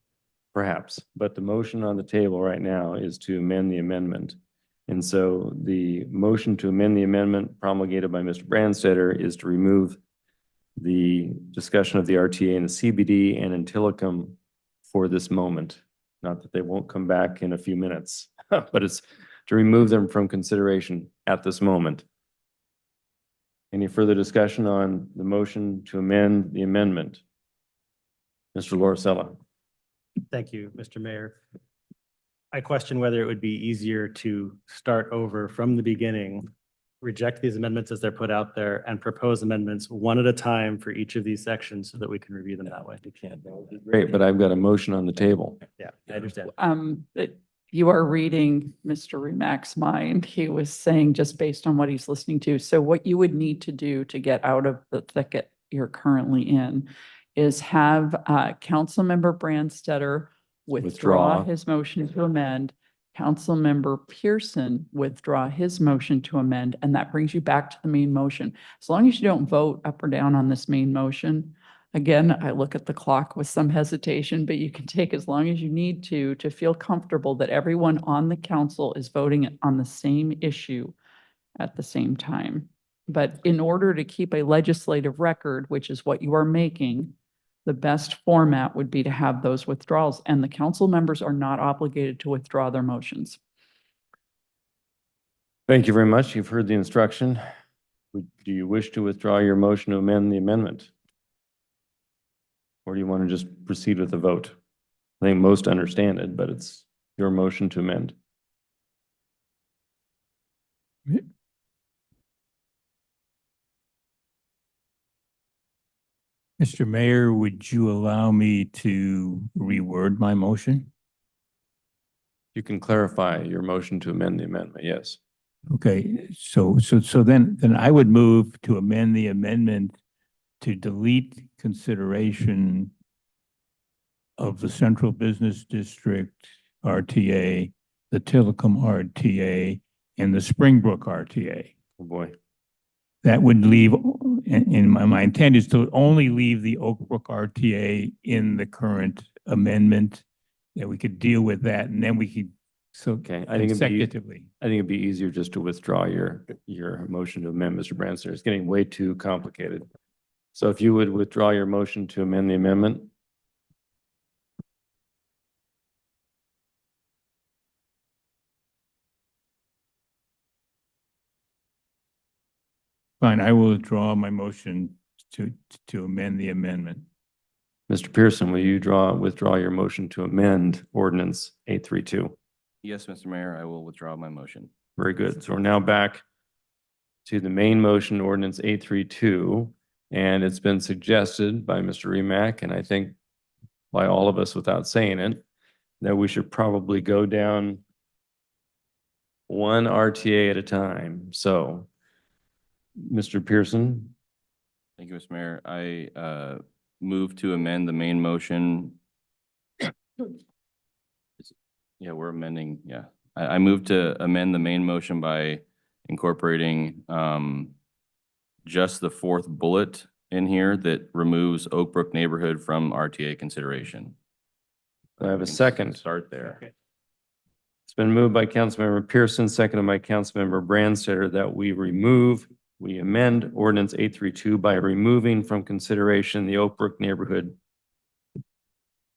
Perhaps, but the motion on the table right now is to amend the amendment. And so the motion to amend the amendment promulgated by Mr. Brandstetter is to remove the discussion of the RTA in the CBD and in Tillicum for this moment. Not that they won't come back in a few minutes, but it's to remove them from consideration at this moment. Any further discussion on the motion to amend the amendment? Mr. Lorcella. Thank you, Mr. Mayor. I question whether it would be easier to start over from the beginning, reject these amendments as they're put out there, and propose amendments one at a time for each of these sections so that we can review them that way. You can't. Great, but I've got a motion on the table. Yeah, I understand. You are reading Mr. Remack's mind. He was saying just based on what he's listening to. So what you would need to do to get out of the thicket you're currently in is have Councilmember Brandstetter withdraw Withdraw. his motion to amend, Councilmember Pearson withdraw his motion to amend, and that brings you back to the main motion. As long as you don't vote up or down on this main motion, again, I look at the clock with some hesitation, but you can take as long as you need to feel comfortable that everyone on the council is voting on the same issue at the same time. But in order to keep a legislative record, which is what you are making, the best format would be to have those withdrawals, and the council members are not obligated to withdraw their motions. Thank you very much. You've heard the instruction. Do you wish to withdraw your motion to amend the amendment? Or do you want to just proceed with the vote? I think most understand it, but it's your motion to amend. Mr. Mayor, would you allow me to reword my motion? You can clarify your motion to amend the amendment, yes. Okay, so then I would move to amend the amendment to delete consideration of the Central Business District RTA, the Tillicum RTA, and the Springbrook RTA. Oh, boy. That would leave, and my intent is to only leave the Oak Brook RTA in the current amendment, that we could deal with that, and then we could, so Okay, I think consecutively. it'd be easier just to withdraw your motion to amend, Mr. Branster. It's getting way too complicated. So if you would withdraw your motion to amend the amendment. Fine, I will withdraw my motion to amend the amendment. Mr. Pearson, will you withdraw your motion to amend ordinance 832? Yes, Mr. Mayor, I will withdraw my motion. Very good. So we're now back to the main motion, ordinance 832. And it's been suggested by Mr. Remack, and I think by all of us without saying it, that we should probably go down one RTA at a time. So, Mr. Pearson, Thank you, Mr. Mayor. I move to amend the main motion. Yeah, we're amending, yeah. I move to amend the main motion by incorporating just the fourth bullet in here that removes Oak Brook neighborhood from RTA consideration. I have a second. Start there. It's been moved by Councilmember Pearson, seconded by Councilmember Brandstetter, that we amend ordinance 832 by removing from consideration the Oak Brook neighborhood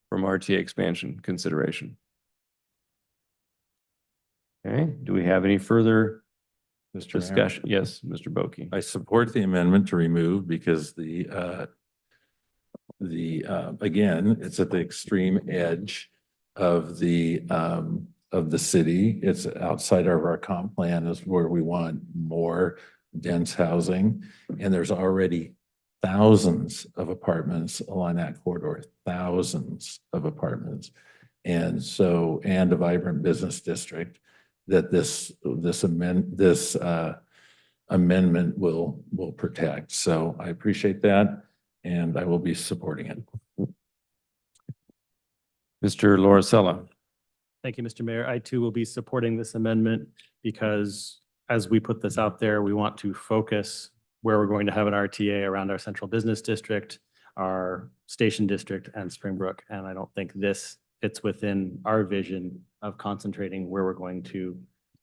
from RTA expansion consideration. Okay, do we have any further Mr. Mayor? discussion? Yes, Mr. Boki. I support the amendment to remove because again, it's at the extreme edge of the city. It's outside of our comp plan is where we want more dense housing. And there's already thousands of apartments along that corridor, thousands of apartments. And a vibrant business district that this amendment will protect. So I appreciate that, and I will be supporting it. Mr. Lorcella. Thank you, Mr. Mayor. I too will be supporting this amendment because as we put this out there, we want to focus where we're going to have an RTA around our central business district, our station district, and Springbrook. And I don't think this fits within our vision of concentrating where we're going to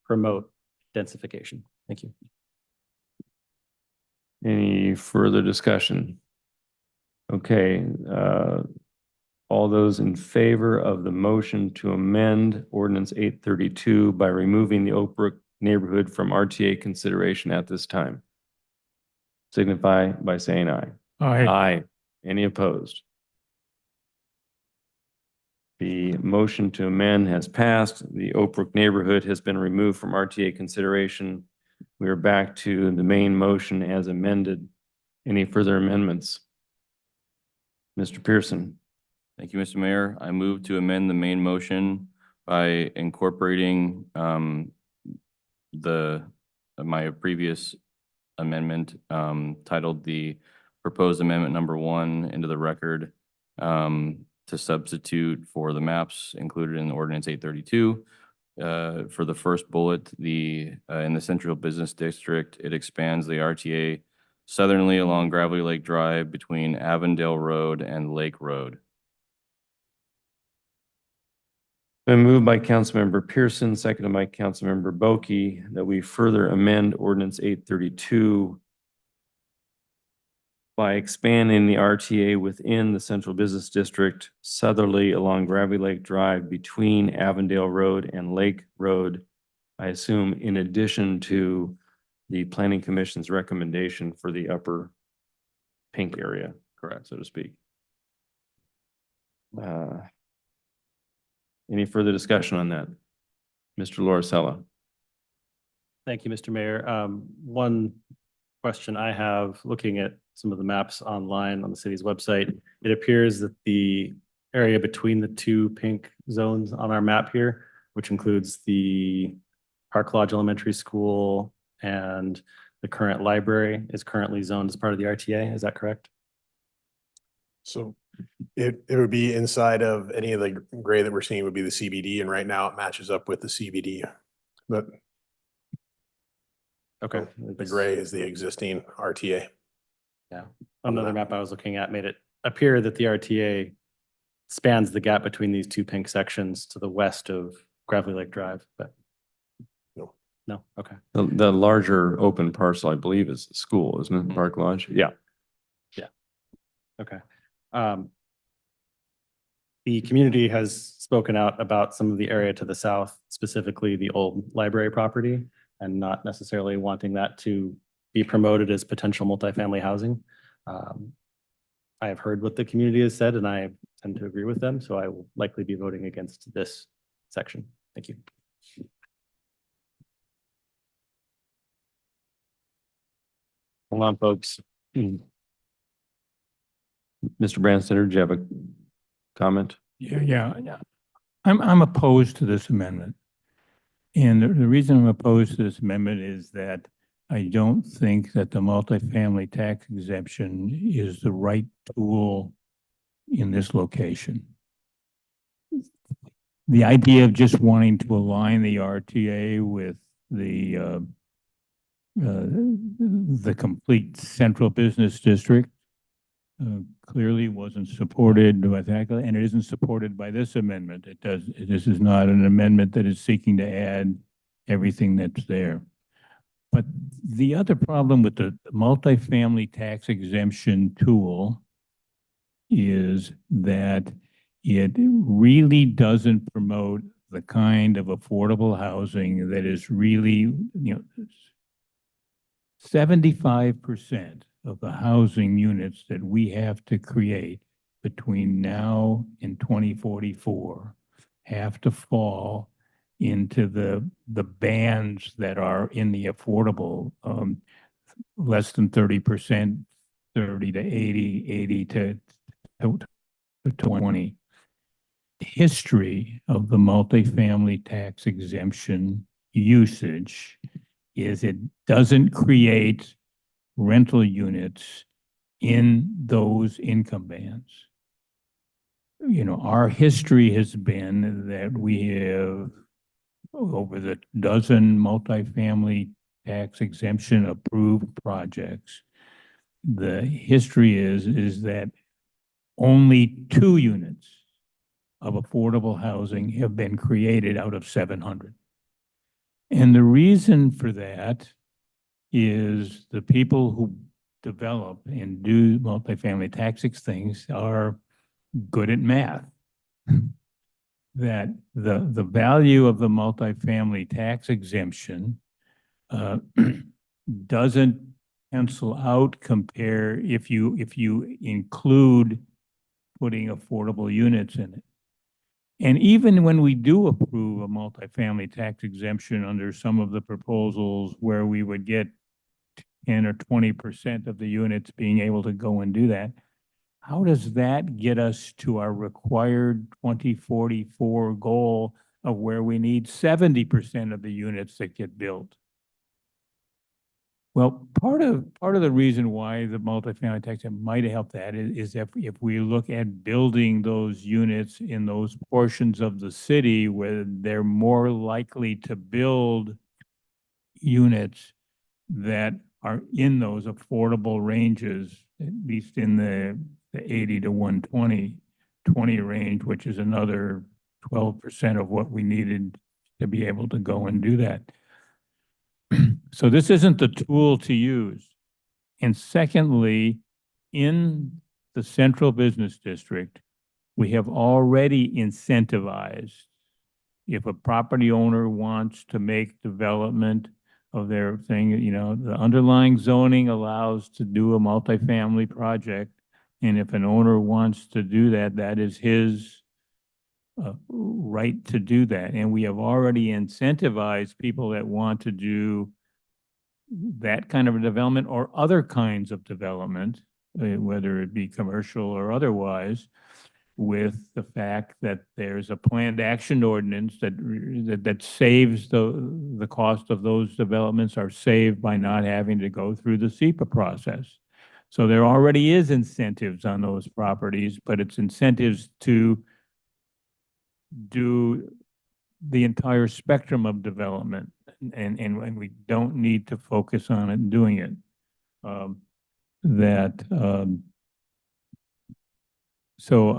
promote densification. Thank you. Any further discussion? Okay, all those in favor of the motion to amend ordinance 832 by removing the Oak Brook neighborhood from RTA consideration at this time, signify by saying aye. Aye. Aye. Any opposed? The motion to amend has passed. The Oak Brook neighborhood has been removed from RTA consideration. We are back to the main motion as amended. Any further amendments? Mr. Pearson. Thank you, Mr. Mayor. I move to amend the main motion by incorporating my previous amendment titled the proposed amendment number 1 into the record to substitute for the maps included in ordinance 832. For the first bullet, in the central business district, it expands the RTA southerly along Gravelly Lake Drive between Avondale Road and Lake Road. Been moved by Councilmember Pearson, seconded by Councilmember Boki, that we further amend ordinance 832 by expanding the RTA within the central business district southerly along Gravelly Lake Drive between Avondale Road and Lake Road. I assume in addition to the Planning Commission's recommendation for the upper pink area, correct, so to speak. Any further discussion on that? Mr. Lauricella. Thank you, Mr. Mayor. One question I have, looking at some of the maps online on the city's website, it appears that the area between the two pink zones on our map here, which includes the Park Lodge Elementary School and the current library, is currently zoned as part of the RTA. Is that correct? So it would be inside of any of the gray that we're seeing would be the CBD, and right now it matches up with the CBD. But okay, the gray is the existing RTA. Yeah. Another map I was looking at made it appear that the RTA spans the gap between these two pink sections to the west of Gravelly Lake Drive, but no. No, okay. The larger open parcel, I believe, is the school, isn't it? Park Lodge? Yeah. Yeah. Okay. The community has spoken out about some of the area to the south, specifically the old library property, and not necessarily wanting that to be promoted as potential multifamily housing. I have heard what the community has said, and I tend to agree with them, so I will likely be voting against this section. Thank you. Hold on, folks. Mr. Branstetter, do you have a comment? Yeah. I'm opposed to this amendment. And the reason I'm opposed to this amendment is that I don't think that the multifamily tax exemption is the right tool in this location. The idea of just wanting to align the RTA with the complete central business district clearly wasn't supported by that, and it isn't supported by this amendment. This is not an amendment that is seeking to add everything that's there. But the other problem with the multifamily tax exemption tool is that it really doesn't promote the kind of affordable housing that is really, 75% of the housing units that we have to create between now and 2044 have to fall into the bands that are in the affordable, less than 30%, 30 to 80, 80 to 20. History of the multifamily tax exemption usage is it doesn't create rental units in those income bands. our history has been that we have over the dozen multifamily tax exemption approved projects. The history is that only 2 units of affordable housing have been created out of 700. And the reason for that is the people who develop and do multifamily tax things are good at math. That the value of the multifamily tax exemption doesn't pencil out compare if you include putting affordable units in it. And even when we do approve a multifamily tax exemption under some of the proposals where we would get 10 or 20% of the units being able to go and do that, how does that get us to our required 2044 goal of where we need 70% of the units that get built? Well, part of the reason why the multifamily tax might help that is if we look at building those units in those portions of the city where they're more likely to build units that are in those affordable ranges, at least in the 80 to 120 range, which is another 12% of what we needed to be able to go and do that. So this isn't the tool to use. And secondly, in the central business district, we have already incentivized. If a property owner wants to make development of their thing, the underlying zoning allows to do a multifamily project. And if an owner wants to do that, that is his right to do that. And we have already incentivized people that want to do that kind of a development or other kinds of development, whether it be commercial or otherwise, with the fact that there's a planned action ordinance that saves the cost of those developments are saved by not having to go through the SEPA process. So there already is incentives on those properties, but it's incentives to do the entire spectrum of development, and we don't need to focus on it doing it. So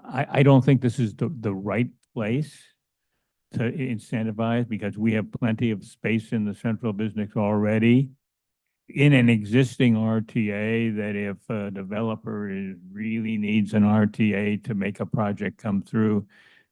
I don't think this is the right place to incentivize, because we have plenty of space in the central business already in an existing RTA, that if a developer really needs an RTA to make a project come through,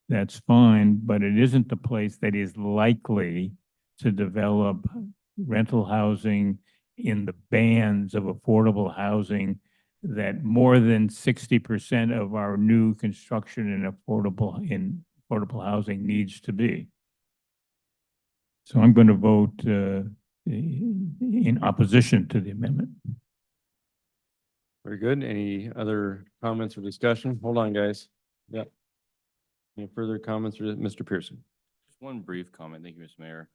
that's fine, but it isn't the place that is likely to develop rental housing in the bands of affordable housing that more than 60% of our new construction in affordable housing needs to be. So I'm going to vote in opposition to the amendment. Very good. Any other comments or discussion? Hold on, guys. Yep. Any further comments, Mr. Pearson? Just one brief comment. Thank you, Mr. Mayor.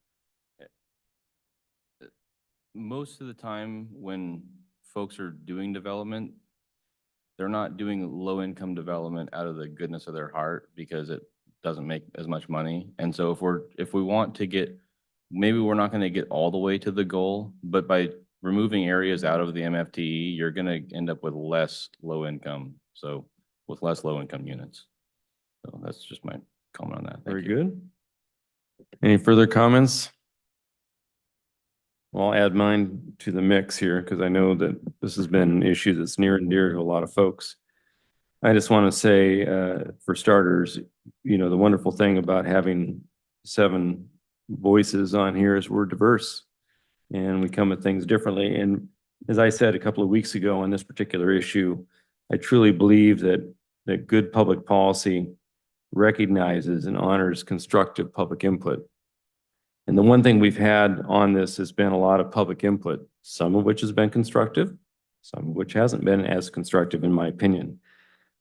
Most of the time when folks are doing development, they're not doing low-income development out of the goodness of their heart because it doesn't make as much money. And so if we want to get, maybe we're not going to get all the way to the goal, but by removing areas out of the MFTE, you're going to end up with less low income. So with less low income units. So that's just my comment on that. Very good. Any further comments? Well, I'll add mine to the mix here because I know that this has been an issue that's near and dear to a lot of folks. I just want to say, for starters, the wonderful thing about having 7 voices on here is we're diverse and we come at things differently. And as I said a couple of weeks ago on this particular issue, I truly believe that good public policy recognizes and honors constructive public input. And the one thing we've had on this has been a lot of public input, some of which has been constructive, some of which hasn't been as constructive in my opinion.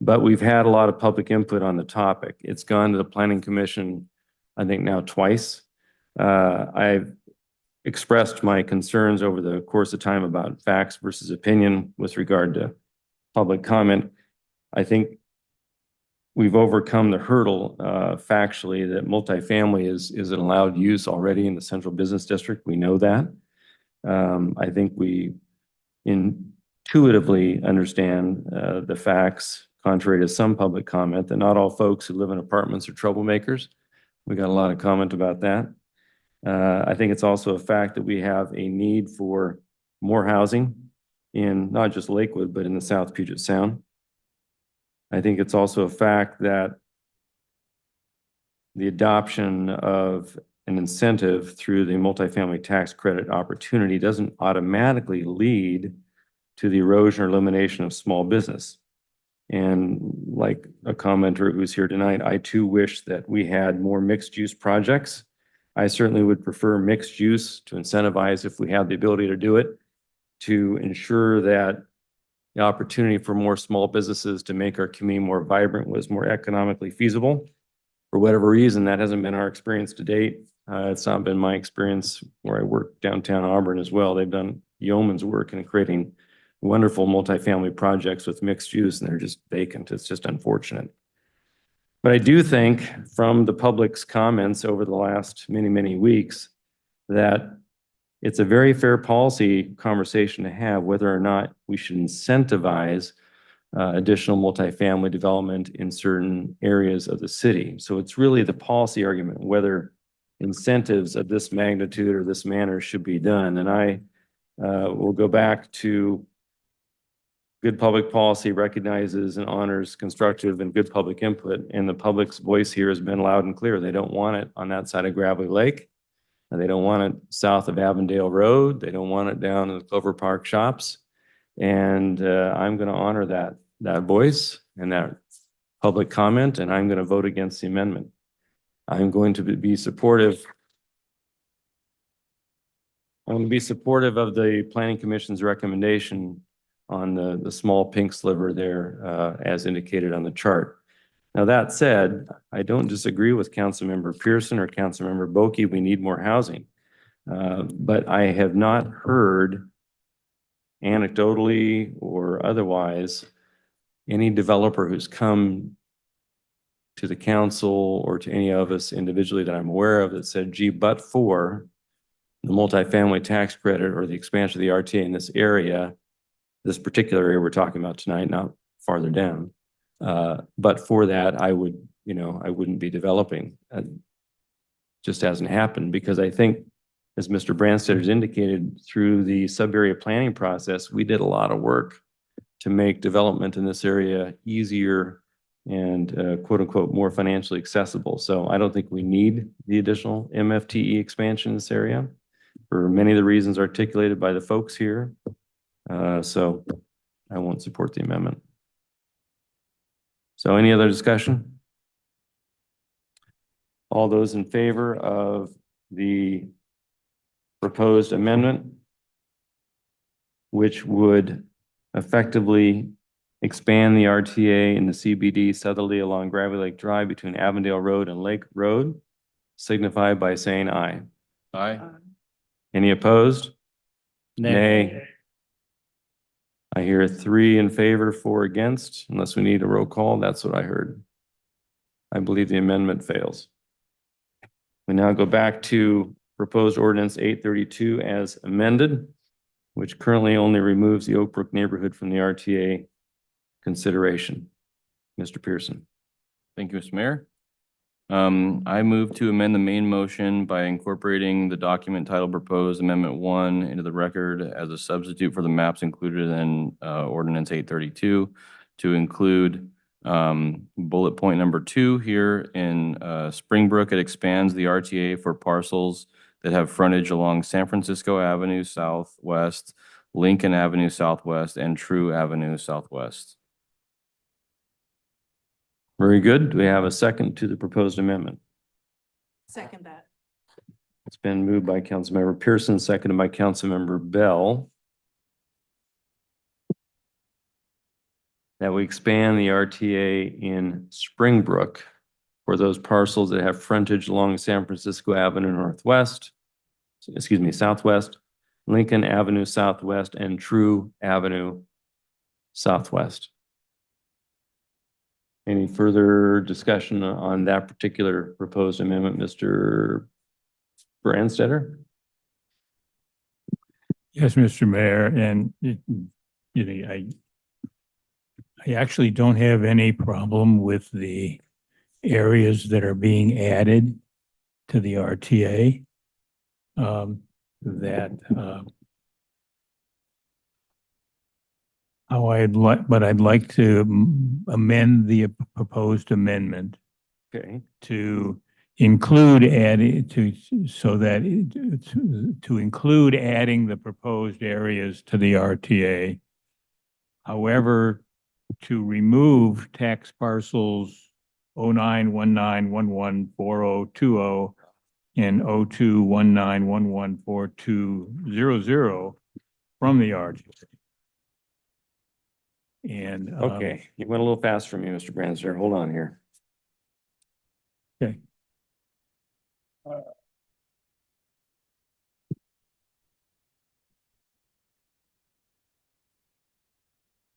But we've had a lot of public input on the topic. It's gone to the Planning Commission, I think now twice. I've expressed my concerns over the course of time about facts versus opinion with regard to public comment. I think we've overcome the hurdle factually that multifamily is an allowed use already in the central business district. We know that. I think we intuitively understand the facts, contrary to some public comment, that not all folks who live in apartments are troublemakers. We got a lot of comment about that. I think it's also a fact that we have a need for more housing in not just Lakewood, but in the South Puget Sound. I think it's also a fact that the adoption of an incentive through the multifamily tax credit opportunity doesn't automatically lead to the erosion or elimination of small business. And like a commenter who's here tonight, I too wish that we had more mixed use projects. I certainly would prefer mixed use to incentivize, if we have the ability to do it, to ensure that the opportunity for more small businesses to make our community more vibrant was more economically feasible. For whatever reason, that hasn't been our experience to date. It's not been my experience where I work downtown Auburn as well. They've done yeoman's work in creating wonderful multifamily projects with mixed use, and they're just vacant. It's just unfortunate. But I do think from the public's comments over the last many, many weeks that it's a very fair policy conversation to have whether or not we should incentivize additional multifamily development in certain areas of the city. So it's really the policy argument, whether incentives of this magnitude or this manner should be done. And I will go back to good public policy recognizes and honors constructive and good public input, and the public's voice here has been loud and clear. They don't want it on that side of Gravelly Lake. They don't want it south of Avondale Road. They don't want it down in the Clover Park shops. And I'm going to honor that voice and that public comment, and I'm going to vote against the amendment. I'm going to be supportive. I'm going to be supportive of the Planning Commission's recommendation on the small pink sliver there, as indicated on the chart. Now, that said, I don't disagree with Councilmember Pearson or Councilmember Boki. We need more housing. But I have not heard anecdotally or otherwise any developer who's come to the council or to any of us individually that I'm aware of that said, gee, but for the multifamily tax credit or the expansion of the RTA in this area, this particular area we're talking about tonight, not farther down. But for that, I wouldn't be developing. Just hasn't happened, because I think, as Mr. Branstad has indicated, through the sub-area planning process, we did a lot of work to make development in this area easier and quote unquote more financially accessible. So I don't think we need the additional MFTE expansion in this area for many of the reasons articulated by the folks here. So I won't support the amendment. So any other discussion? All those in favor of the proposed amendment, which would effectively expand the RTA in the CBD southerly along Gravelly Lake Drive between Avondale Road and Lake Road, signify by saying aye. Aye. Any opposed? Nay. I hear 3 in favor, 4 against, unless we need a roll call. That's what I heard. I believe the amendment fails. We now go back to proposed ordinance 832 as amended, which currently only removes the Oak Brook neighborhood from the RTA consideration. Mr. Pearson. Thank you, Mr. Mayor. I move to amend the main motion by incorporating the document titled Proposed Amendment 1 into the record as a substitute for the maps included in Ordinance 832 to include bullet point number 2 here in Springbrook. It expands the RTA for parcels that have frontage along San Francisco Avenue Southwest, Lincoln Avenue Southwest, and True Avenue Southwest. Very good. Do we have a second to the proposed amendment? Second that. It's been moved by Councilmember Pearson, seconded by Councilmember Bell, that we expand the RTA in Springbrook for those parcels that have frontage along San Francisco Avenue Southwest, Lincoln Avenue Southwest, and True Avenue Southwest. Any further discussion on that particular proposed amendment, Mr. Brandstetter? Yes, Mr. Mayor, and I actually don't have any problem with the areas that are being added to the RTA. But I'd like to amend the proposed amendment Okay, to include adding to include adding the proposed areas to the RTA. However, to remove tax parcels 0919114020 and 0219114200 from the RTA. And okay, you went a little fast for me, Mr. Brandstetter. Hold on here. Okay.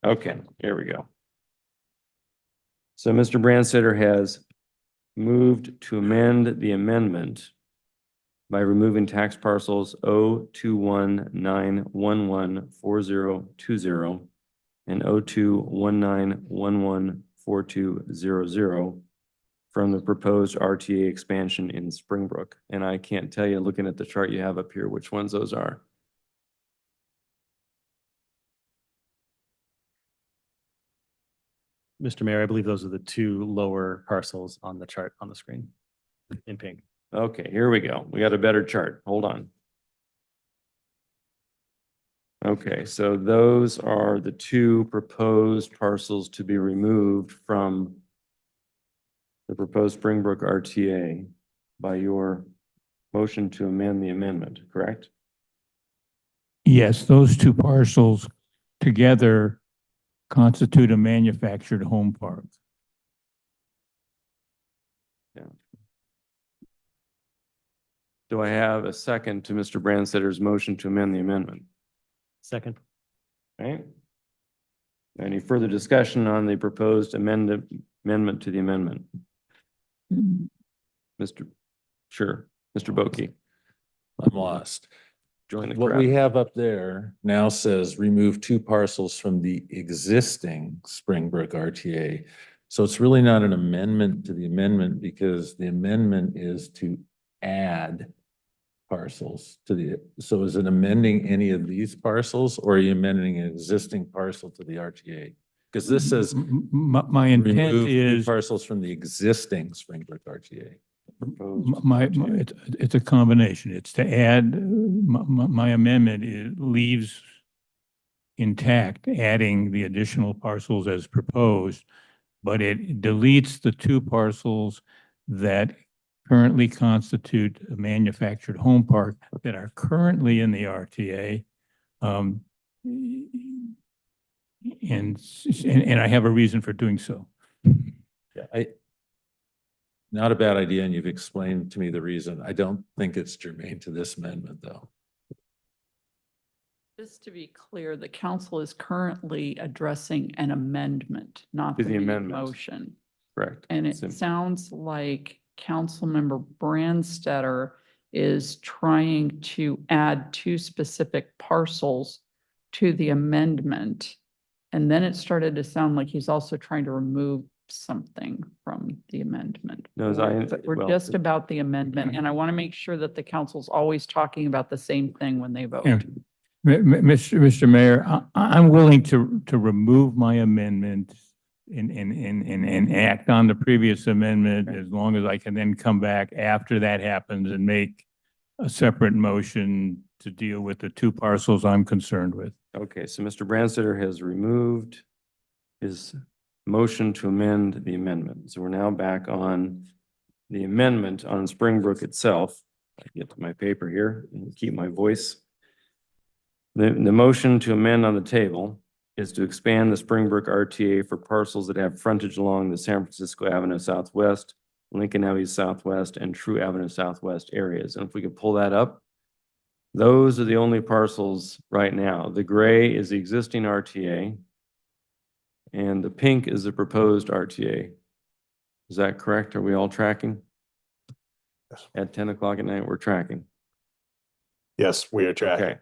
Okay, here we go. So Mr. Brandstetter has moved to amend the amendment by removing tax parcels 0219114020 and 0219114200 from the proposed RTA expansion in Springbrook. And I can't tell you, looking at the chart you have up here, which ones those are. Mr. Mayor, I believe those are the two lower parcels on the chart on the screen in pink. Okay, here we go. We got a better chart. Hold on. Okay, so those are the two proposed parcels to be removed from the proposed Springbrook RTA by your motion to amend the amendment, correct? yes, those two parcels together constitute a manufactured home park. Yeah. Do I have a second to Mr. Brandstetter's motion to amend the amendment? Second. Right? Any further discussion on the proposed amendment to the amendment? Sure, Mr. Boki, I'm lost. join the What we crowd. have up there now says remove two parcels from the existing Springbrook RTA. So it's really not an amendment to the amendment because the amendment is to add parcels to the, so is it amending any of these parcels or are you amending an existing parcel to the RTA? Because this says My intent remove two is, parcels from the existing Springbrook RTA. it's a combination. It's to add, my amendment leaves intact, adding the additional parcels as proposed, but it deletes the two parcels that currently constitute a manufactured home park that are currently in the RTA. And I have a reason for doing so. Yeah, not a bad idea, and you've explained to me the reason. I don't think it's germane to this amendment, though. Just to be clear, the council is currently addressing an amendment, not To the the amendment. motion. Correct. And it Sim- sounds like Councilmember Brandstetter is trying to add two specific parcels to the amendment. And then it started to sound like he's also trying to remove something from the amendment. No, as I- We're well- just about the amendment, and I want to make sure that the council's always talking about the same thing when they vote. Yeah. Mr. Mayor, I'm willing to remove my amendment and act on the previous amendment as long as I can then come back after that happens and make a separate motion to deal with the two parcels I'm concerned with. Okay, so Mr. Brandstetter has removed his motion to amend the amendment. So we're now back on the amendment on Springbrook itself. I get to my paper here and keep my voice. The motion to amend on the table is to expand the Springbrook RTA for parcels that have frontage along the San Francisco Avenue Southwest, Lincoln Avenue Southwest, and True Avenue Southwest areas. And if we could pull that up, those are the only parcels right now. The gray is the existing RTA, and the pink is the proposed RTA. Is that correct? Are we all tracking? Yes. At 10 o'clock at night, we're tracking. Yes, we are tracking. Okay.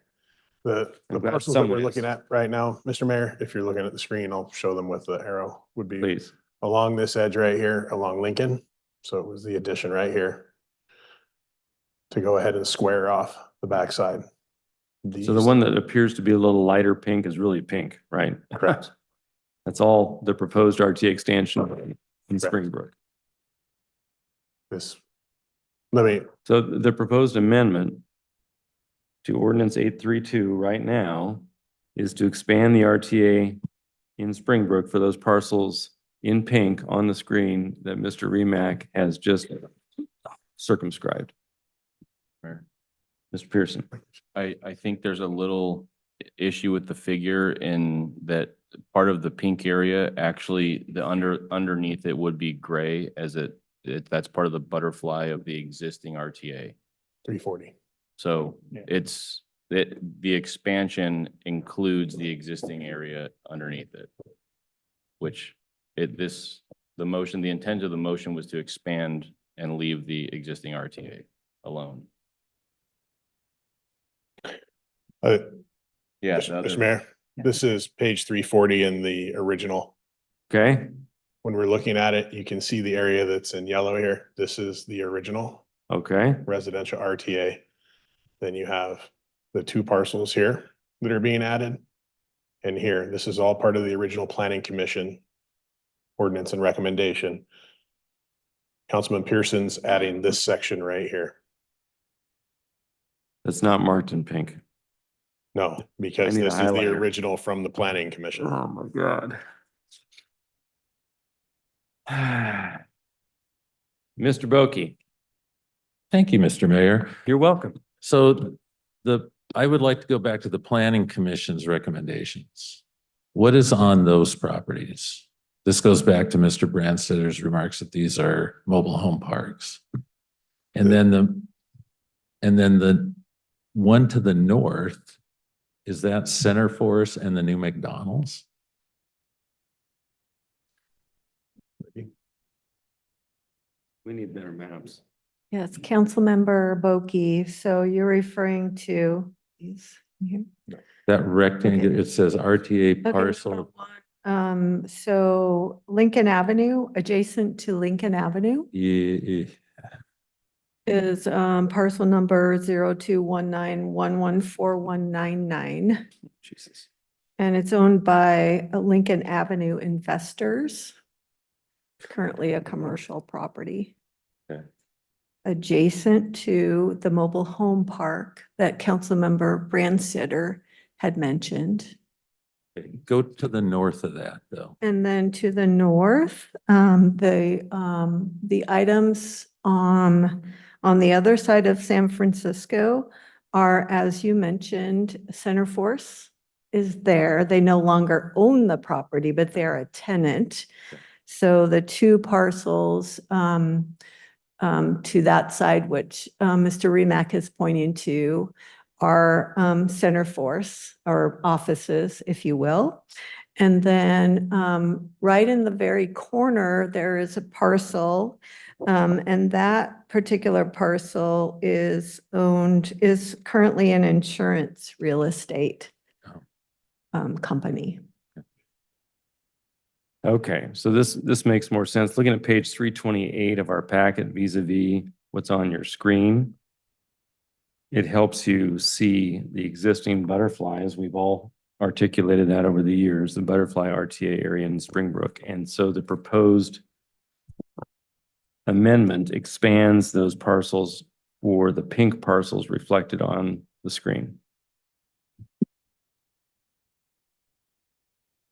The I'm glad parcels that we're someone looking is. at right now, Mr. Mayor, if you're looking at the screen, I'll show them with the arrow, would be Please. along this edge right here, along Lincoln. So it was the addition right here to go ahead and square off the backside. So the one that appears to be a little lighter pink is really pink, right? Correct. That's all the proposed RTA extension in Correct. Springbrook. This, let me, So the proposed amendment to ordinance 832 right now is to expand the RTA in Springbrook for those parcels in pink on the screen that Mr. Remack has just circumscribed. Mr. Pearson. I think there's a little issue with the figure in that part of the pink area, actually, the underneath it would be gray as that's part of the butterfly of the existing RTA. 340. So Yeah. the expansion includes the existing area underneath it. Which the intent of the motion was to expand and leave the existing RTA alone. Yeah. Mr. Mayor, this is page 340 in the original. Okay. When we're looking at it, you can see the area that's in yellow here. This is the original Okay. residential RTA. Then you have the two parcels here that are being added. And here, this is all part of the original planning commission ordinance and recommendation. Councilman Pearson's adding this section right here. That's not marked in pink. No, because I need a this is the highlighter. original from the planning commission. Oh, my God. Mr. Boki, Thank you, Mr. Mayor. you're welcome. So I would like to go back to the planning commission's recommendations. What is on those properties? This goes back to Mr. Branstadter's remarks that these are mobile home parks. And then the one to the north, is that Center Force and the new McDonald's? We need better maps. Yes, Councilmember Boki. So you're referring to these here? That rectangle, it says RTA Okay, parcel. So Lincoln Avenue, adjacent to Lincoln Avenue Yeah, is parcel number 0219114199. Jesus. And it's owned by Lincoln Avenue Investors. It's currently a commercial property. Okay. Adjacent to the mobile home park that Councilmember Branstetter had mentioned. go to the north of that though. And then to the north, the items on the other side of San Francisco are, as you mentioned, Center Force is there. They no longer own the property, but they're a tenant. So the two parcels to that side, which Mr. Remack is pointing to, are Center Force, or offices, if you will. And then right in the very corner, there is a parcel, and that particular parcel is currently an insurance real estate company. Okay, so this makes more sense. Looking at page 328 of our packet vis-a-vis what's on your screen, it helps you see the existing butterflies. We've all articulated that over the years, the butterfly RTA area in Springbrook. And so the proposed amendment expands those parcels for the pink parcels reflected on the screen.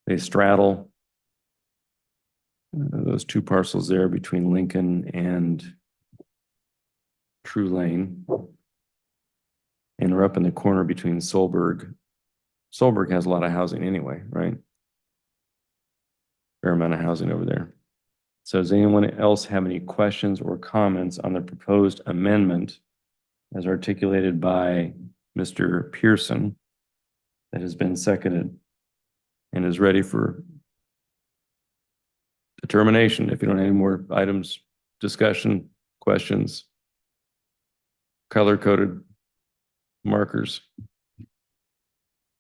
They straddle those two parcels there between Lincoln and True Lane. And we're up in the corner between Solberg. Solberg has a lot of housing anyway, right? Fair amount of housing over there. So does anyone else have any questions or comments on the proposed amendment as articulated by Mr. Pearson that has been seconded and is ready for determination. If you don't have any more items, discussion, questions, color-coded markers.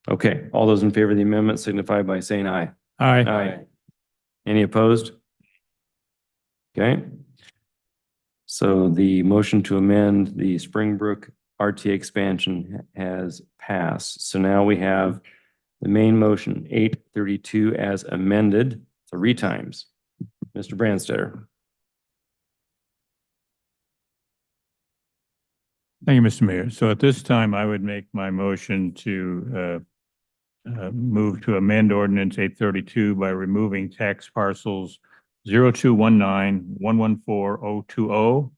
Okay, all those in favor of the amendment signify by saying aye. Aye. Any opposed? Okay. So the motion to amend the Springbrook RTA expansion has passed. So now we have the main motion, 832 as amended 3 times. Mr. Branstetter. Thank you, Mr. Mayor. So at this time, I would make my motion to move to amend ordinance 832 by removing tax parcels 0219-114-020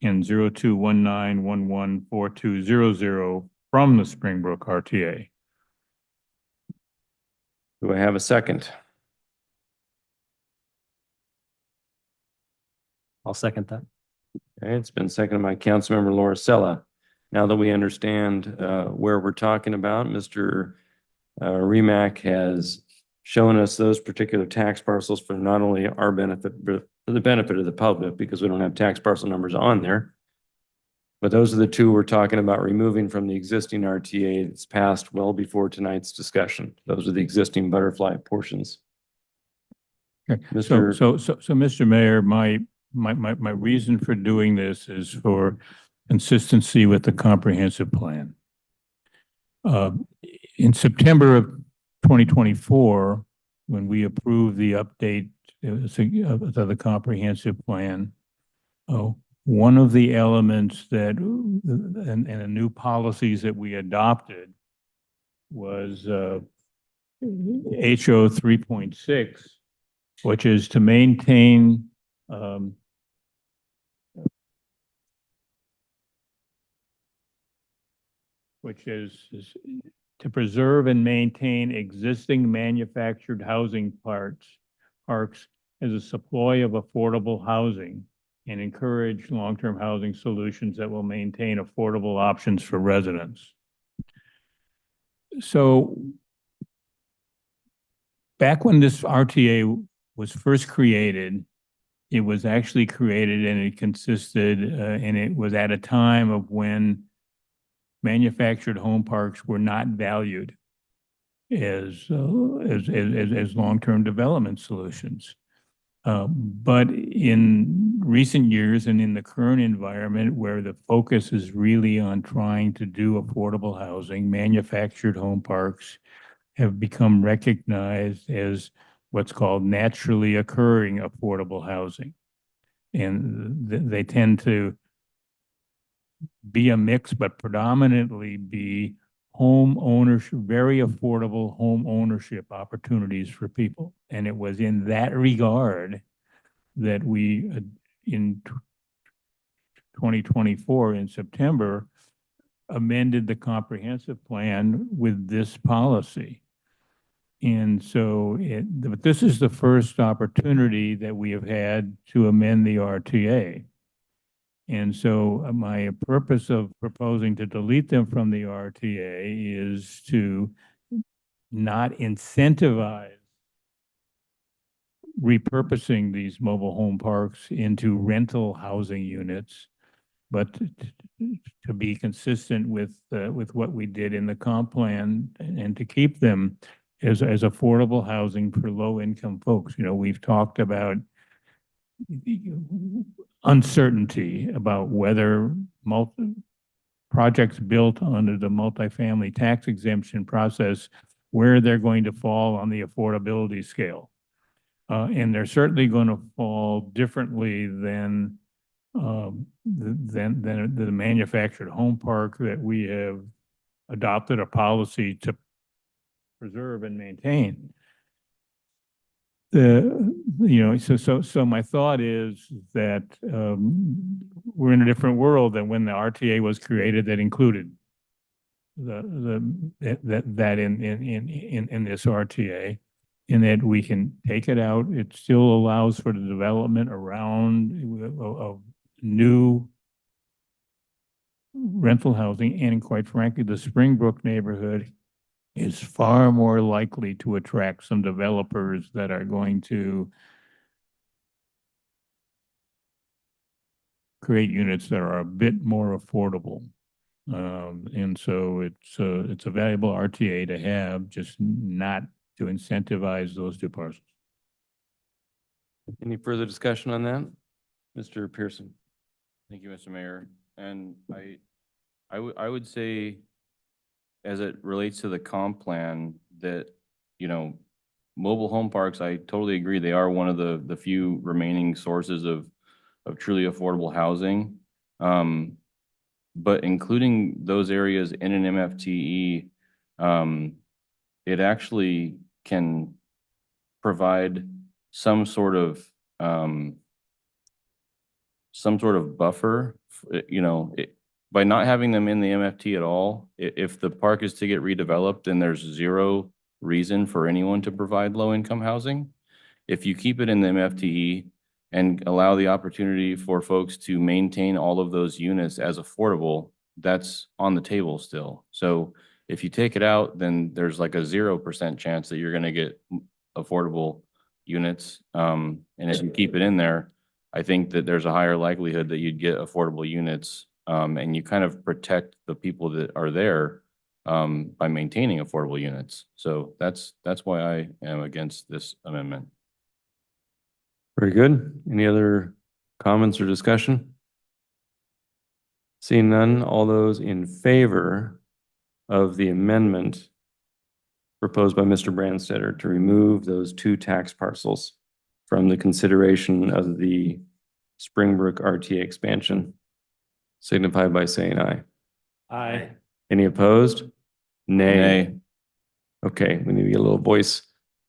and 0219-114200 from the Springbrook RTA. Do I have a second? I'll second that. Okay, it's been seconded by Councilmember Laura Sella. Now that we understand where we're talking about, Mr. Remack has shown us those particular tax parcels for not only our benefit, but for the benefit of the public, because we don't have tax parcel numbers on there. But those are the 2 we're talking about removing from the existing RTA that's passed well before tonight's discussion. Those are the existing butterfly portions. Okay. Mr. So, Mr. Mayor, my reason for doing this is for consistency with the comprehensive plan. In September of 2024, when we approved the update of the comprehensive plan, one of the elements that, and the new policies that we adopted was HO 3.6, which is to maintain which is to preserve and maintain existing manufactured housing parks as a supply of affordable housing and encourage long-term housing solutions that will maintain affordable options for residents. So back when this RTA was first created, it was actually created and it consisted, and it was at a time of when manufactured home parks were not valued as long-term development solutions. But in recent years and in the current environment where the focus is really on trying to do affordable housing, manufactured home parks have become recognized as what's called naturally occurring affordable housing. And they tend to be a mix, but predominantly be home ownership, very affordable home ownership opportunities for people. And it was in that regard that we, in 2024, in September, amended the comprehensive plan with this policy. And so but this is the first opportunity that we have had to amend the RTA. And so my purpose of proposing to delete them from the RTA is to not incentivize repurposing these mobile home parks into rental housing units, but to be consistent with what we did in the comp plan and to keep them as affordable housing for low-income folks. You know, we've talked about uncertainty about whether projects built under the multifamily tax exemption process, where they're going to fall on the affordability scale. And they're certainly going to fall differently than the manufactured home park that we have adopted a policy to preserve and maintain. So my thought is that we're in a different world than when the RTA was created that included that in this RTA, in that we can take it out. It still allows for the development around of new rental housing, and quite frankly, the Springbrook neighborhood is far more likely to attract some developers that are going to create units that are a bit more affordable. And so it's a valuable RTA to have, just not to incentivize those two parcels. Any further discussion on that? Mr. Pearson? Thank you, Mr. Mayor. And I would say, as it relates to the comp plan, that, you know, mobile home parks, I totally agree. They are one of the few remaining sources of truly affordable housing. But including those areas in an MFTE, it actually can provide some sort of buffer, you know, by not having them in the MFT at all. If the park is to get redeveloped, then there's zero reason for anyone to provide low-income housing. If you keep it in the MFTE and allow the opportunity for folks to maintain all of those units as affordable, that's on the table still. So if you take it out, then there's like a 0% chance that you're gonna get affordable units. And if you keep it in there, I think that there's a higher likelihood that you'd get affordable units. And you kind of protect the people that are there by maintaining affordable units. So that's why I am against this amendment. Very good. Any other comments or discussion? Seeing none, all those in favor of the amendment proposed by Mr. Brandstetter to remove those two tax parcels from the consideration of the Springbrook RTA expansion, signify by saying aye. Aye. Any opposed? Nay. Nay. Okay, we need to get a little voice.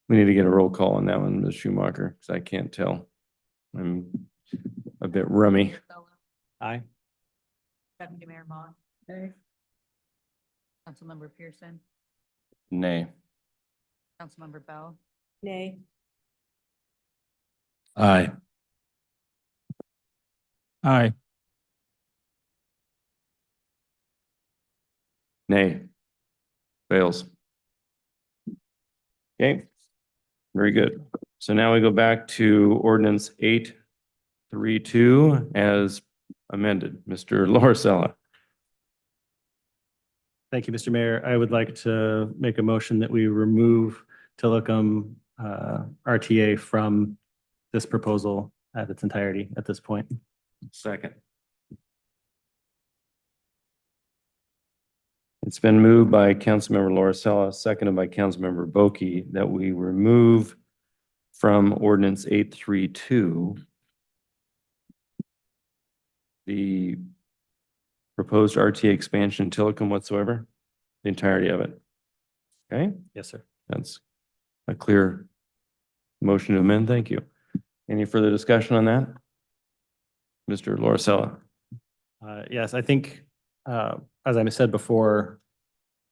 We need to get a roll call on that one, Ms. Schumacher, because I can't tell. I'm a bit rummy. Aye. Deputy Mayor Mon. Councilmember Pearson. Nay. Councilmember Bell. Nay. Aye. Aye. Nay. Fails. Okay, very good. So now we go back to ordinance 832 as amended. Mr. Lauricella. Thank you, Mr. Mayor. I would like to make a motion that we remove Tillicum RTA from this proposal at its entirety at this point. Second. It's been moved by Councilmember Lauricella, seconded by Councilmember Boki, that we remove from ordinance 832 the proposed RTA expansion in Tillicum whatsoever, the entirety of it. Okay, Yes, sir. that's a clear motion to amend. Thank you. Any further discussion on that? Mr. Lauricella. Yes, I think, as I said before,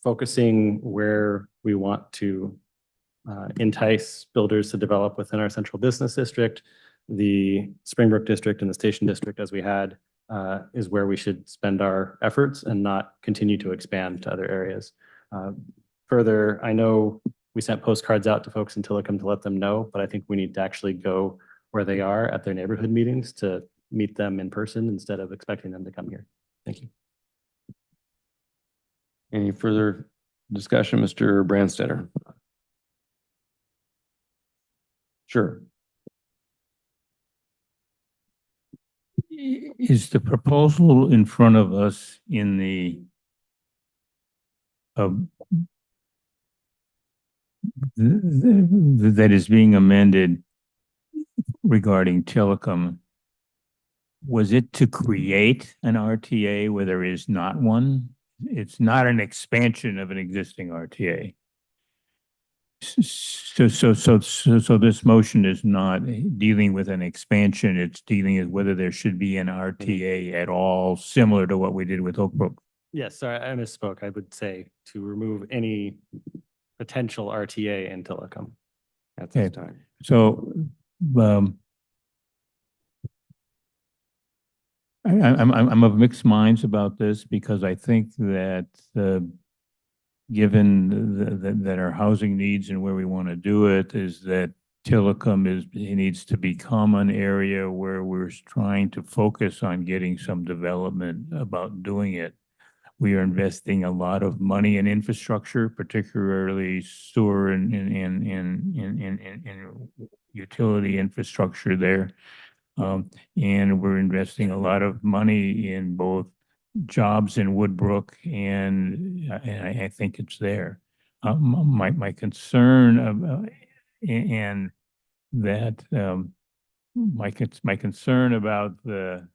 focusing where we want to entice builders to develop within our central business district, the Springbrook district and the Station district as we had, is where we should spend our efforts and not continue to expand to other areas. Further, I know we sent postcards out to folks in Tillicum to let them know, but I think we need to actually go where they are at their neighborhood meetings to meet them in person instead of expecting them to come here. Thank you. Any further discussion, Mr. Brandstetter? Sure. Is the proposal in front of us in the that is being amended regarding Tillicum, was it to create an RTA where there is not one? It's not an expansion of an existing RTA. So this motion is not dealing with an expansion, it's dealing with whether there should be an RTA at all, similar to what we did with Oak Brook. Yes, sorry, I misspoke. I would say to remove any potential RTA in Tillicum at this Okay. time. So, I'm of mixed minds about this because I think that, given that our housing needs and where we want to do it, is that Tillicum it needs to become an area where we're trying to focus on getting some development about doing it. We are investing a lot of money in infrastructure, particularly sewer and utility infrastructure there. And we're investing a lot of money in both jobs in Woodbrook and I think it's there. My concern and that my concern about the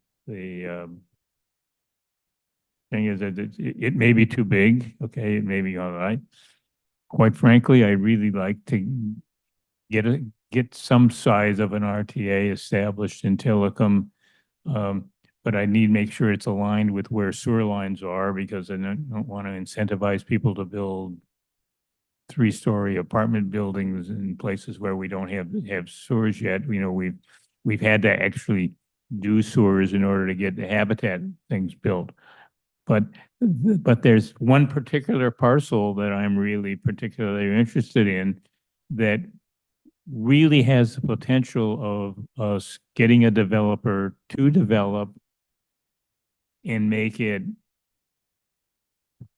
thing is that it may be too big. Okay, it may be all right. Quite frankly, I really like to get some size of an RTA established in Tillicum. But I need to make sure it's aligned with where sewer lines are, because I don't want to incentivize people to build 3-story apartment buildings in places where we don't have sewers yet. You know, we've had to actually do sewers in order to get the habitat things built. But there's one particular parcel that I'm really particularly interested in that really has the potential of us getting a developer to develop and make it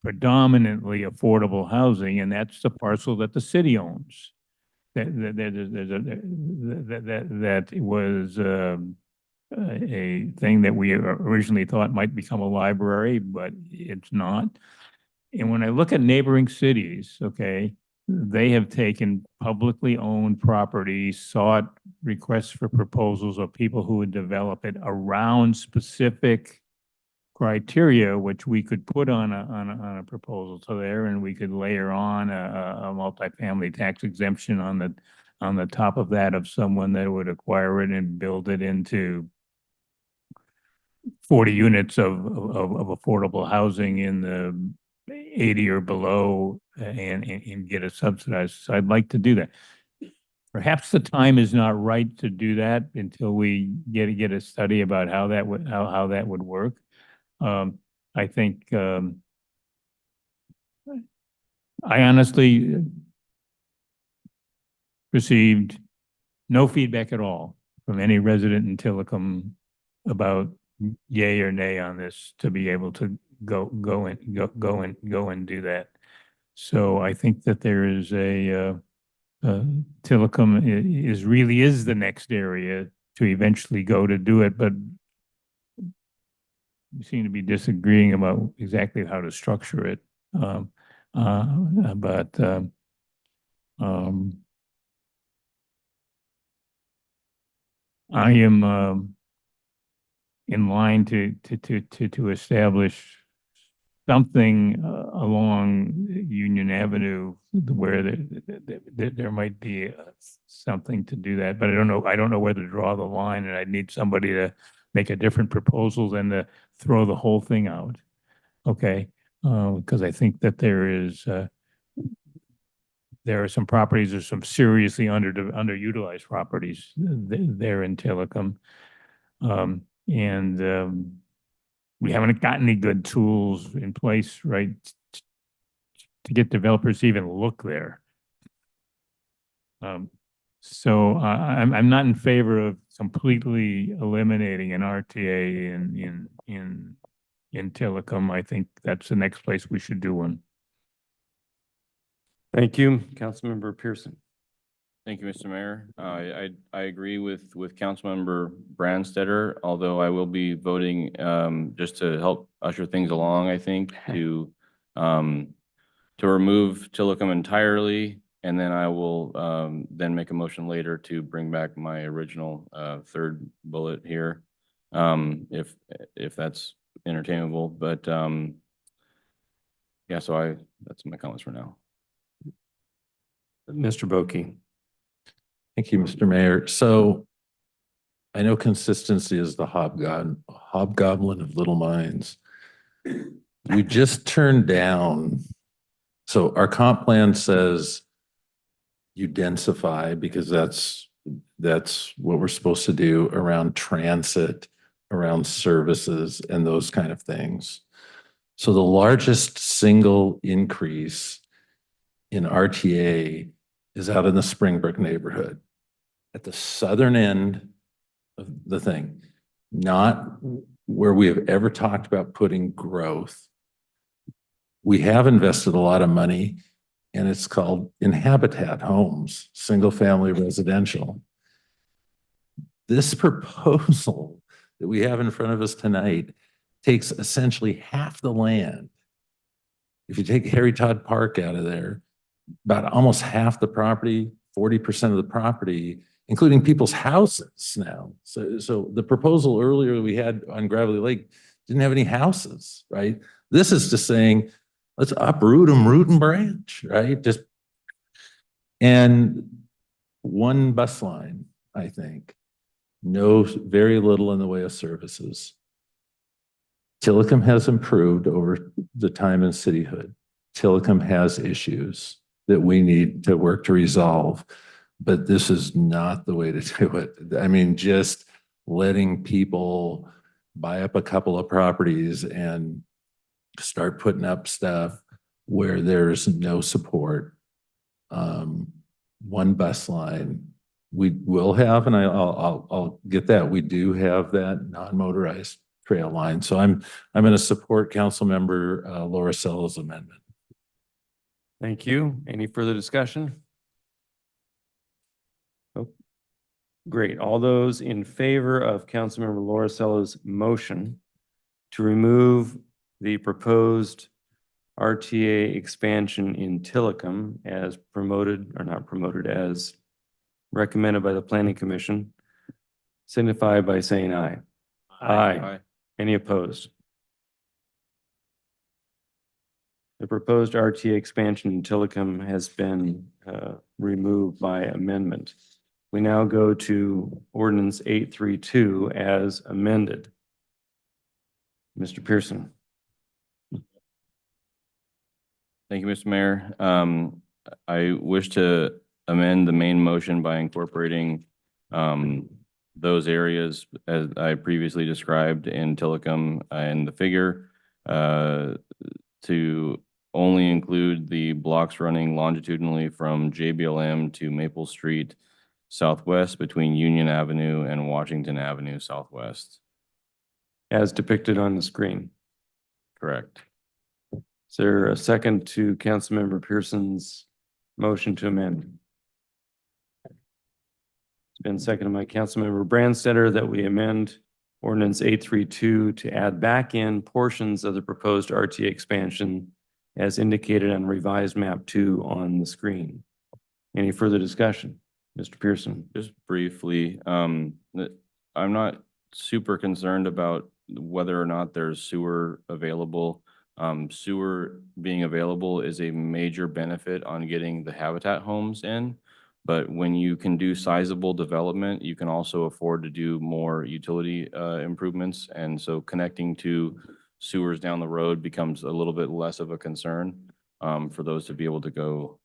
predominantly affordable housing, and that's the parcel that the city owns. That was a thing that we originally thought might become a library, but it's not. And when I look at neighboring cities, okay, they have taken publicly owned property, sought requests for proposals of people who would develop it around specific criteria, which we could put on a proposal to there, and we could layer on a multifamily tax exemption on the top of that of someone that would acquire it and build it into 40 units of affordable housing in the 80 or below and get it subsidized. So I'd like to do that. Perhaps the time is not right to do that until we get a study about how that would work. I think I honestly received no feedback at all from any resident in Tillicum about yay or nay on this to be able to go and do that. So I think that there is Tillicum really is the next area to eventually go to do it, but we seem to be disagreeing about exactly how to structure it. I am in line to establish something along Union Avenue where there might be something to do that, but I don't know where to draw the line, and I'd need somebody to make a different proposal than to throw the whole thing out. Okay, because I think that there are some properties, there's some seriously underutilized properties there in Tillicum. We haven't got any good tools in place, right, to get developers to even look there. So I'm not in favor of completely eliminating an RTA in Tillicum. I think that's the next place we should do one. Thank you, Councilmember Pearson. Thank you, Mr. Mayor. I agree with Councilmember Brandstetter, although I will be voting just to help usher things along, I think, to remove Tillicum entirely, and then I will then make a motion later to bring back my original third bullet here, if that's entertainable. But yeah, so that's my comments for now. Mr. Boki. Thank you, Mr. Mayor. So I know consistency is the hobgoblin of little minds. You just turned down. So our comp plan says you densify because that's what we're supposed to do around transit, around services and those kind of things. So the largest single increase in RTA is out in the Springbrook neighborhood. at the southern end of the thing, not where we have ever talked about putting growth. We have invested a lot of money, and it's called Inhabitat Homes, single-family residential. This proposal that we have in front of us tonight takes essentially half the land. If you take Harry Todd Park out of there, about almost half the property, 40% of the property, including people's houses now. So the proposal earlier we had on Gravelly Lake didn't have any houses, right? This is just saying, let's uproot them, root and branch, right? And one bus line, I think. Very little in the way of services. Tillicum has improved over the time in cityhood. Tillicum has issues that we need to work to resolve, but this is not the way to do it. I mean, just letting people buy up a couple of properties and start putting up stuff where there's no support. One bus line. We will have, and I'll get that. We do have that non-motorized trail line. So I'm going to support Councilmember Laura Sella's amendment. Thank you. Any further discussion? Oh, great. All those in favor of Councilmember Laura Sella's motion to remove the proposed RTA expansion in Tillicum as promoted, or not promoted, as recommended by the Planning Commission, signify by saying aye. Aye. Any opposed? The proposed RTA expansion in Tillicum has been removed by amendment. We now go to ordinance 832 as amended. Mr. Pearson. Thank you, Mr. Mayor. I wish to amend the main motion by incorporating those areas as I previously described in Tillicum and the figure to only include the blocks running longitudinally from JBLM to Maple Street Southwest between Union Avenue and Washington Avenue Southwest. As depicted on the screen. Correct. Is there a second to Councilmember Pearson's motion to amend? It's been seconded by Councilmember Brandstetter that we amend ordinance 832 to add back in portions of the proposed RTA expansion as indicated on revised map 2 on the screen. Any further discussion? Mr. Pearson. Just briefly, I'm not super concerned about whether or not there's sewer available. Sewer being available is a major benefit on getting the habitat homes in. But when you can do sizable development, you can also afford to do more utility improvements. And so connecting to sewers down the road becomes a little bit less of a concern for those to be able to go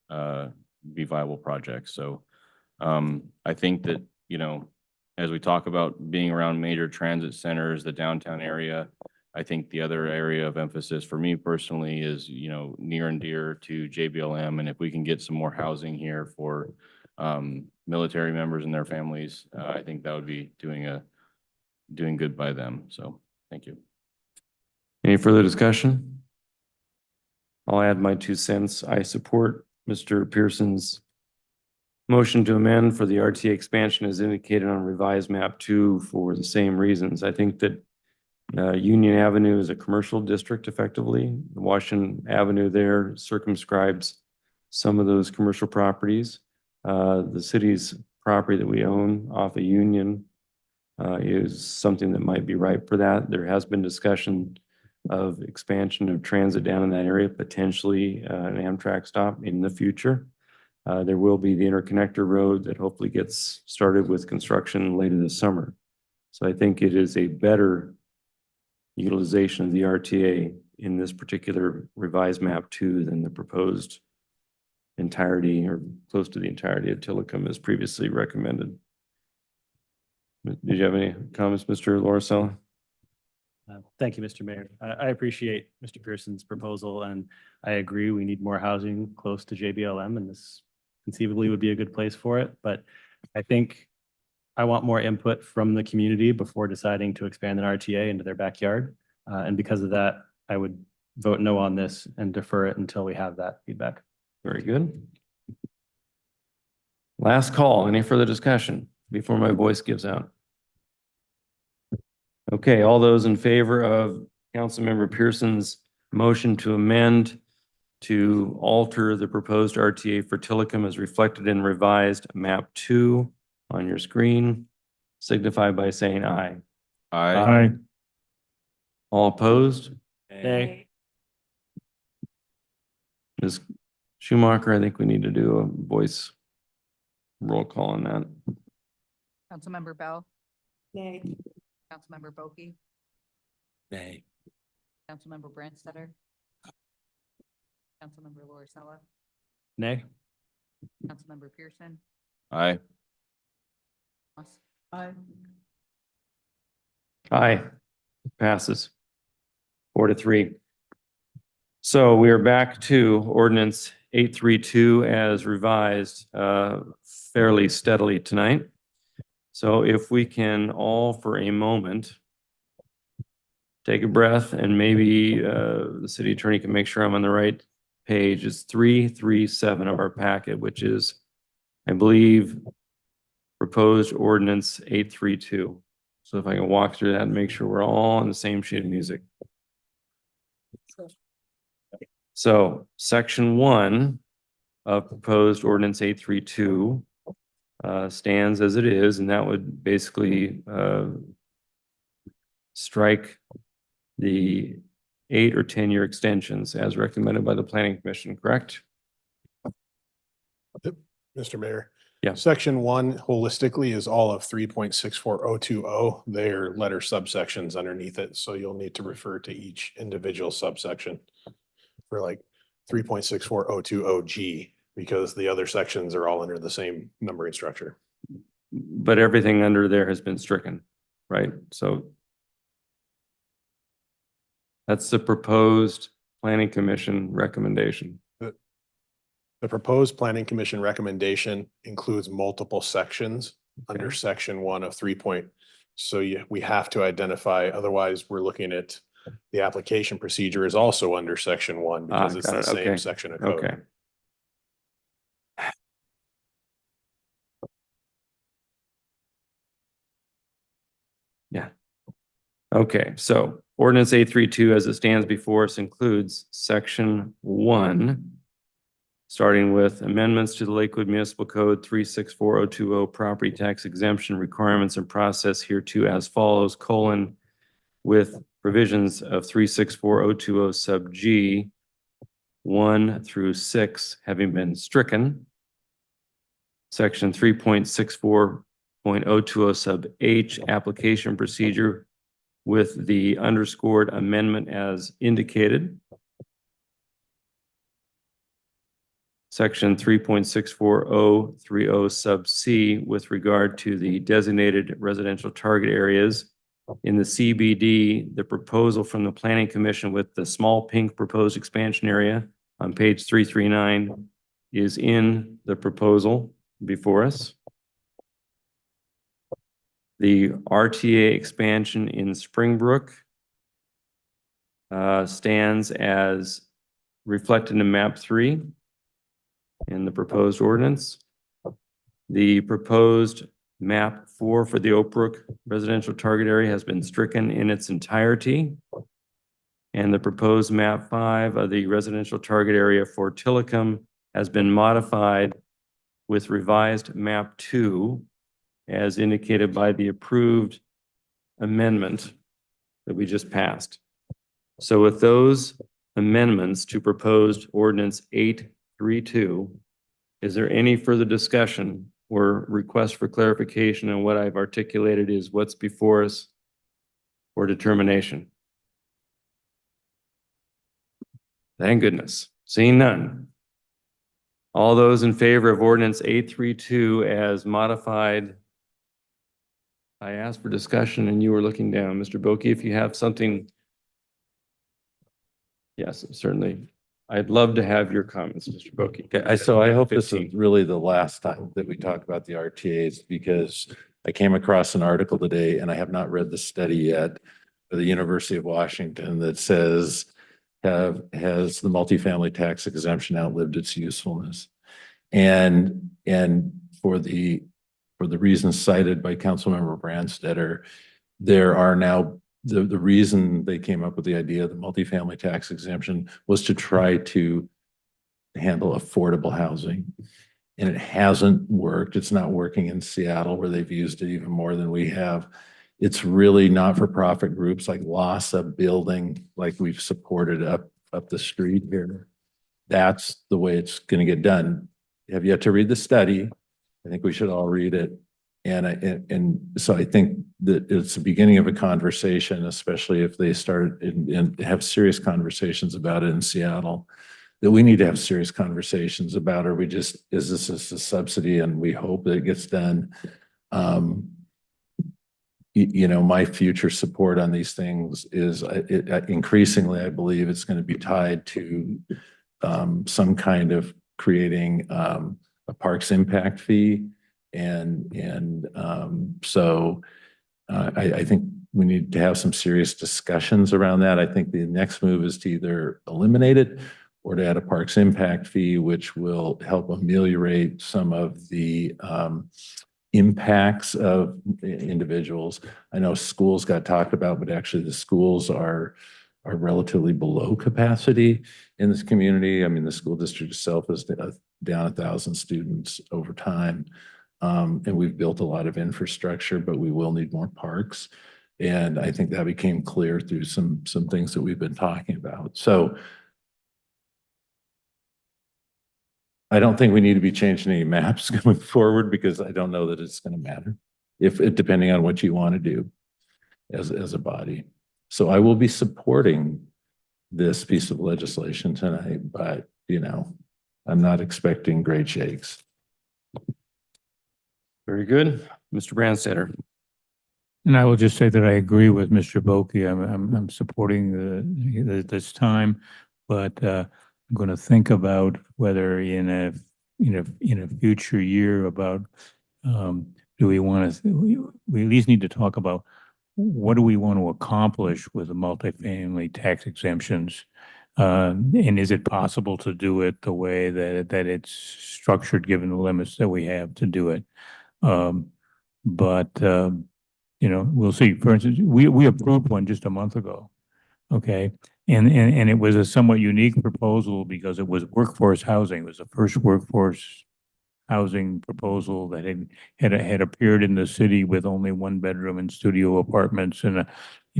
be viable projects. So I think that, you know, as we talk about being around major transit centers, the downtown area, I think the other area of emphasis for me personally is, you know, near and dear to JBLM. And if we can get some more housing here for military members and their families, I think that would be doing good by them. So thank you. Any further discussion? I'll add my 2 cents. I support Mr. Pearson's motion to amend for the RTA expansion as indicated on revised map 2 for the same reasons. I think that Union Avenue is a commercial district effectively. Washington Avenue there circumscribes some of those commercial properties. The city's property that we own off of Union is something that might be ripe for that. There has been discussion of expansion of transit down in that area, potentially an Amtrak stop in the future. There will be the interconnector road that hopefully gets started with construction later this summer. So I think it is a better utilization of the RTA in this particular revised map 2 than the proposed entirety or close to the entirety of Tillicum as previously recommended. Did you have any comments, Mr. Lauricella? Thank you, Mr. Mayor. I appreciate Mr. Pearson's proposal, and I agree we need more housing close to JBLM, and this conceivably would be a good place for it. But I think I want more input from the community before deciding to expand an RTA into their backyard. And because of that, I would vote no on this and defer it until we have that feedback. Very good. Last call. Any further discussion before my voice gives out? Okay, all those in favor of Councilmember Pearson's motion to amend to alter the proposed RTA for Tillicum as reflected in revised map 2 on your screen, signify by saying aye. Aye. All opposed? Nay. Ms. Schumacher, I think we need to do a voice roll call on that. Councilmember Bell, Nay. Councilmember Boki, Nay. Councilmember Brandstetter, Councilmember Lorisella, Nay? Councilmember Pearson, Aye. Moss. Aye. Aye. Passes 4-3. So we are back to ordinance 832 as revised fairly steadily tonight. So if we can all for a moment take a breath and maybe the city attorney can make sure I'm on the right page. It's 337 of our packet, which is, I believe, proposed ordinance 832. So if I can walk through that and make sure we're all on the same sheet of music. So section 1 of proposed ordinance 832 stands as it is, and that would basically strike the 8 or 10-year extensions as recommended by the Planning Commission, correct? Mr. Mayor. Yeah. Section 1 holistically is all of 3.64020. They are letter subsections underneath it, so you'll need to refer to each individual subsection for like 3.64020G because the other sections are all under the same numbering structure. But everything under there has been stricken, right? So that's the proposed Planning Commission recommendation. The proposed Planning Commission recommendation includes multiple sections under section 1 of 3. So we have to identify, otherwise we're looking at the application procedure is also under section 1 because it's got the it. same Okay. section of code. Okay. Yeah. Okay, so ordinance 832 as it stands before us includes section 1, starting with amendments to the Lakewood Municipal Code 364020 property tax exemption requirements and process hereto as follows, with provisions of 364020 sub G 1 through 6 having been stricken. Section 3.64.020 sub H application procedure with the underscored amendment as indicated. Section 3.64030 sub C with regard to the designated residential target areas. In the CBD, the proposal from the Planning Commission with the small pink proposed expansion area on page 339 is in the proposal before us. The RTA expansion in Springbrook stands as reflected in map 3 in the proposed ordinance. The proposed map 4 for the Oak Brook residential target area has been stricken in its entirety. And the proposed map 5 of the residential target area for Tillicum has been modified with revised map 2 as indicated by the approved amendment that we just passed. So with those amendments to proposed ordinance 832, is there any further discussion or request for clarification on what I've articulated is what's before us for determination? Thank goodness. Seeing none. All those in favor of ordinance 832 as modified. I asked for discussion and you were looking down. Mr. Boki, if you have something. Yes, certainly. I'd love to have your comments, Mr. Boki. Okay, so I hope this 15. is really the last time that we talk about the RTAs because I came across an article today, and I have not read the study yet, for the University of Washington that says, has the multifamily tax exemption outlived its usefulness? And for the reasons cited by Councilmember Branstetter, there are now, the reason they came up with the idea of the multifamily tax exemption was to try to handle affordable housing. And it hasn't worked. It's not working in Seattle, where they've used it even more than we have. It's really not-for-profit groups like LASA building, like we've supported up the street here. That's the way it's going to get done. You have yet to read the study. I think we should all read it. And so I think that it's the beginning of a conversation, especially if they start and have serious conversations about it in Seattle, that we need to have serious conversations about. Are we just, is this just a subsidy and we hope that it gets done? You know, my future support on these things is increasingly, I believe it's going to be tied to some kind of creating a parks impact fee. So I think we need to have some serious discussions around that. I think the next move is to either eliminate it or to add a parks impact fee, which will help ameliorate some of the impacts of individuals. I know schools got talked about, but actually the schools are relatively below capacity in this community. I mean, the school district itself is down 1,000 students over time. And we've built a lot of infrastructure, but we will need more parks. And I think that became clear through some things that we've been talking about. So I don't think we need to be changing any maps going forward, because I don't know that it's going to matter depending on what you want to do as a body. So I will be supporting this piece of legislation tonight, but you know, I'm not expecting great shakes. Very good. Mr. Branstetter. And I will just say that I agree with Mr. Boki. I'm supporting this time, but I'm going to think about whether in a future year about do we want to, we at least need to talk about what do we want to accomplish with the multifamily tax exemptions, and is it possible to do it the way that it's structured, given the limits that we have to do it. You know, we'll see. For instance, we approved one just a month ago. Okay. And it was a somewhat unique proposal because it was workforce housing. It was the first workforce housing proposal that had appeared in the city, with only 1-bedroom and studio apartments and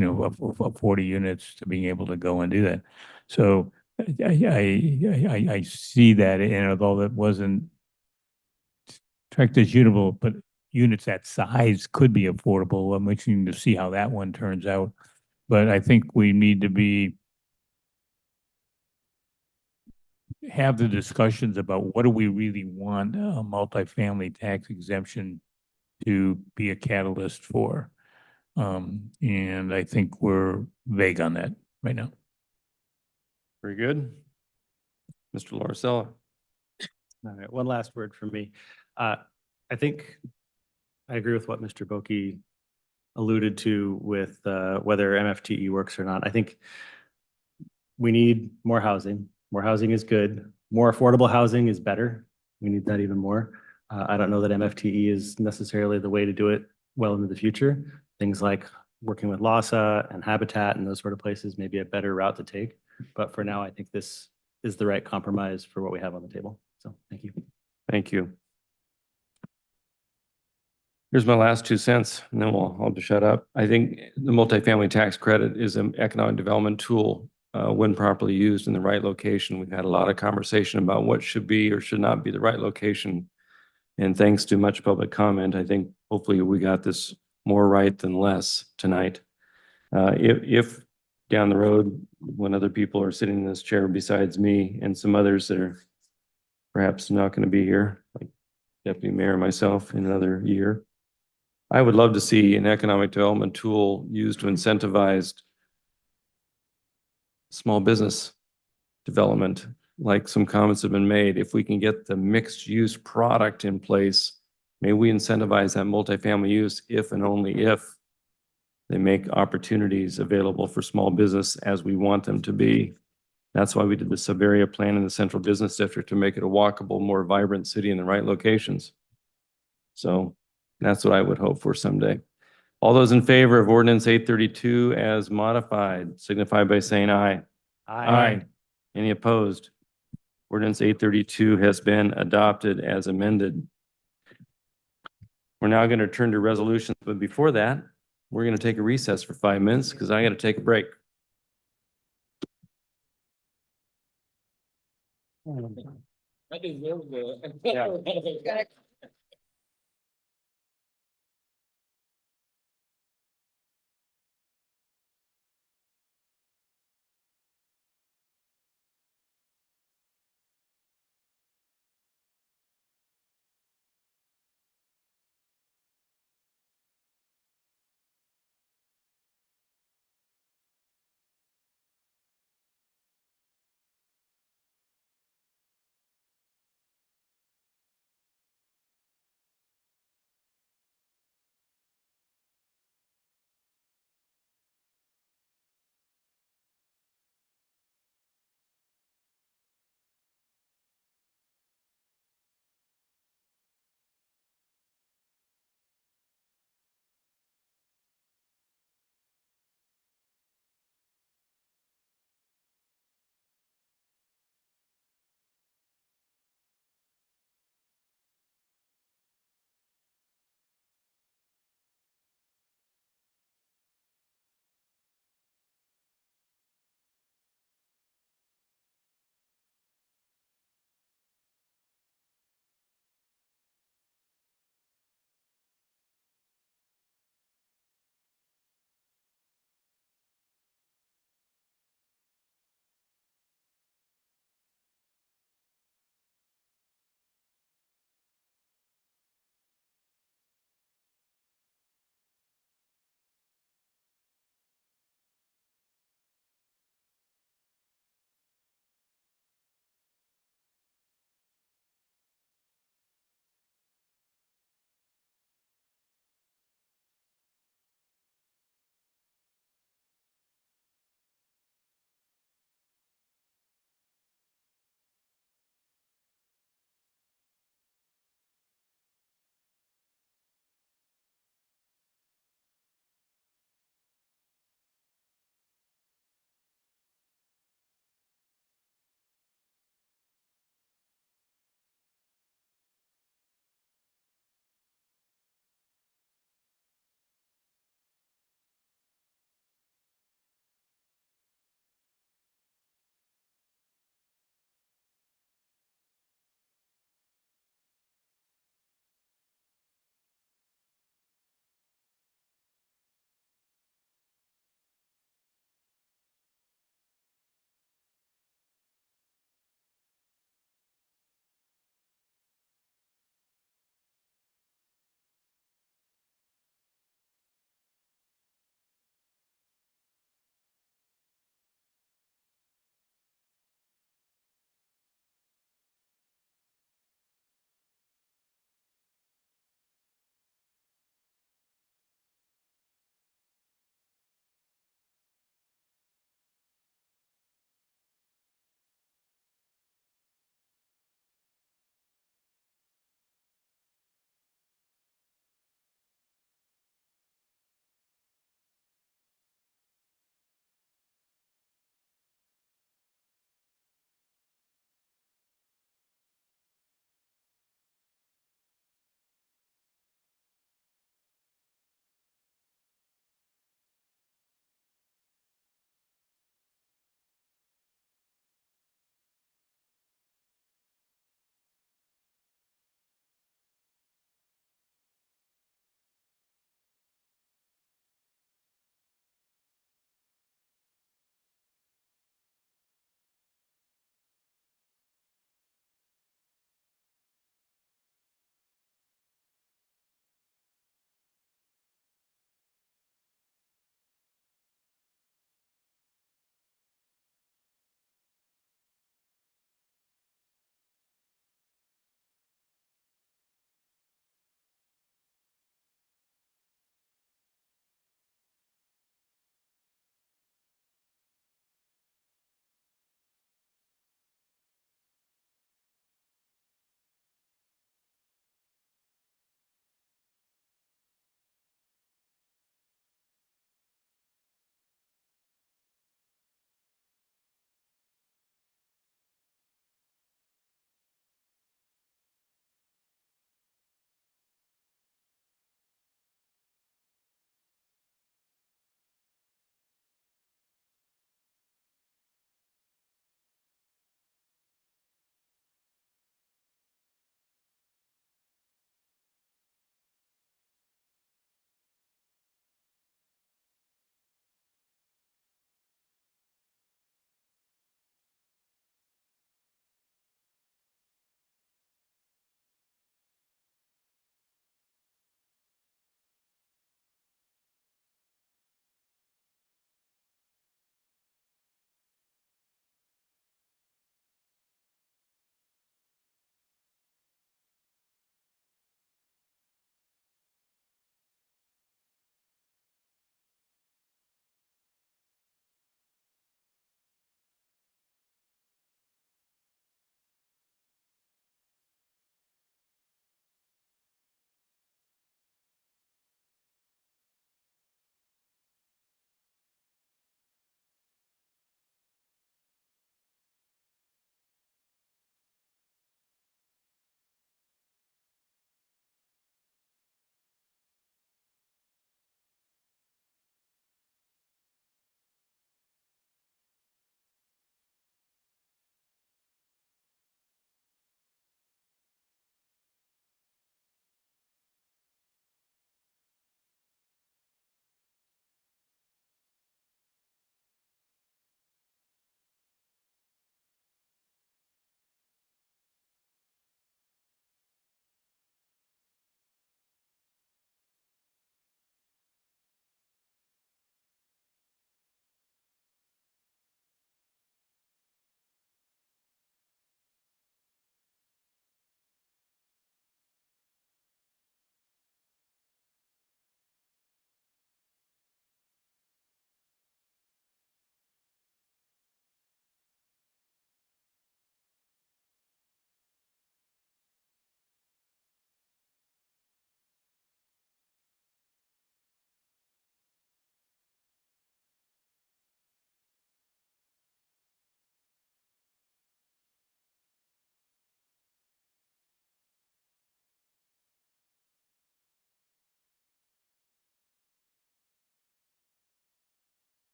of 40 units, to being able to go and do that. So I see that, and although that wasn't tracked as unitable, but units that size could be affordable. I'm waiting to see how that one turns out. But I think we need to have the discussions about what do we really want a multifamily tax exemption to be a catalyst for. And I think we're vague on that right now. Very good. Mr. Larcella. All right, one last word from me. I think I agree with what Mr. Boki alluded to with whether MFTE works or not. I think we need more housing. More housing is good. More affordable housing is better. We need that even more. I don't know that MFTE is necessarily the way to do it well into the future. Things like working with LASA and Habitat and those sort of places may be a better route to take. But for now, I think this is the right compromise for what we have on the table. So thank you. Thank you. Here's my last 2 cents, and then I'll just shut up. I think the multifamily tax credit is an economic development tool when properly used in the right location. We've had a lot of conversation about what should be or should not be the right location. And thanks to much public comment, I think hopefully we got this more right than less tonight. If down the road, when other people are sitting in this chair besides me and some others that are perhaps not going to be here, like Deputy Mayor and myself, in another year, I would love to see an economic development tool used to incentivize small business development, like some comments have been made. If we can get the mixed use product in place, May we incentivize that multifamily use if and only if they make opportunities available for small business as we want them to be. That's why we did the sub-area plan in the central business district, to make it a walkable, more vibrant city in the right locations. So that's what I would hope for someday. All those in favor of ordinance 832 as modified signify by saying aye. Any opposed? Ordinance 832 has been adopted as amended. We're now going to turn to resolutions, but before that, we're going to take a recess for 5 minutes because I got to take a break. Yeah.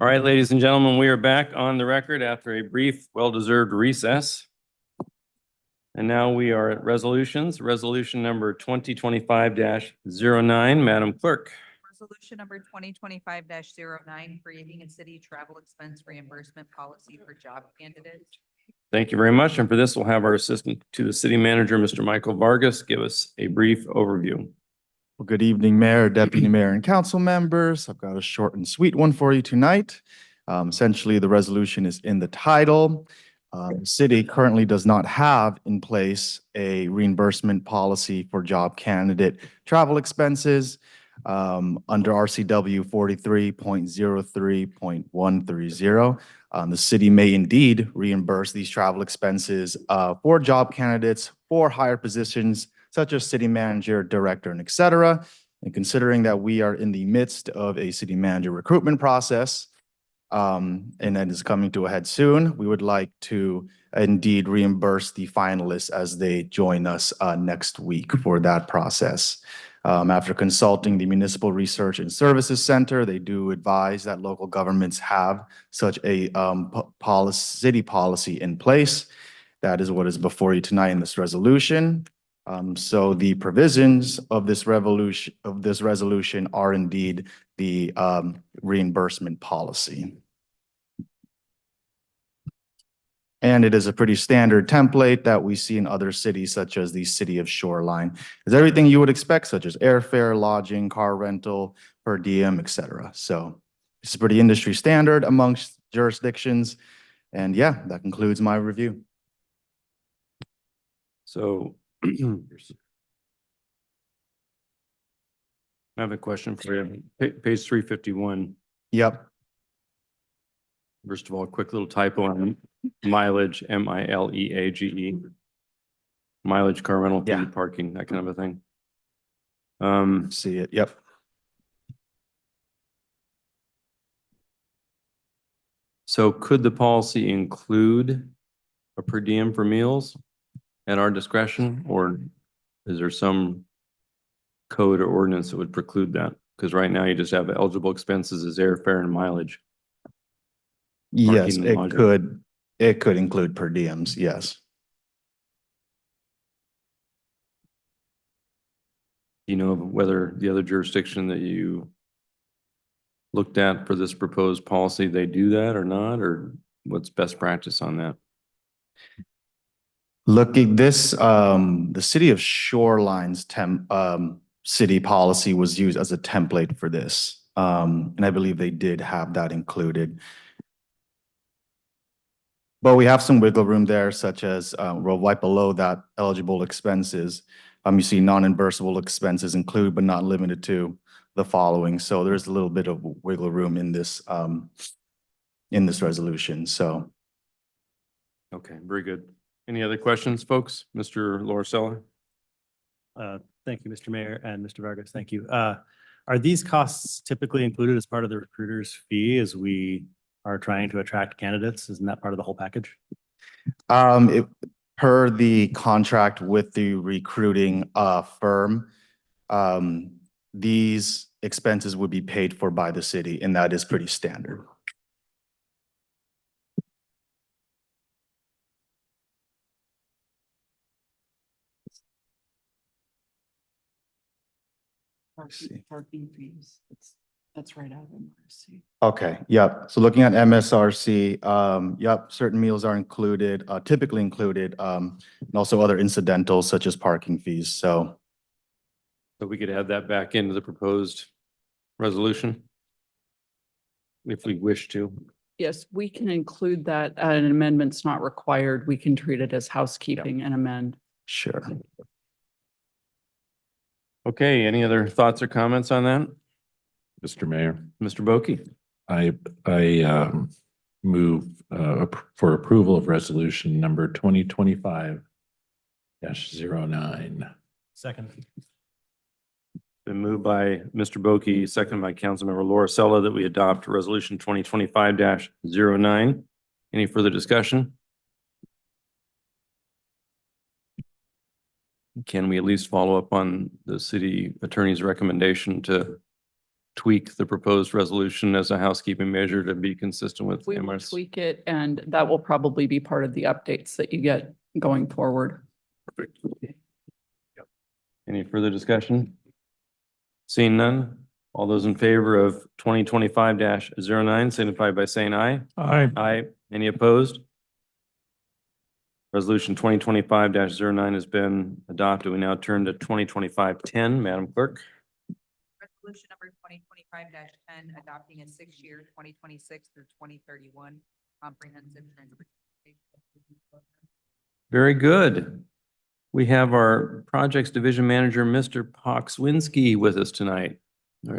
All right, ladies and gentlemen, we are back on the record after a brief, well-deserved recess. And now we are at resolutions. Resolution number 2025-09, Madam Clerk. Resolution number 2025-09, creating a city travel expense reimbursement policy for job candidates. Thank you very much. And for this, we'll have our assistant to the city manager, Mr. Michael Vargas, give us a brief overview. Well, good evening, Mayor, Deputy Mayor, and council members. I've got a short and sweet one for you tonight. Essentially, the resolution is in the title. The city currently does not have in place a reimbursement policy for job candidate travel expenses. Under RCW 43.03.130, the city may indeed reimburse these travel expenses for job candidates for higher positions such as city manager, director, and et cetera. And considering that we are in the midst of a city manager recruitment process, and that is coming to a head soon, we would like to indeed reimburse the finalists as they join us next week for that process. After consulting the Municipal Research and Services Center, they do advise that local governments have such a city policy in place. That is what is before you tonight in this resolution. So the provisions of this resolution are indeed the reimbursement policy. And it is a pretty standard template that we see in other cities, such as the city of Shoreline. It's everything you would expect, such as airfare, lodging, car rental, per diem, et cetera. So it's pretty industry standard amongst jurisdictions. And yeah, that concludes my review. So I have a question for you. Page 351. Yep. First of all, a quick little typo on mileage, mileage. Mileage, car rental, fee, parking, that kind of a thing. See it, yep. So could the policy include a per diem for meals at our discretion, or is there some code or ordinance that would preclude that? Because right now you just have eligible expenses as airfare and mileage. Yes, Parking and lodging. it could include per diems, yes. Do you know whether the other jurisdiction that you looked at for this proposed policy, they do that or not, or what's best practice on that? Looking this, the city of Shoreline's city policy was used as a template for this. And I believe they did have that included. But we have some wiggle room there, such as right below that eligible expenses. You see non-reimbursable expenses include but not limited to the following. So there's a little bit of wiggle room in this resolution. So. Okay, very good. Any other questions, folks? Mr. Lorcella? Thank you, Mr. Mayor, and Mr. Vargas, thank you. Are these costs typically included as part of the recruiter's fee as we are trying to attract candidates? Isn't that part of the whole package? Per the contract with the recruiting firm, these expenses would be paid for by the city, and that is pretty standard. Parking fees, that's right out of MRC. Okay, yep. So looking at MSRC, yep, certain meals are included, typically included, and also other incidentals such as parking fees. So we could add that back into the proposed resolution if we wish to. Yes, we can include that. An amendment's not required. We can treat it as housekeeping and amend. Sure. Okay, any other thoughts or comments on that? Mr. Mayor. Mr. Boki. I move for approval of resolution number 2025-09. Second. Been moved by Mr. Boki, seconded by Councilmember Lorcella, that we adopt resolution 2025-09. Any further discussion? Can we at least follow up on the city attorney's recommendation to tweak the proposed resolution as a housekeeping measure to be consistent with We will MRS? tweak it, and that will probably be part of the updates that you get going forward. Any further discussion? Seeing none, all those in favor of 2025-09 signify by saying aye. Aye. Aye. Any opposed? Resolution 2025-09 has been adopted. We now turn to 2025-10. Madam Clerk. Resolution number 2025-10, adopting a 6-year 2026 through 2031 comprehensive transportation. Very good. We have our Projects Division Manager, Mr. Poxwinski, with us tonight.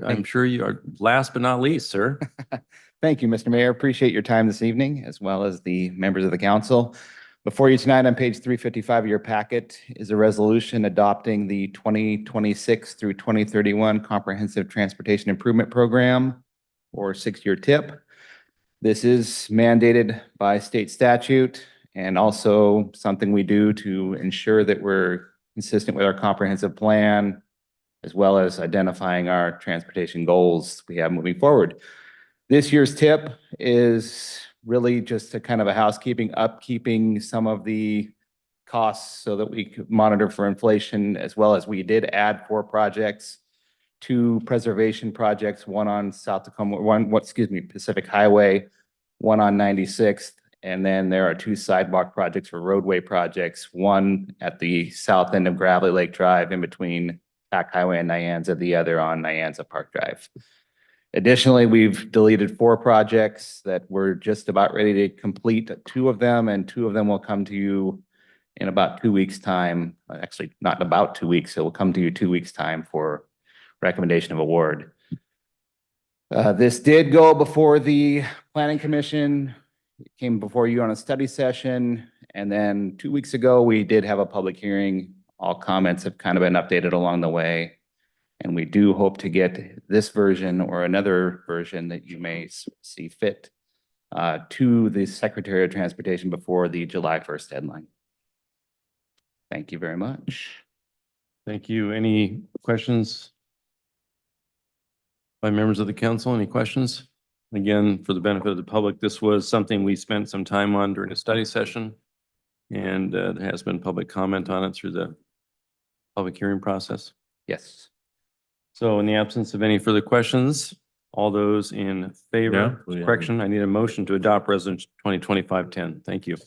I'm sure you are last but not least, sir. Thank you, Mr. Mayor. Appreciate your time this evening, as well as the members of the council. Before you tonight on page 355 of your packet is a resolution adopting the 2026 through 2031 Comprehensive Transportation Improvement Program, or 6-year TIP. This is mandated by state statute and also something we do to ensure that we're consistent with our comprehensive plan, as well as identifying our transportation goals we have moving forward. This year's TIP is really just a kind of a housekeeping, upkeeping some of the costs so that we could monitor for inflation, as well as we did add 4 projects, 2 preservation projects, one on Pacific Highway, one on 96th, and then there are 2 sidewalk projects for roadway projects, one at the south end of Gravelly Lake Drive in between Pack Highway and Nyanza, the other on Nyanza Park Drive. Additionally, we've deleted 4 projects that we're just about ready to complete, 2 of them, and 2 of them will come to you in about 2 weeks' time. Actually, not in about 2 weeks. It will come to you 2 weeks' time for recommendation of award. This did go before the Planning Commission. It came before you on a study session. And then 2 weeks ago, we did have a public hearing. All comments have kind of been updated along the way. And we do hope to get this version or another version that you may see fit to the Secretary of Transportation before the July 1st deadline. Thank you very much. Thank you. Any questions by members of the council? Any questions? Again, for the benefit of the public, this was something we spent some time on during a study session. And there has been public comment on it through the public hearing process. Yes. So in the absence of any further questions, all those in favor, correction, I need a motion to adopt resolution 2025-10. Thank you.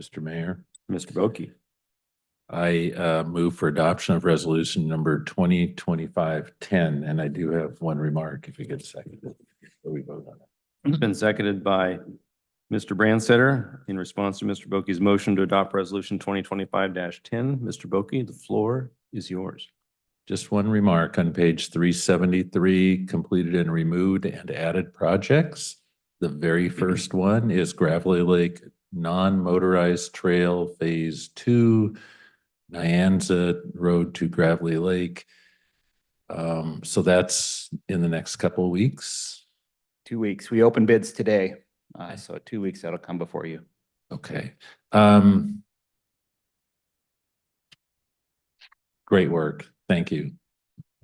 Mr. Mayor. Mr. Boki. I move for adoption of resolution number 2025-10, and I do have one remark if you get seconded before we vote on it. It's been seconded by Mr. Brandsetter in response to Mr. Boki's motion to adopt resolution 2025-10. Mr. Boki, the floor is yours. Just one remark on page 373, completed and removed and added projects. The very first one is Gravelly Lake Non-Motorized Trail Phase 2, Nyanza Road to Gravelly Lake. So that's in the next couple of weeks. 2 weeks. We open bids today. So 2 weeks, that'll come before you. Okay. Great work. Thank you.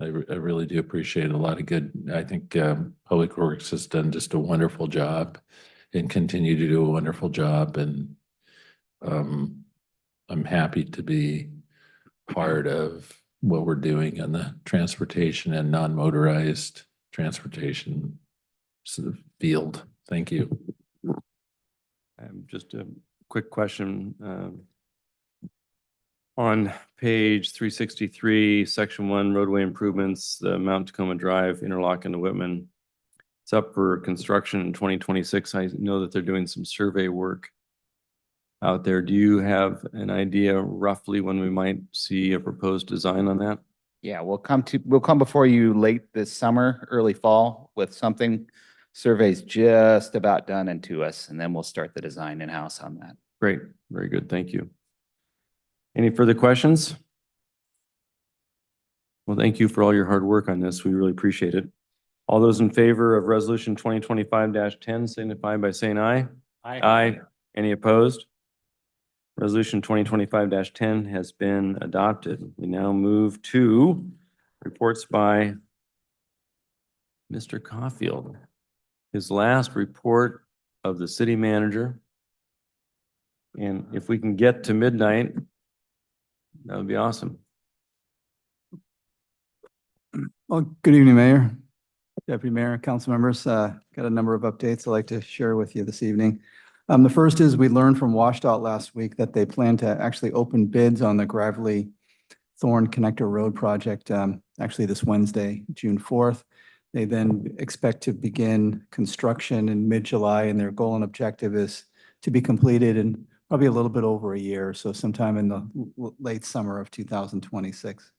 I really do appreciate it. A lot of good. I think Public Works has done just a wonderful job and continue to do a wonderful job. And I'm happy to be part of what we're doing in the transportation and non-motorized transportation field. Thank you. Just a quick question. On page 363, section 1, roadway improvements, the Mount Tacoma Drive, Interlochen to Whitman. It's up for construction in 2026. I know that they're doing some survey work out there. Do you have an idea roughly when we might see a proposed design on that? Yeah, we'll come before you late this summer, early fall with something. Survey's just about done and to us, and then we'll start the design in-house on that. Great. Very good. Thank you. Any further questions? Well, thank you for all your hard work on this. We really appreciate it. All those in favor of resolution 2025-10 signify by saying aye. Aye. Aye. Any opposed? Resolution 2025-10 has been adopted. We now move to reports by Mr. Caulfield, his last report of the city manager. And if we can get to midnight, that would be awesome. Well, good evening, Mayor, Deputy Mayor, council members. Got a number of updates I'd like to share with you this evening. The first is we learned from WashDOT last week that they plan to actually open bids on the Gravely Thorn Connector Road project, actually this Wednesday, June 4th. They then expect to begin construction in mid-July, and their goal and objective is to be completed in probably a little bit over a year, so sometime in the late summer of 2026.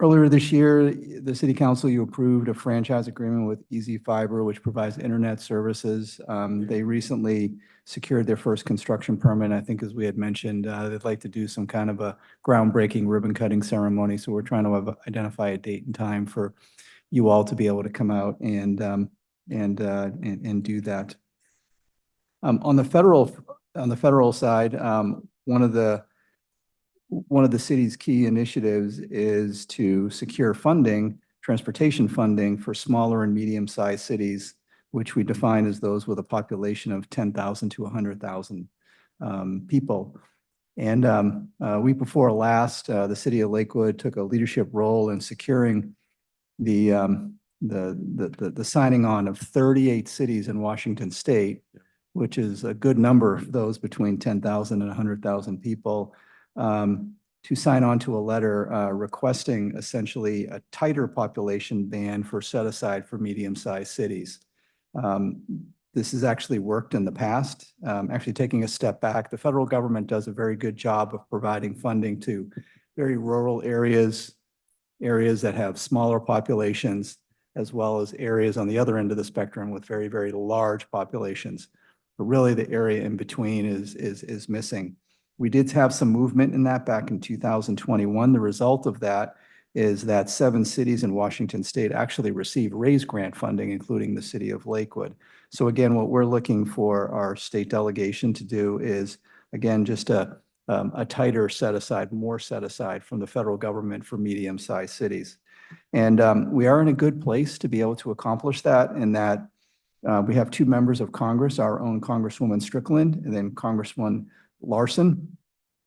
Earlier this year, the City Council, you approved a franchise agreement with Easy Fiber, which provides internet services. They recently secured their first construction permit. I think, as we had mentioned, they'd like to do some kind of a groundbreaking ribbon cutting ceremony. So we're trying to identify a date and time for you all to be able to come out and do that. On the federal side, one of the city's key initiatives is to secure funding, transportation funding for smaller and medium-sized cities, which we define as those with a population of 10,000 to 100,000 people. And week before last, the city of Lakewood took a leadership role in securing the signing on of 38 cities in Washington State, which is a good number of those between 10,000 and 100,000 people. To sign on to a letter requesting essentially a tighter population ban for set aside for medium-sized cities. This has actually worked in the past. Actually taking a step back, the federal government does a very good job of providing funding to very rural areas that have smaller populations, as well as areas on the other end of the spectrum with very, very large populations. But really the area in between is missing. We did have some movement in that back in 2021. The result of that is that 7 cities in Washington State actually received RAISE grant funding, including the city of Lakewood. So again, what we're looking for our state delegation to do is, again, just a tighter set aside, more set aside from the federal government for medium-sized cities. And we are in a good place to be able to accomplish that, in that we have 2 members of Congress, our own Congresswoman Strickland and then Congresswoman Larson,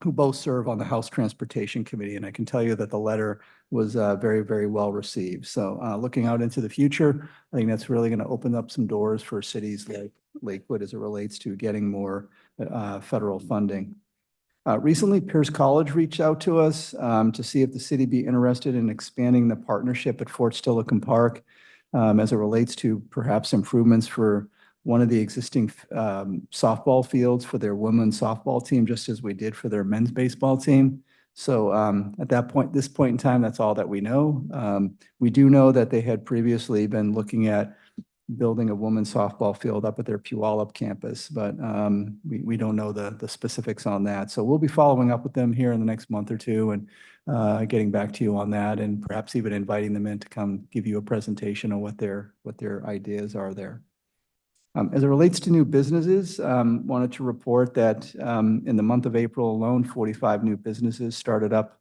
who both serve on the House Transportation Committee. And I can tell you that the letter was very, very well received. So looking out into the future, I think that's really going to open up some doors for cities like Lakewood as it relates to getting more federal funding. Recently, Pierce College reached out to us to see if the city be interested in expanding the partnership at Fort Steilacoom Park as it relates to perhaps improvements for one of the existing softball fields for their women's softball team, just as we did for their men's baseball team. So at this point in time, that's all that we know. We do know that they had previously been looking at building a women's softball field up at their Puyallup campus, but we don't know the specifics on that. So we'll be following up with them here in the next month or two and getting back to you on that, and perhaps even inviting them in to come give you a presentation on what their ideas are there. As it relates to new businesses, wanted to report that in the month of April alone, 45 new businesses started up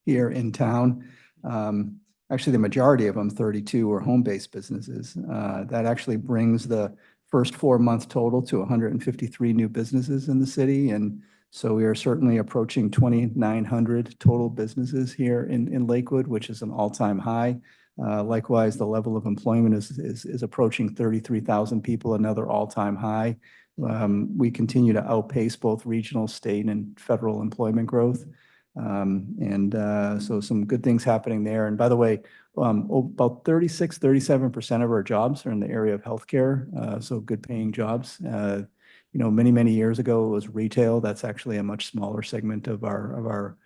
here in town. Actually, the majority of them, 32, were home-based businesses. That actually brings the first 4-month total to 153 new businesses in the city. And so we are certainly approaching 2,900 total businesses here in Lakewood, which is an all-time high. Likewise, the level of employment is approaching 33,000 people, another all-time high. We continue to outpace both regional, state, and federal employment growth. So some good things happening there. And by the way, about 37% of our jobs are in the area of healthcare, so good paying jobs. Many, many years ago, it was retail. That's actually a much smaller segment of our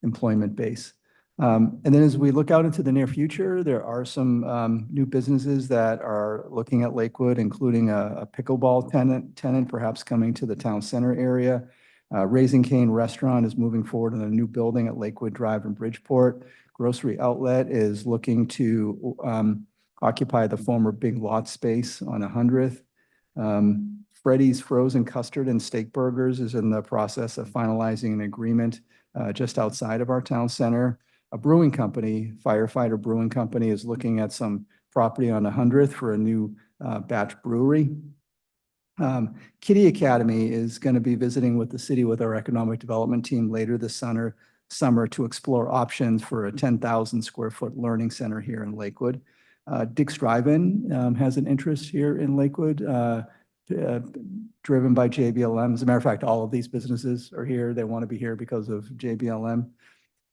employment base. And then as we look out into the near future, there are some new businesses that are looking at Lakewood, including a pickleball tenant perhaps coming to the town center area. Raising Cane Restaurant is moving forward in a new building at Lakewood Drive in Bridgeport. Grocery Outlet is looking to occupy the former Big Lot space on 100th. Freddy's Frozen Custard and Steak Burgers is in the process of finalizing an agreement just outside of our town center. a brewing company, Firefighter Brewing Company, is looking at some property on 100th for a new batch brewery. Kitty Academy is going to be visiting with the city with our economic development team later this summer to explore options for a 10,000 square foot learning center here in Lakewood. Dick's Drive-In has an interest here in Lakewood, driven by JBLM. As a matter of fact, all of these businesses are here. They want to be here because of JBLM.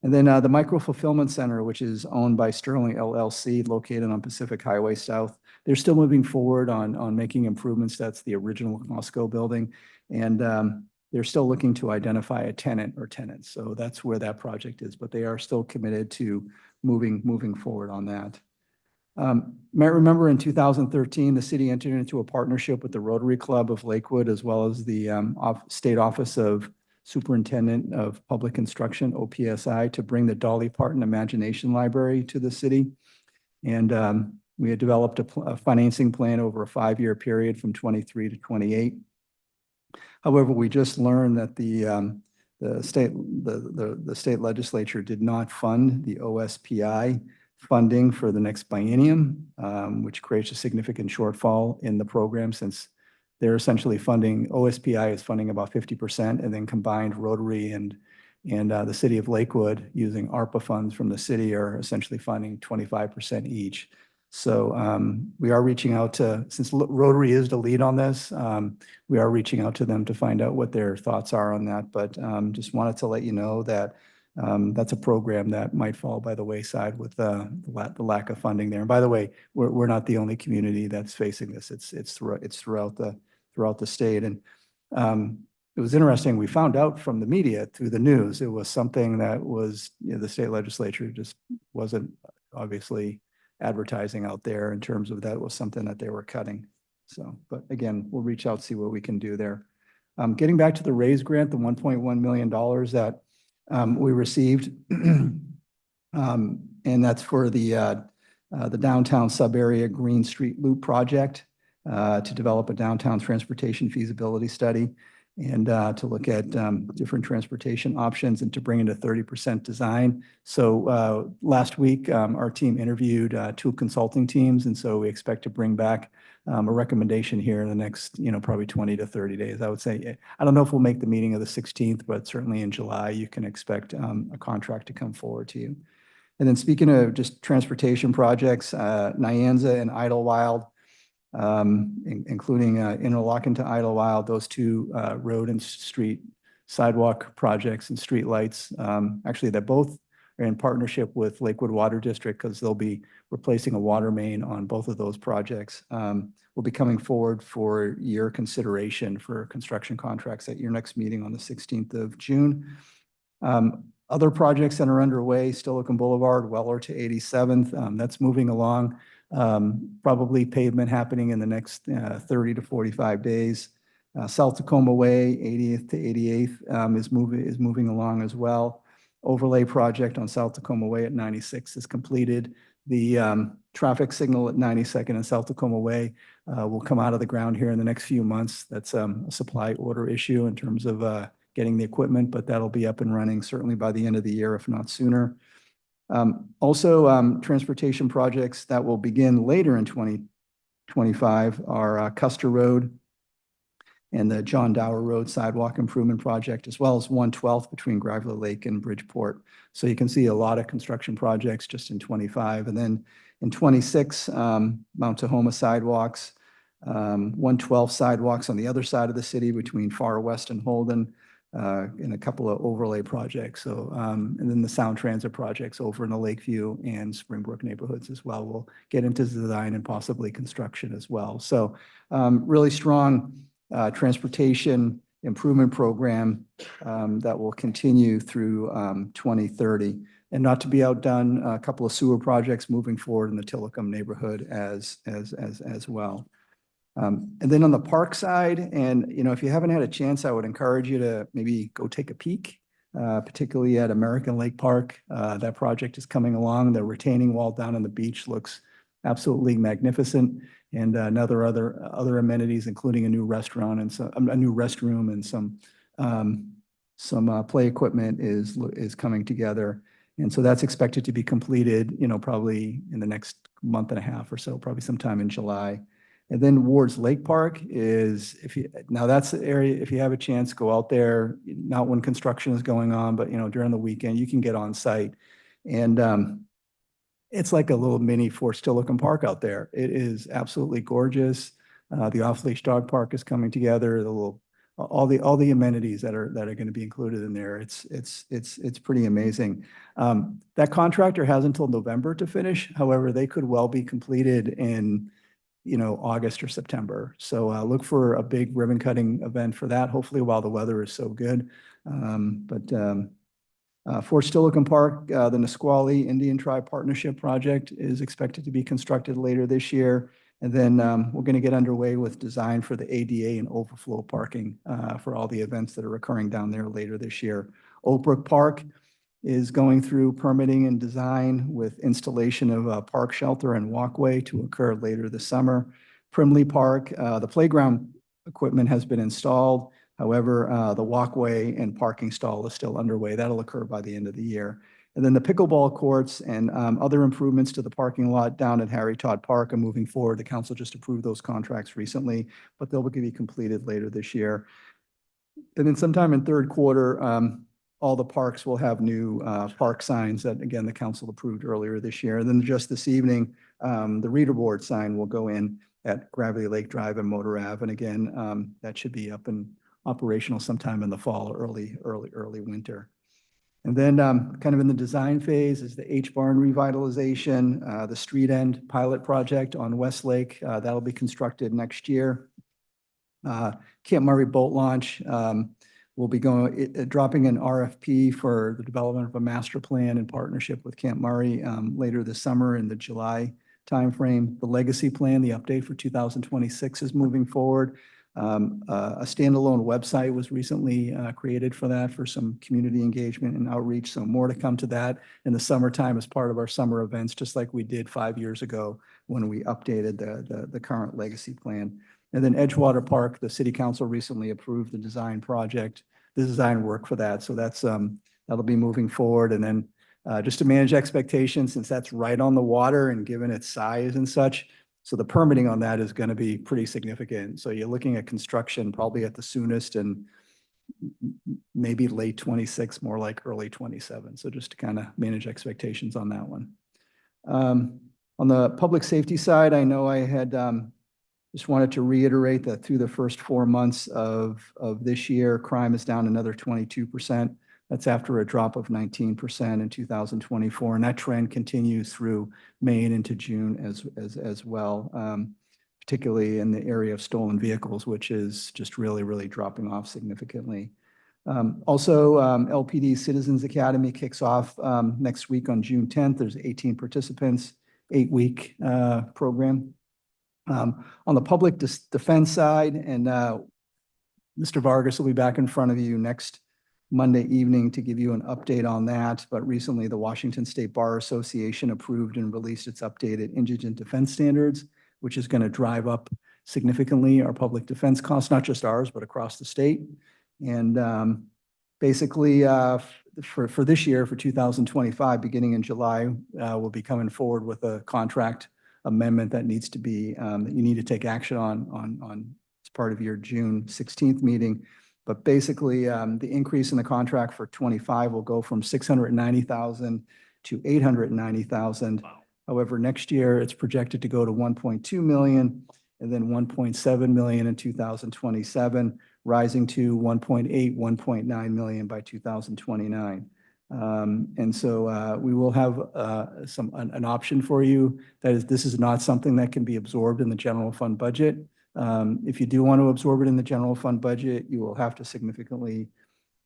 And then the Micro Fulfillment Center, which is owned by Sterling LLC, located on Pacific Highway South. They're still moving forward on making improvements. That's the original Costco building. And they're still looking to identify a tenant or tenants. So that's where that project is, but they are still committed to moving forward on that. Might remember in 2013, the city entered into a partnership with the Rotary Club of Lakewood, as well as the State Office of Superintendent of Public Instruction, OPSI, to bring the Dolly Parton Imagination Library to the city. And we had developed a financing plan over a 5-year period from 23 to 28. However, we just learned that the state legislature did not fund the OSPI funding for the next biennium, which creates a significant shortfall in the program, since they're essentially funding, OSPI is funding about 50%, and then combined Rotary and the city of Lakewood, using ARPA funds from the city, are essentially funding 25% each. So we are reaching out to, since Rotary is the lead on this, we are reaching out to them to find out what their thoughts are on that. But just wanted to let you know that that's a program that might fall by the wayside with the lack of funding there. And by the way, we're not the only community that's facing this. It's throughout the state. And it was interesting. We found out from the media through the news. It was something that was, the state legislature just wasn't obviously advertising out there in terms of that was something that they were cutting. So, but again, we'll reach out, see what we can do there. Getting back to the RAISE grant, the $1.1 million that we received, and that's for the downtown sub-area Green Street Loop project to develop a downtown transportation feasibility study and to look at different transportation options and to bring in a 30% design. So last week, our team interviewed 2 consulting teams, and so we expect to bring back a recommendation here in the next, probably 20 to 30 days. I would say, I don't know if we'll make the meeting of the 16th, but certainly in July, you can expect a contract to come forward to you. And then speaking of just transportation projects, Nyanza and Idlewild, including Interlochen to Idlewild, those 2 road and street sidewalk projects and street lights. Actually, they're both are in partnership with Lakewood Water District, because they'll be replacing a water main on both of those projects. Will be coming forward for your consideration for construction contracts at your next meeting on the 16th of June. Other projects that are underway, Stilican Boulevard, Weller to 87th, that's moving along. Probably pavement happening in the next 30 to 45 days. South Tacoma Way, 80th to 88th is moving along as well. Overlay project on South Tacoma Way at 96 is completed. The traffic signal at 92nd and South Tacoma Way will come out of the ground here in the next few months. That's a supply order issue in terms of getting the equipment, but that'll be up and running certainly by the end of the year, if not sooner. Also, transportation projects that will begin later in 2025 are Custer Road and the John Dower Road Sidewalk Improvement Project, as well as 112th between Gravelly Lake and Bridgeport. So you can see a lot of construction projects just in 25. And then in 26, Mount Tahoma sidewalks, 112 sidewalks on the other side of the city between Far West and Holden, and a couple of overlay projects. So, and then the Sound Transit projects over in the Lakeview and Springbrook neighborhoods as well. We'll get into design and possibly construction as well. So really strong transportation improvement program that will continue through 2030. And not to be outdone, a couple of sewer projects moving forward in the Tillicum neighborhood as well. And then on the park side, and if you haven't had a chance, I would encourage you to maybe go take a peek, particularly at American Lake Park. That project is coming along. The retaining wall down on the beach looks absolutely magnificent, and other amenities, including a new restaurant and a new restroom and some play equipment is coming together. And so that's expected to be completed, probably in the next month and a half or so, probably sometime in July. And then Ward's Lake Park is, now that's the area, if you have a chance, go out there, not when construction is going on, but, during the weekend, you can get on site. And it's like a little mini Fort Steilacoom Park out there. It is absolutely gorgeous. The off-leash dog park is coming together, all the amenities that are going to be included in there. It's pretty amazing. That contractor has until November to finish. However, they could well be completed in August or September. So look for a big ribbon cutting event for that, hopefully while the weather is so good. Fort Steilacoom Park, the Nisqually Indian Tribe Partnership Project is expected to be constructed later this year. And then we're going to get underway with design for the ADA and overflow parking for all the events that are occurring down there later this year. Oak Brook Park is going through permitting and design with installation of a park shelter and walkway to occur later this summer. Primley Park, the playground equipment has been installed. However, the walkway and parking stall is still underway. That'll occur by the end of the year. And then the pickleball courts and other improvements to the parking lot down at Harry Todd Park are moving forward. The council just approved those contracts recently, but they'll be completed later this year. And then sometime in third quarter, all the parks will have new park signs that, again, the council approved earlier this year. And then just this evening, the reader board sign will go in at Gravely Lake Drive and Motor Ave. And again, that should be up and operational sometime in the fall, early winter. And then kind of in the design phase is the H-Barn revitalization, the street end pilot project on Westlake. That'll be constructed next year. Camp Murray boat launch. We'll be dropping an RFP for the development of a master plan in partnership with Camp Murray later this summer in the July timeframe. The legacy plan, the update for 2026 is moving forward. A standalone website was recently created for that for some community engagement and outreach. So more to come to that in the summertime as part of our summer events, just like we did 5 years ago when we updated the current legacy plan. And then Edgewater Park, the city council recently approved the design project, the design work for that. So that'll be moving forward. And then just to manage expectations, since that's right on the water and given its size and such, so the permitting on that is going to be pretty significant. So you're looking at construction probably at the soonest and maybe late 26, more like early 27. So just to kind of manage expectations on that one. On the public safety side, I know I had just wanted to reiterate that through the first 4 months of this year, crime is down another 22%. That's after a drop of 19% in 2024. And that trend continues through May and into June as well, particularly in the area of stolen vehicles, which is just really dropping off significantly. Also, LPD Citizens Academy kicks off next week on June 10th. There's 18 participants, 8-week program. On the public defense side, and Mr. Vargas will be back in front of you next Monday evening to give you an update on that. But recently, the Washington State Bar Association approved and released its updated indigent defense standards, which is going to drive up significantly our public defense costs, not just ours, but across the state. And basically, for this year, for 2025, beginning in July, we'll be coming forward with a contract amendment that needs to be, that you need to take action on as part of your June 16th meeting. But basically, the increase in the contract for 25 will go from $690,000 to $890,000. However, next year, it's projected to go to $1.2 million and then $1.7 million in 2027, rising to $1.8, $1.9 million by 2029. And so we will have an option for you. That is, this is not something that can be absorbed in the general fund budget. If you do want to absorb it in the general fund budget, you will have to significantly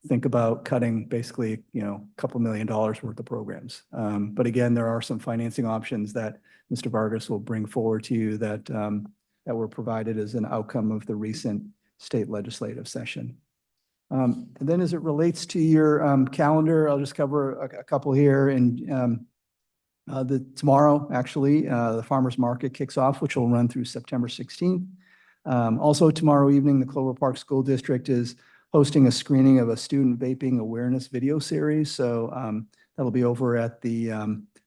think about cutting basically, a couple $1 million worth of programs. But again, there are some financing options that Mr. Vargas will bring forward to you that were provided as an outcome of the recent state legislative session. And then as it relates to your calendar, I'll just cover a couple here. And tomorrow, actually, the farmers market kicks off, which will run through September 16th. Also tomorrow evening, the Clover Park School District is hosting a screening of a student vaping awareness video series. So That'll be over at the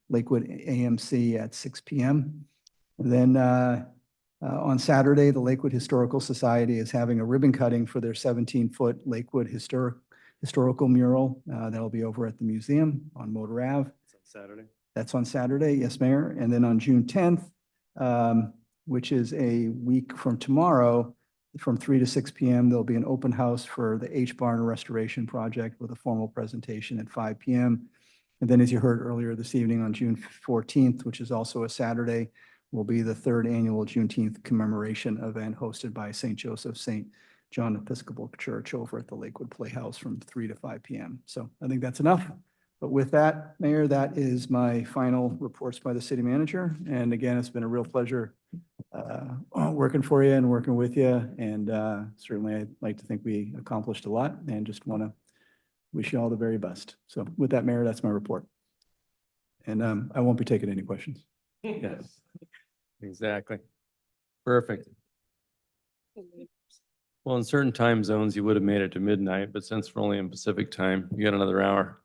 Lakewood AMC at 6 p.m. And then on Saturday, the Lakewood Historical Society is having a ribbon cutting for their 17-foot Lakewood historical mural. That'll be over at the museum on Motor Ave. Saturday. That's on Saturday, yes, Mayor. And then on June 10th, which is a week from tomorrow, from 3 to 6 p.m., there'll be an open house for the H Barn Restoration Project with a formal presentation at 5 p.m. And then, as you heard earlier this evening, on June 14th, which is also a Saturday, will be the 3rd annual Juneteenth commemoration event hosted by St. Joseph St. John Episcopal Church over at the Lakewood Playhouse from 3 to 5 p.m. So I think that's enough. But with that, Mayor, that is my final reports by the city manager. And again, it's been a real pleasure working for you and working with you. And certainly I'd like to think we accomplished a lot and just want to wish you all the very best. So with that, Mayor, that's my report. And I won't be taking any questions. Yes, exactly. Perfect. Well, in certain time zones, you would have made it to midnight, but since we're only in Pacific time, you got another hour.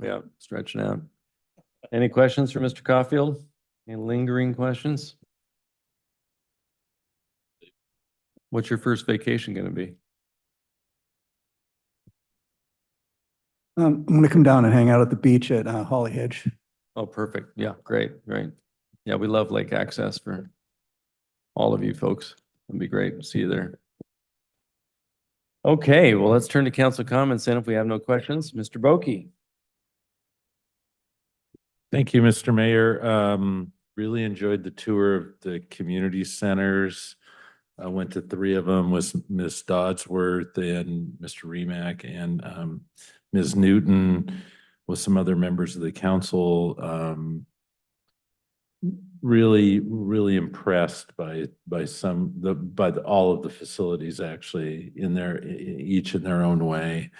Yeah, stretching out. Any questions for Mr. Caulfield? Any lingering questions? What's your first vacation going to be? I'm going to come down and hang out at the beach at Holly Hedge. Oh, perfect. Yeah, great, great. Yeah, we love lake access for all of you folks. It'd be great to see you there. Okay, well, let's turn to council comments then if we have no questions. Mr. Boki. Thank you, Mr. Mayor. Really enjoyed the tour of the community centers. I went to 3 of them with Ms. Dodsworth and Mr. Remack and Ms. Newton with some other members of the council. Really, really impressed by all of the facilities actually each in their own way.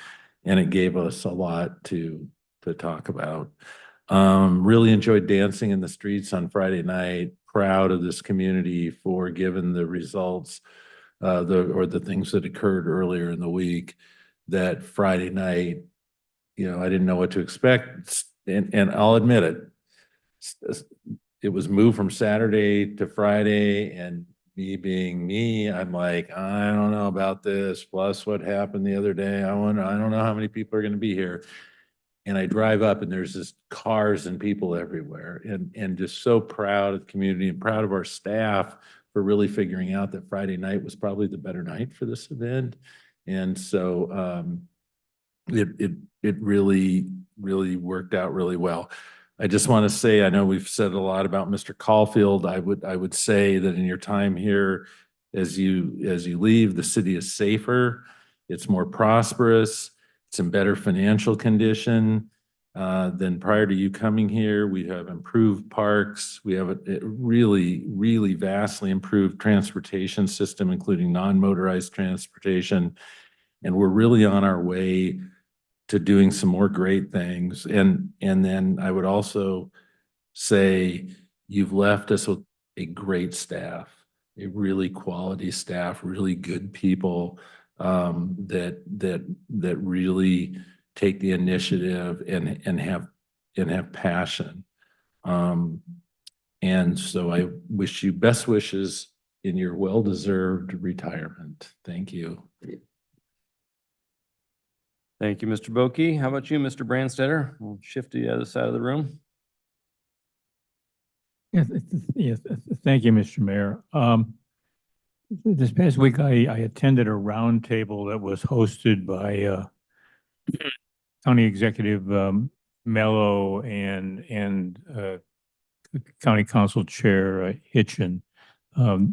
And it gave us a lot to talk about. Really enjoyed dancing in the streets on Friday night. Proud of this community for given the results, the things that occurred earlier in the week. That Friday night, I didn't know what to expect, and I'll admit it. It was moved from Saturday to Friday, and me being me, I'm like, I don't know about this. Plus, what happened the other day? I don't know how many people are going to be here. And I drive up and there's just cars and people everywhere and just so proud of the community and proud of our staff for really figuring out that Friday night was probably the better night for this event. And so it really, really worked out really well. I just want to say, I know we've said a lot about Mr. Caulfield. I would say that in your time here, as you leave, the city is safer, it's more prosperous, it's in better financial condition than prior to you coming here. We have improved parks. We have a really, really vastly improved transportation system, including non-motorized transportation. And we're really on our way to doing some more great things. And then I would also say you've left us with a great staff, a really quality staff, really good people that really take the initiative and have passion. And so I wish you best wishes in your well-deserved retirement. Thank you. Thank you, Mr. Boki. How about you, Mr. Brandstetter? We'll shift to the other side of the room. Yes, thank you, Mr. Mayor. This past week, I attended a roundtable that was hosted by County Executive Mello and County Council Chair Hitchin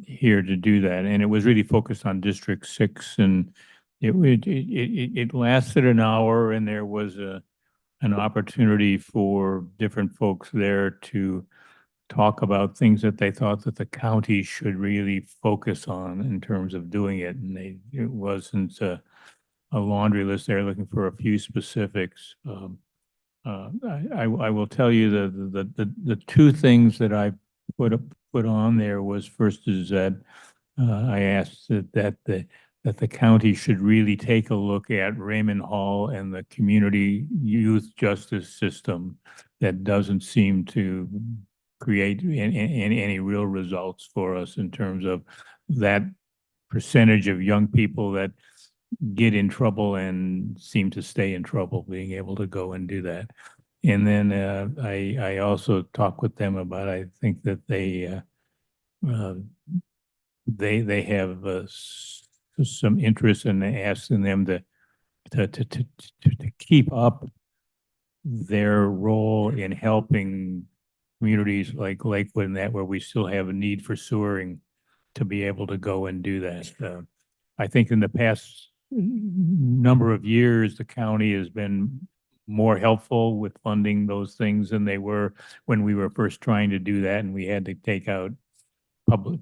here to do that, and it was really focused on District 6, and it lasted an hour, and there was an opportunity for different folks there to talk about things that they thought that the county should really focus on in terms of doing it. And it wasn't a laundry list there looking for a few specifics. I will tell you the 2 things that I put on there was, first is that I asked that the that the county should really take a look at Raymond Hall and the community youth justice system that doesn't seem to create any real results for us in terms of that percentage of young people that get in trouble and seem to stay in trouble, being able to go and do that. And then I also talked with them about, I think that they have some interest in asking them to keep up their role in helping communities like Lakewood and that, where we still have a need for sewering, to be able to go and do that. I think in the past number of years, the county has been more helpful with funding those things than they were when we were first trying to do that, and we had to take out public,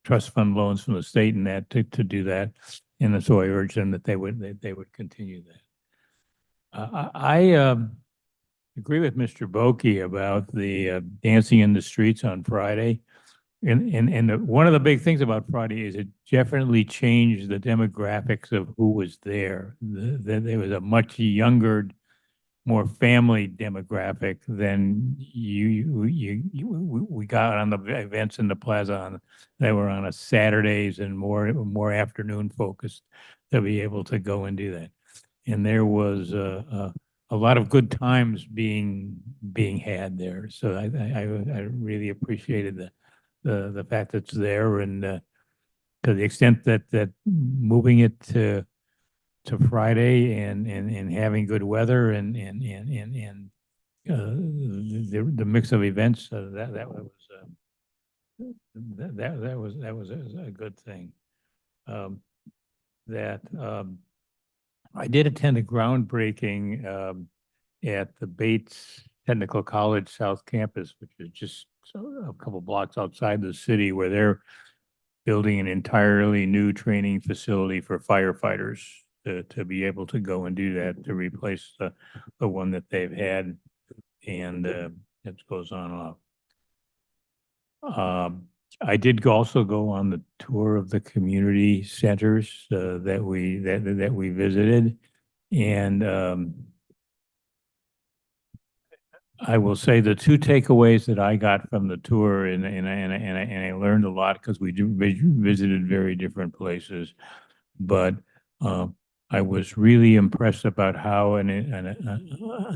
trust fund loans from the state and that to do that. And so I urge them that they would continue that. I agree with Mr. Boki about the dancing in the streets on Friday. And one of the big things about Friday is it definitely changed the demographics of who was there. There was a much younger, more family demographic than we got on the events in the plaza that were on a Saturdays and more afternoon focused to be able to go and do that. And there was a lot of good times being had there. So I really appreciated the fact that it's there, and to the extent that moving it to Friday and having good weather and the mix of events, that was a good thing. I did attend a groundbreaking at the Bates Technical College South Campus, which is just a couple blocks outside the city, where they're building an entirely new training facility for firefighters to be able to go and do that, to replace the one that they've had, and it goes on and off. I did also go on the tour of the community centers that we visited, and I will say the two takeaways that I got from the tour, and I learned a lot because we visited very different places, but I was really impressed about how an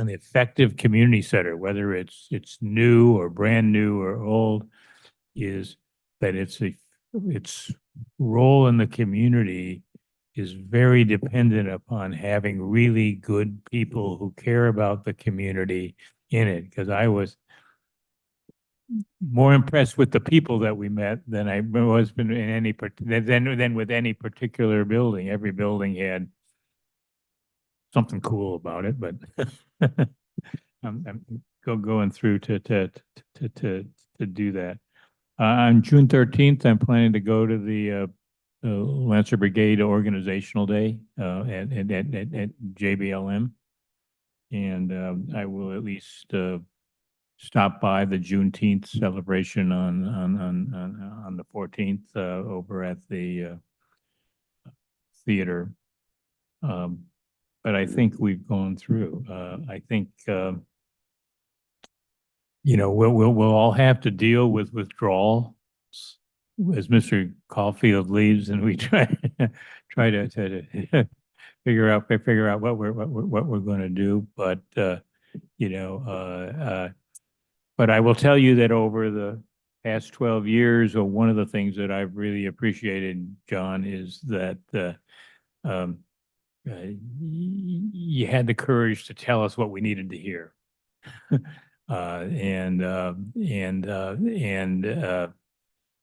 effective community center, whether it's new or brand new or old, is that its role in the community is very dependent upon having really good people who care about the community in it. Because I was more impressed with the people that we met than I was in than with any particular building. Every building had something cool about it, but I'm going through to do that. On June 13th, I'm planning to go to the Lancer Brigade Organizational Day at JBLM. And I will at least stop by the Juneteenth celebration on the 14th over at the theater. But I think we've gone through. I think we'll all have to deal with withdrawal as Mr. Caulfield leaves, and we try to figure out what we're going to do. But but I will tell you that over the past 12 years, one of the things that I've really appreciated, John, is that you had the courage to tell us what we needed to hear. And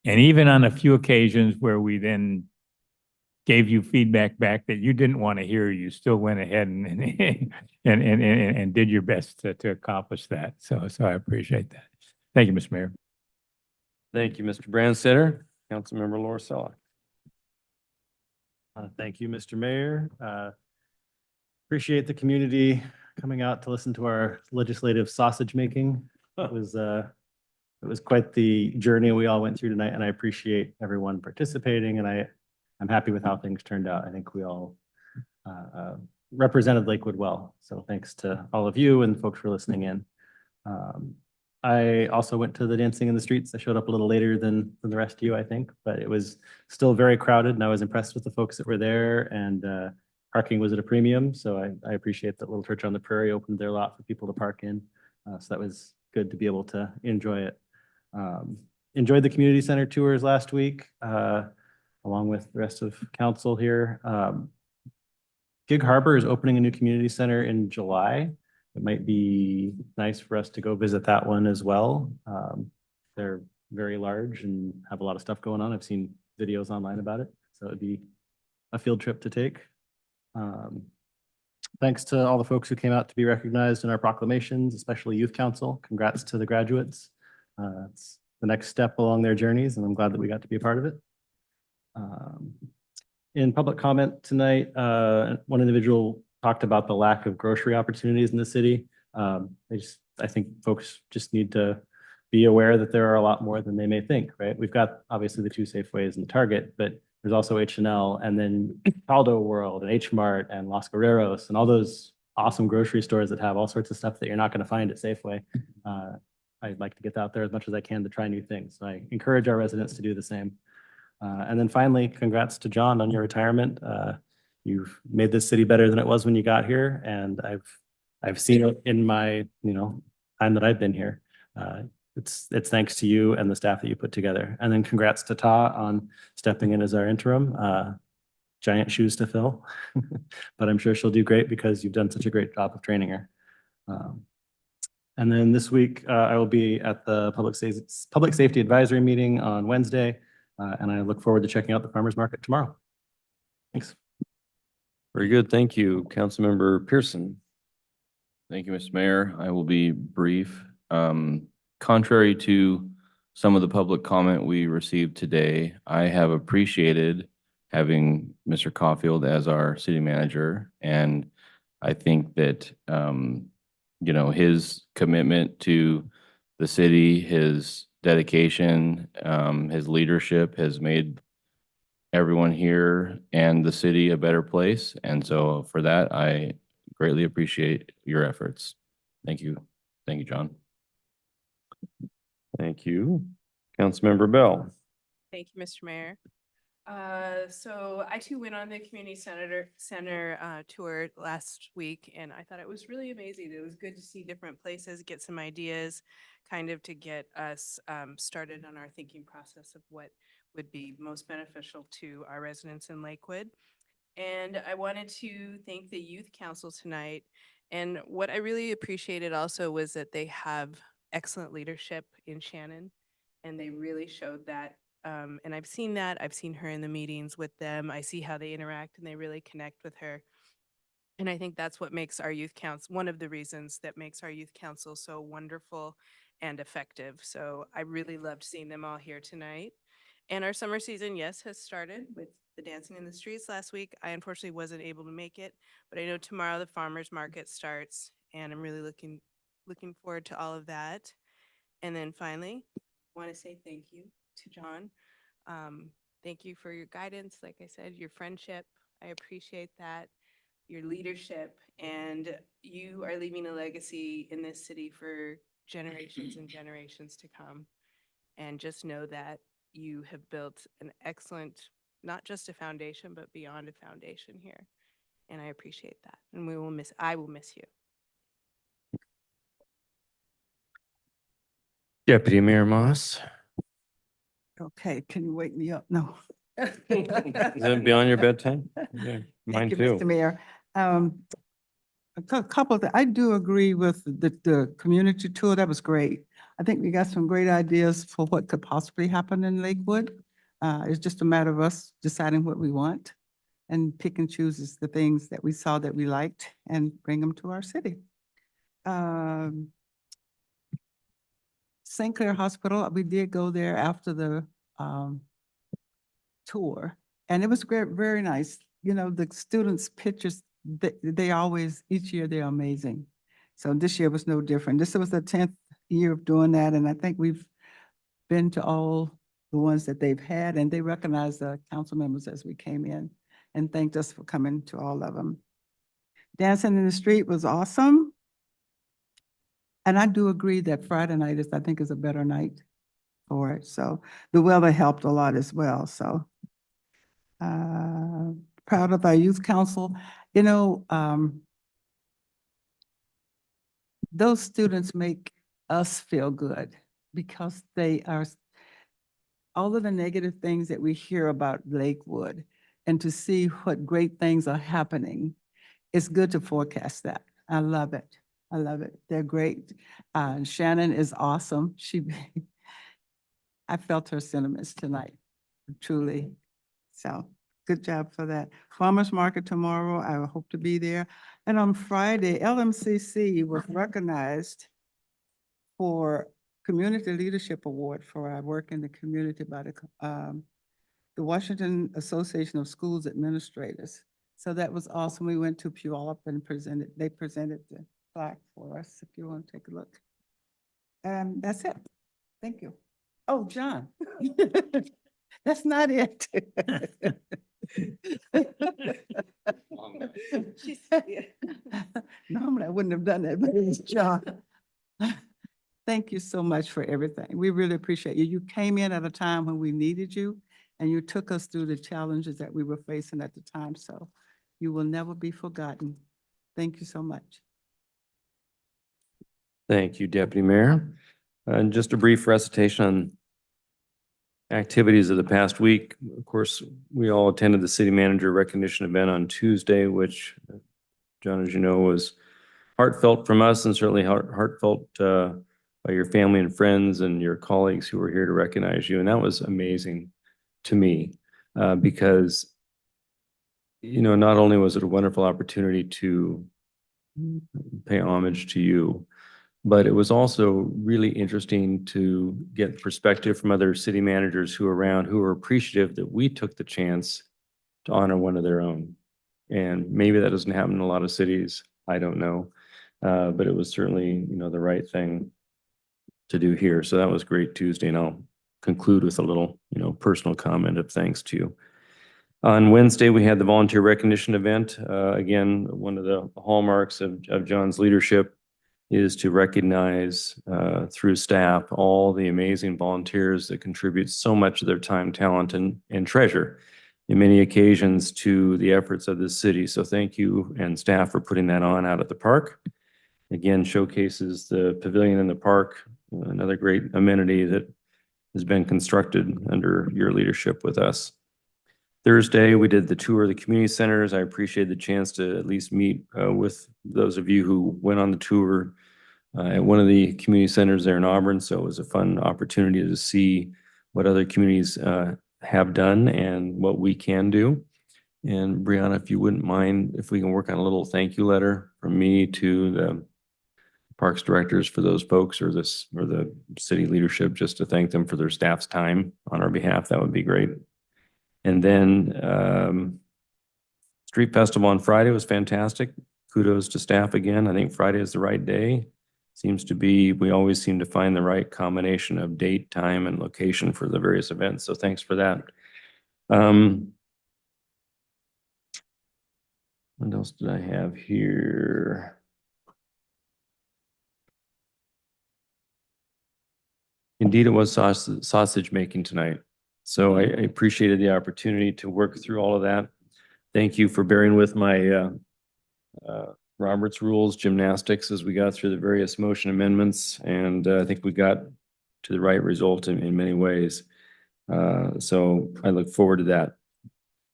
even on a few occasions where we then gave you feedback back that you didn't want to hear, you still went ahead and did your best to accomplish that. So I appreciate that. Thank you, Mr. Mayor. Thank you, Mr. Brandstetter. Councilmember Laura Sella. Thank you, Mr. Mayor. Appreciate the community coming out to listen to our legislative sausage making. It was quite the journey we all went through tonight, and I appreciate everyone participating. And I'm happy with how things turned out. I think we all represented Lakewood well. So thanks to all of you and folks for listening in. I also went to the Dancing in the Streets. I showed up a little later than the rest of you, I think, but it was still very crowded and I was impressed with the folks that were there, and parking was at a premium. So I appreciate that Little Church on the Prairie opened their lot for people to park in. So that was good to be able to enjoy it. Enjoyed the community center tours last week, along with the rest of council here. Gig Harbor is opening a new community center in July. It might be nice for us to go visit that one as well. They're very large and have a lot of stuff going on. I've seen videos online about it, so it'd be a field trip to take. Thanks to all the folks who came out to be recognized in our proclamations, especially Youth Council. Congrats to the graduates. It's the next step along their journeys, and I'm glad that we got to be a part of it. In public comment tonight, one individual talked about the lack of grocery opportunities in the city. I think folks just need to be aware that there are a lot more than they may think, right? We've got obviously the 2 Safeways and Target, but there's also H&L and then Aldo World and H Mart and Los Guerreros and all those awesome grocery stores that have all sorts of stuff that you're not going to find at Safeway. I'd like to get out there as much as I can to try new things. So I encourage our residents to do the same. And then finally, congrats to John on your retirement. You've made this city better than it was when you got here, and I've seen it in my time that I've been here. It's thanks to you and the staff that you put together. And then congrats to Ta on stepping in as our interim. Giant shoes to fill, but I'm sure she'll do great because you've done such a great job of training her. And then this week, I will be at the Public Safety Advisory meeting on Wednesday, and I look forward to checking out the farmers market tomorrow. Thanks. Very good. Thank you. Councilmember Pearson. Thank you, Mr. Mayor. I will be brief. Contrary to some of the public comment we received today, I have appreciated having Mr. Caulfield as our city manager. And I think that, his commitment to the city, his dedication, his leadership has made everyone here and the city a better place. And so for that, I greatly appreciate your efforts. Thank you. Thank you, John. Thank you. Councilmember Bell. Thank you, Mr. Mayor. So I too went on the community center tour last week, and I thought it was really amazing. It was good to see different places, get some ideas, kind of to get us started on our thinking process of what would be most beneficial to our residents in Lakewood. And I wanted to thank the Youth Council tonight. And what I really appreciated also was that they have excellent leadership in Shannon, and they really showed that. And I've seen that. I've seen her in the meetings with them. I see how they interact and they really connect with her. And I think that's what makes our youth council, one of the reasons that makes our youth council so wonderful and effective. So I really loved seeing them all here tonight. And our summer season, yes, has started with the Dancing in the Streets last week. I unfortunately wasn't able to make it, but I know tomorrow the farmers market starts, and I'm really looking forward to all of that. And then finally, I want to say thank you to John. Thank you for your guidance. Like I said, your friendship. I appreciate that. Your leadership, and you are leaving a legacy in this city for generations and generations to come. And just know that you have built an excellent, not just a foundation, but beyond a foundation here. And I appreciate that. And I will miss you. Deputy Mayor Moss. Okay, can you wake me up? No. Is that beyond your bedtime? Yeah, mine Thank you, too. Mr. Mayor. A couple of, I do agree with the community tour. That was great. I think we got some great ideas for what could possibly happen in Lakewood. It's just a matter of us deciding what we want and pick and choose the things that we saw that we liked and bring them to our city. St. Clair Hospital, we did go there after the tour, and it was great, very nice. You know, the students' pictures, they always, each year they're amazing. So this year was no different. This was the 10th year of doing that, and I think we've been to all the ones that they've had, and they recognized the council members as we came in and thanked us for coming to all of them. Dancing in the Street was awesome. And I do agree that Friday night I think, is a better night for it. So the weather helped a lot as well, so. Proud of our youth council. You know, those students make us feel good because they are, all of the negative things that we hear about Lakewood, and to see what great things are happening, it's good to forecast that. I love it. I love it. They're great. Shannon is awesome. I felt her sentiments tonight, truly. So good job for that. Farmers Market tomorrow, I hope to be there. And on Friday, LMCC was recognized for Community Leadership Award for our work in the community by the Washington Association of Schools Administrators. So that was awesome. We went to Puyallup and they presented the plaque for us, if you want to take a look. That's it. Thank you. Oh, John. That's not it. Normally I wouldn't have done that, but it was John. Thank you so much for everything. We really appreciate you. You came in at a time when we needed you, and you took us through the challenges that we were facing at the time. So you will never be forgotten. Thank you so much. Thank you, Deputy Mayor. And just a brief recitation on activities of the past week. Of course, we all attended the city manager recognition event on Tuesday, which, John, as you know, was heartfelt from us and certainly heartfelt by your family and friends and your colleagues who were here to recognize you. And that was amazing to me because, you know, not only was it a wonderful opportunity to pay homage to you, but it was also really interesting to get perspective from other city managers who were around, who were appreciative that we took the chance to honor one of their own. And maybe that doesn't happen in a lot of cities. I don't know. But it was certainly, you know, the right thing to do here. So that was great Tuesday. And I'll conclude with a little, you know, personal comment of thanks to you. On Wednesday, we had the volunteer recognition event. Again, one of the hallmarks of John's leadership is to recognize through staff all the amazing volunteers that contribute so much of their time, talent, and treasure in many occasions to the efforts of this city. So thank you and staff for putting that on out at the park. Again, showcases the pavilion in the park, another great amenity that has been constructed under your leadership with us. Thursday, we did the tour of the community centers. I appreciate the chance to at least meet with those of you who went on the tour at one of the community centers there in Auburn. So it was a fun opportunity to see what other communities have done and what we can do. And Brianna, if you wouldn't mind, if we can work on a little thank you letter from me to the parks directors for those folks or the city leadership, just to thank them for their staff's time on our behalf, that would be great. And then Street Festival on Friday was fantastic. Kudos to staff again. I think Friday is the right day. Seems to be, we always seem to find the right combination of date, time, and location for the various events. So thanks for that. What else did I have here? Indeed, it was sausage making tonight. So I appreciated the opportunity to work through all of that. Thank you for bearing with my Robert's Rules gymnastics as we got through the various motion amendments. And I think we got to the right result in many ways. So I look forward to that.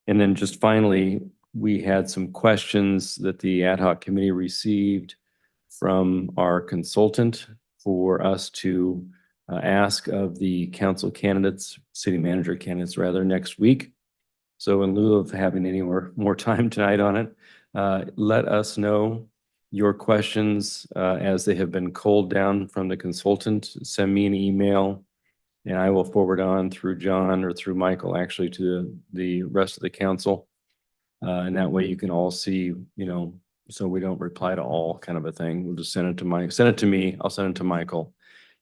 And then just finally, we had some questions that the ad hoc committee received from our consultant for us to ask of the council candidates, city manager candidates rather, next week. So in lieu of having any more time tonight on it, let us know your questions as they have been culled down from the consultant. Send me an email and I will forward on through John or through Michael actually to the rest of the council. And that way you can all see, you know, so we don't reply to all kind of a thing. We'll just send it to me. I'll send it to Michael.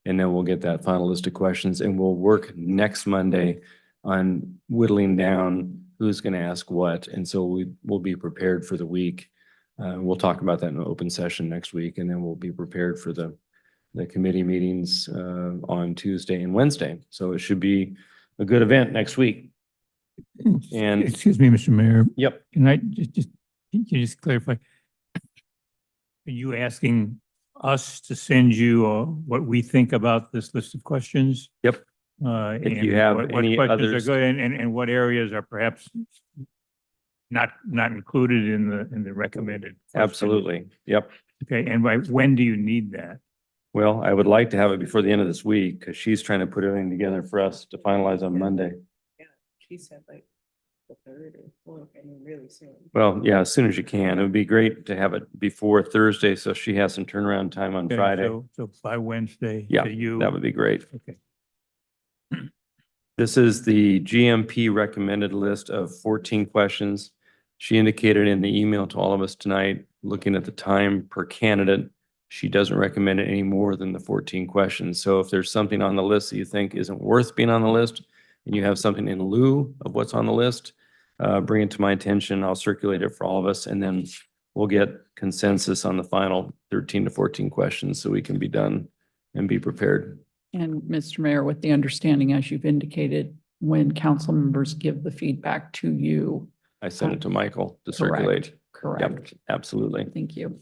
And then we'll get that final list of questions and we'll work next Monday on whittling down who's going to ask what. And so we'll be prepared for the week. We'll talk about that in an open session next week, and then we'll be prepared for the committee meetings on Tuesday and Wednesday. So it should be a good event next week. And Excuse me, Mr. Mayor. Yep. Can I can you just clarify? Are you asking us to send you what we think about this list of questions? Yep. If you have any questions others- are good and what areas are perhaps not included in the recommended? questions? Absolutely. Yep. Okay, and when do you need that? Well, I would like to have it before the end of this week because she's trying to put everything together for us to finalize on Monday. Yeah, she said like the third or fourth, I mean, really soon. Well, yeah, as soon as you can. It would be great to have it before Thursday, so she has some turnaround time on Okay, Friday. So by Wednesday? Yeah, to you. that would be great. Okay. This is the GMP recommended list of 14 questions. She indicated in the email to all of us tonight, looking at the time per candidate, she doesn't recommend it any more than the 14 questions. So if there's something on the list that you think isn't worth being on the list, and you have something in lieu of what's on the list, bring it to my attention. I'll circulate it for all of us, and then we'll get consensus on the final 13 to 14 questions so we can be done and be prepared. And Mr. Mayor, with the understanding, as you've indicated, when council members give the feedback to you. I sent it to Michael to circulate. Correct. Yep, absolutely. Thank you.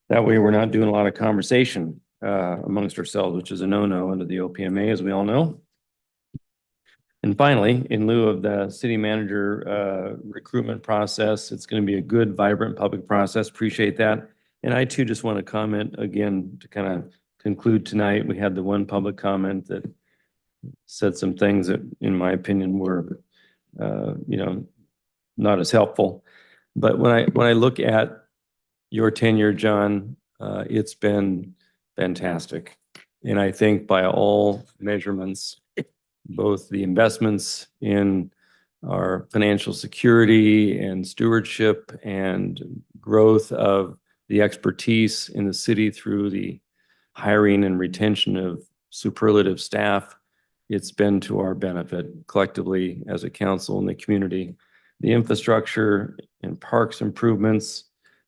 That way, we're not doing a lot of conversation amongst ourselves, which is a no-no under the OPMA, as we all know. And finally, in lieu of the city manager recruitment process, it's going to be a good, vibrant public process. Appreciate that. And I too just want to comment again to kind of conclude tonight. We had the one public comment that said some things that, in my opinion, were, not as helpful. But when I look at your tenure, John, it's been fantastic. And I think by all measurements, both the investments in our financial security and stewardship and growth of the expertise in the city through the hiring and retention of superlative staff, it's been to our benefit collectively as a council and the community. The infrastructure and parks improvements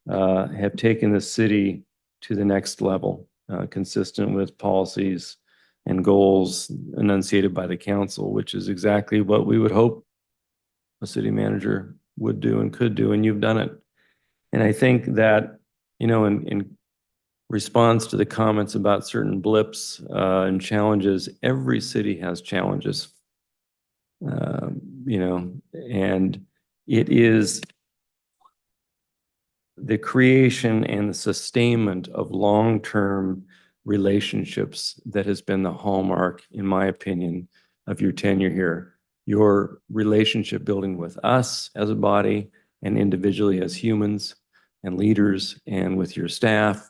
have taken the city to the next level, consistent with policies and goals enunciated by the council, which is exactly what we would hope a city manager would do and could do, and you've done it. And I think that, in response to the comments about certain blips and challenges, every city has challenges. And it is the creation and the sustainment of long-term relationships that has been the hallmark, in my opinion, of your tenure here. Your relationship building with us as a body and individually as humans and leaders, and with your staff,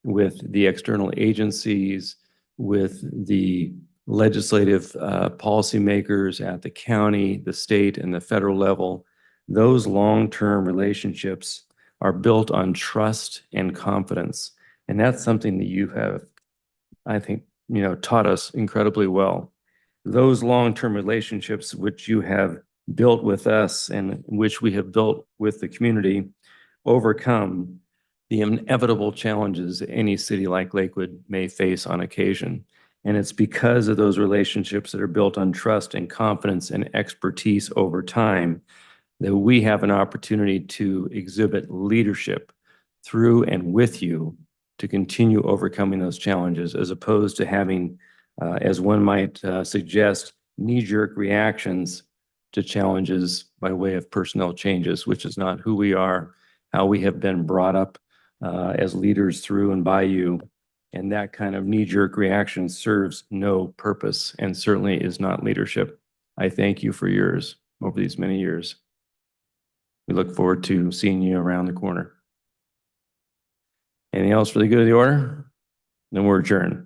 with the external agencies, with the legislative policymakers at the county, the state, and the federal level. Those long-term relationships are built on trust and confidence. And that's something that you have, I think, taught us incredibly well. Those long-term relationships which you have built with us and which we have built with the community overcome the inevitable challenges any city like Lakewood may face on occasion. And it's because of those relationships that are built on trust and confidence and expertise over time that we have an opportunity to exhibit leadership through and with you to continue overcoming those challenges, as opposed to having, as one might suggest, knee-jerk reactions to challenges by way of personnel changes, which is not who we are, how we have been brought up as leaders through and by you. And that kind of knee-jerk reaction serves no purpose and certainly is not leadership. I thank you for yours over these many years. We look forward to seeing you around the corner. Anything else for the good of the order? Then we're adjourned.